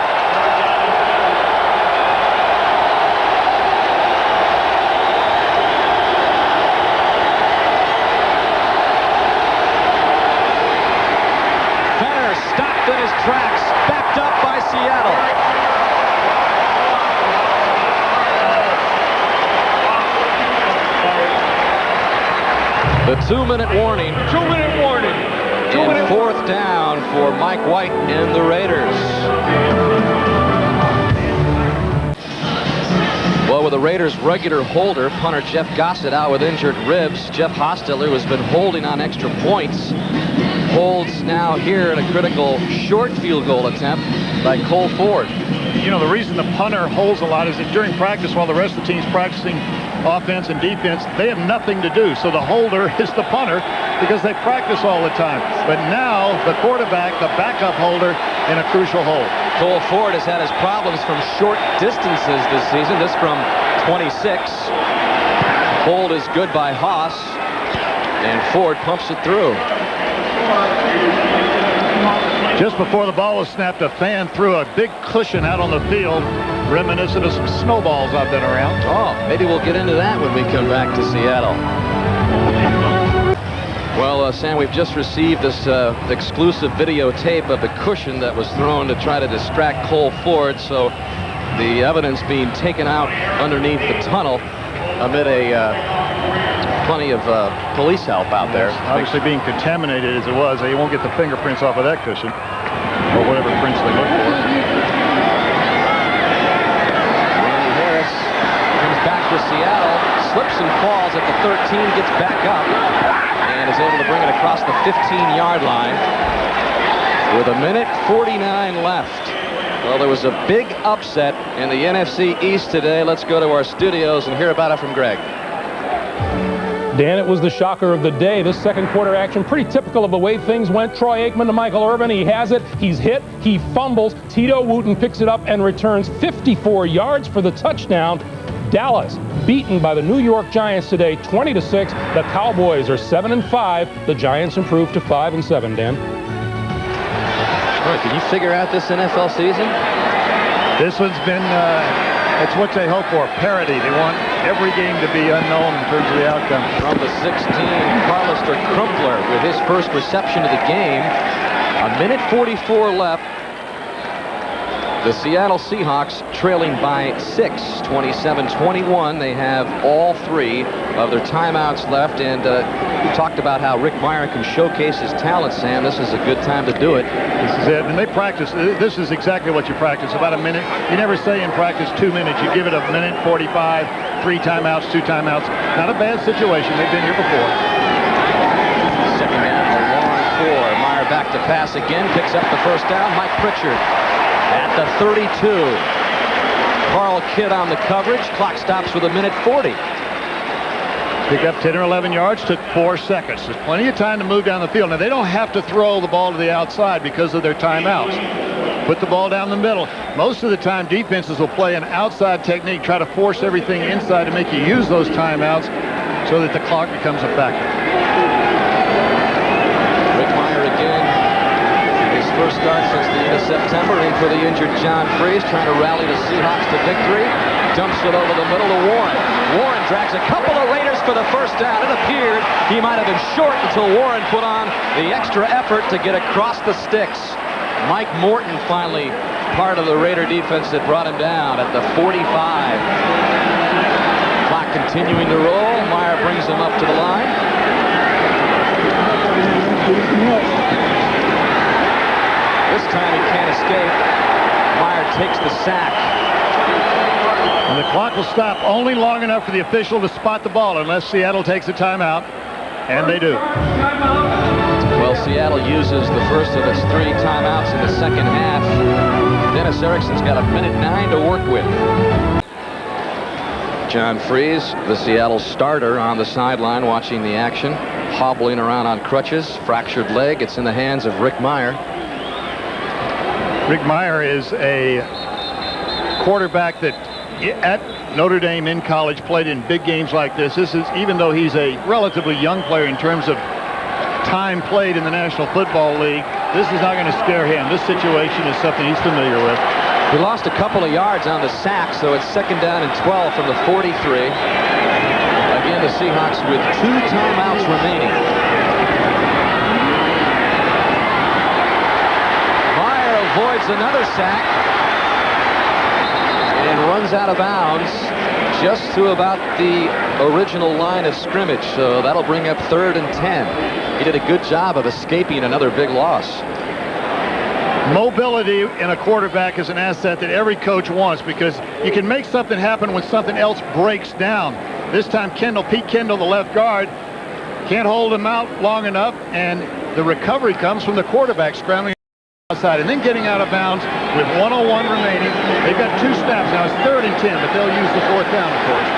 Fenner stopped in his tracks, backed up by Seattle. The 2-minute warning. 2-minute warning. And 4th down for Mike Wyche and the Raiders. Well, with the Raiders' regular holder, punter Jeff Gossett out with injured ribs. Jeff Hostetler, who has been holding on extra points, holds now here in a critical short field goal attempt by Cole Ford. You know, the reason the punter holds a lot is that during practice, while the rest of the team's practicing offense and defense, they have nothing to do. So the holder is the punter because they practice all the time. But now the quarterback, the backup holder, in a crucial hole. Cole Ford has had his problems from short distances this season. This from 26. Hold is good by Haas, and Ford pumps it through. Just before the ball was snapped, a fan threw a big cushion out on the field, reminiscent of some snowballs I've been around. Oh, maybe we'll get into that when we come back to Seattle. Well, Sam, we've just received this exclusive videotape of the cushion that was thrown to try to distract Cole Ford. So the evidence being taken out underneath the tunnel amid plenty of police help out there. Obviously being contaminated as it was, they won't get the fingerprints off of that cushion, or whatever prints they look for. Randy Harris comes back for Seattle, slips and falls at the 13, gets back up, and is able to bring it across the 15-yard line with 1:49 left. Well, there was a big upset in the NFC East today. Let's go to our studios and hear about it from Greg. Dan, it was the shocker of the day. This second quarter action, pretty typical of the way things went. Troy Aikman to Michael Irvin. He has it. He's hit. He fumbles. Tito Wooten picks it up and returns 54 yards for the touchdown. Dallas beaten by the New York Giants today, 20-6. The Cowboys are 7-5. The Giants improved to 5-7, Dan. All right, can you figure out this NFL season? This one's been, it's what they hope for, parity. They want every game to be unknown in terms of the outcome. From the 16, Carlister Crumpler with his first reception of the game. 1:44 left. The Seattle Seahawks trailing by 6, 27-21. They have all 3 of their timeouts left, and we talked about how Rick Mirer can showcase his talent, Sam. This is a good time to do it. This is it. And they practice. This is exactly what you practice, about a minute. You never say in practice 2 minutes. You give it 1:45, 3 timeouts, 2 timeouts. Not a bad situation. They've been here before. Second down, a long 4. Mirer back to pass again, picks up the first down. Mike Pritchard at the 32. Carl Kidd on the coverage. Clock stops with 1:40. Pick up 10 or 11 yards, took 4 seconds. There's plenty of time to move down the field. Now, they don't have to throw the ball to the outside because of their timeouts. Put the ball down the middle. Most of the time, defenses will play an outside technique, try to force everything inside to make you use those timeouts so that the clock becomes a factor. Rick Mirer again. His first start since the end of September, in for the injured John Freeze, trying to rally the Seahawks to victory. Dumps it over the middle to Warren. Warren drags a couple of Raiders for the first down. It appeared he might have been short until Warren put on the extra effort to get across the sticks. Mike Morton finally part of the Raider defense that brought him down at the 45. Clock continuing to roll. Mirer brings him up to the line. This time he can't escape. Mirer takes the sack. And the clock will stop only long enough for the official to spot the ball unless Seattle takes a timeout, and they do. Well, Seattle uses the first of its 3 timeouts in the second half. Dennis Erickson's got 1:09 to work with. John Freeze, the Seattle starter, on the sideline watching the action, hobbling around on crutches, fractured leg. It's in the hands of Rick Mirer. Rick Mirer is a quarterback that at Notre Dame in college played in big games like this. This is, even though he's a relatively young player in terms of time played in the National Football League, this is not going to scare him. This situation is something he's familiar with. He lost a couple of yards on the sack, so it's 2nd down and 12 from the 43. Again, the Seahawks with 2 timeouts remaining. Mirer avoids another sack and runs out of bounds just to about the original line of scrimmage, so that'll bring up 3rd and 10. He did a good job of escaping another big loss. Mobility in a quarterback is an asset that every coach wants, because you can make something happen when something else breaks down. This time Pete Kendall, the left guard, can't hold him out long enough, and the recovery comes from the quarterback scrambling outside and then getting out of bounds with 1:01 remaining. They've got 2 snaps now. It's 3rd and 10, but they'll use the 4th down, of course.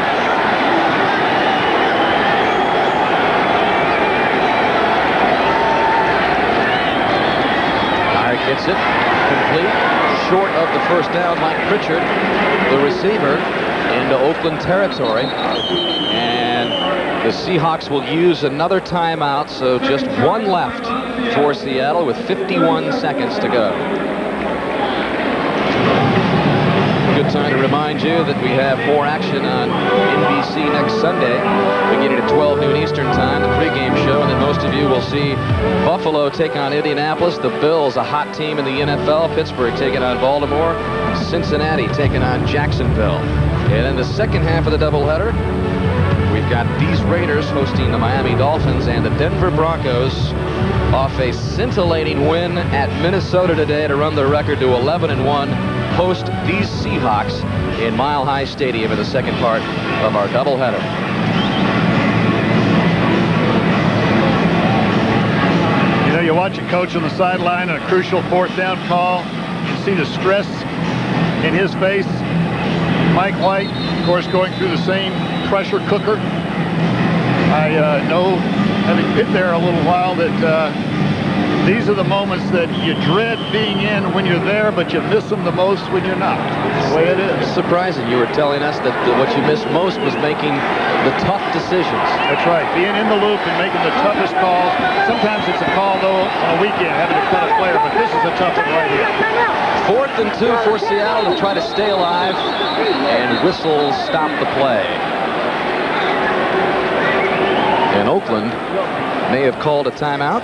Mirer gets it. complete, short of the first down. Mike Pritchard, the receiver, into Oakland territory. And the Seahawks will use another timeout, so just one left for Seattle with 51 seconds to go. Good time to remind you that we have more action on NBC next Sunday, beginning at 12 noon Eastern time, the pregame show, and then most of you will see Buffalo take on Indianapolis, the Bills, a hot team in the NFL, Pittsburgh taking on Baltimore, Cincinnati taking on Jacksonville. And in the second half of the doubleheader, we've got these Raiders hosting the Miami Dolphins, and the Denver Broncos off a scintillating win at Minnesota today to run their record to 11-1. Host these Seahawks in Mile High Stadium in the second part of our doubleheader. You know, you watch a coach on the sideline on a crucial fourth down call. You see the stress in his face. Mike White, of course, going through the same pressure cooker. I know, having been there a little while, that these are the moments that you dread being in when you're there, but you miss them the most when you're not. That's the way it is. Surprising. You were telling us that what you missed most was making the tough decisions. That's right. Being in the loop and making the toughest calls. Sometimes it's a call, though, on a weekend, having to cut a player, but this is a tough one right here. 4th and 2 for Seattle to try to stay alive, and whistles stop the play. And Oakland may have called a timeout.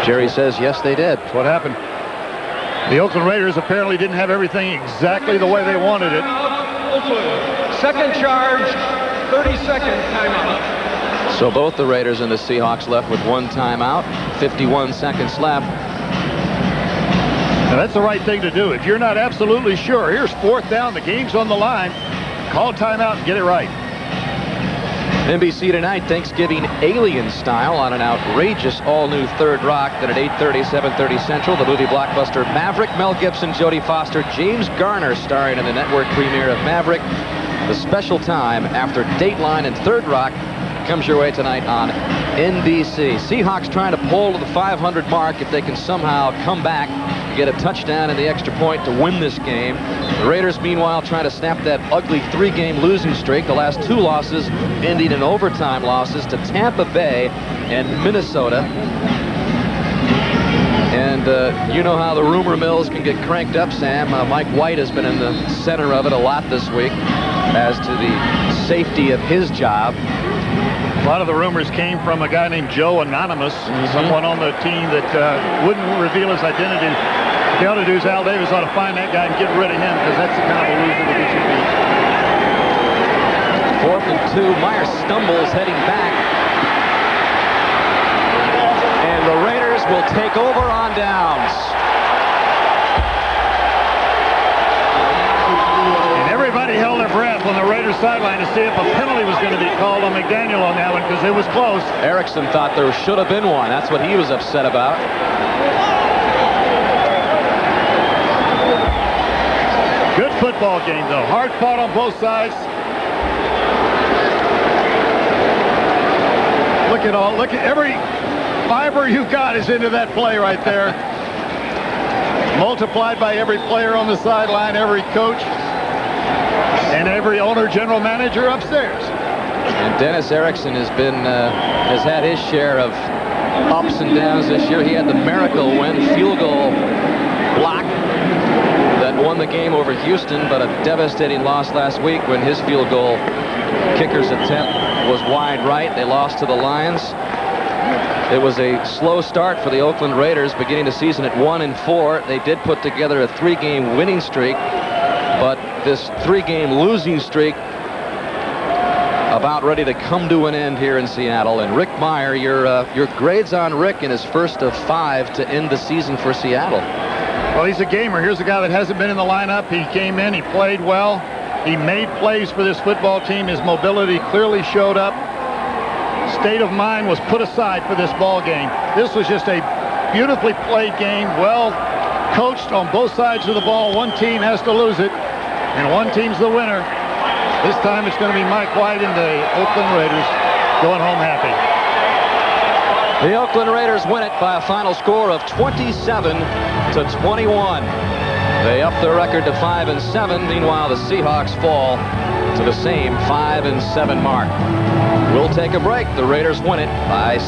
Jerry says yes, they did. That's what happened. The Oakland Raiders apparently didn't have everything exactly the way they wanted it. Second charge, 30-second timeout. So both the Raiders and the Seahawks left with one timeout, 51 seconds left. Now that's the right thing to do. If you're not absolutely sure, here's 4th down, the game's on the line, call timeout and get it right. NBC tonight, Thanksgiving alien style on an outrageous all-new Third Rock. Then at 8:30, 7:30 Central, the movie blockbuster Maverick. Mel Gibson, Jodie Foster, James Garner starring in the network premiere of Maverick. The special time after Dateline and Third Rock comes your way tonight on NBC. Seahawks trying to pull to the 500 mark if they can somehow come back, get a touchdown and the extra point to win this game. The Raiders, meanwhile, trying to snap that ugly 3-game losing streak. The last 2 losses ending in overtime losses to Tampa Bay and Minnesota. And you know how the rumor mills can get cranked up, Sam. Mike White has been in the center of it a lot this week as to the safety of his job. A lot of the rumors came from a guy named Joe Anonymous, someone on the team that wouldn't reveal his identity. What they ought to do is Al Davis ought to find that guy and get rid of him, because that's the kind of a loser that he should be. 4th and 2. Mirer stumbles heading back. And the Raiders will take over on downs. And everybody held their breath on the Raiders sideline to see if a penalty was going to be called on McDaniel on that one, because it was close. Erickson thought there should have been one. That's what he was upset about. Good football game, though. Hard fought on both sides. Look at every fiber you've got is into that play right there. Multiplied by every player on the sideline, every coach, and every owner, general manager upstairs. And Dennis Erickson has had his share of ups and downs this year. He had the miracle win field goal block that won the game over Houston, but a devastating loss last week when his field goal kicker's attempt was wide right. They lost to the Lions. It was a slow start for the Oakland Raiders, beginning the season at 1-4. They did put together a 3-game winning streak, but this 3-game losing streak about ready to come to an end here in Seattle. And Rick Mirer, your grades on Rick in his first of 5 to end the season for Seattle. Well, he's a gamer. Here's a guy that hasn't been in the lineup. He came in, he played well. He made plays for this football team. His mobility clearly showed up. State of mind was put aside for this ball game. This was just a beautifully played game, well coached on both sides of the ball. One team has to lose it, and one team's the winner. This time it's going to be Mike White and the Oakland Raiders going home happy. The Oakland Raiders win it by a final score of 27-21. They up their record to 5-7. Meanwhile, the Seahawks fall to the same 5-7 mark. We'll take a break. The Raiders win it by 6.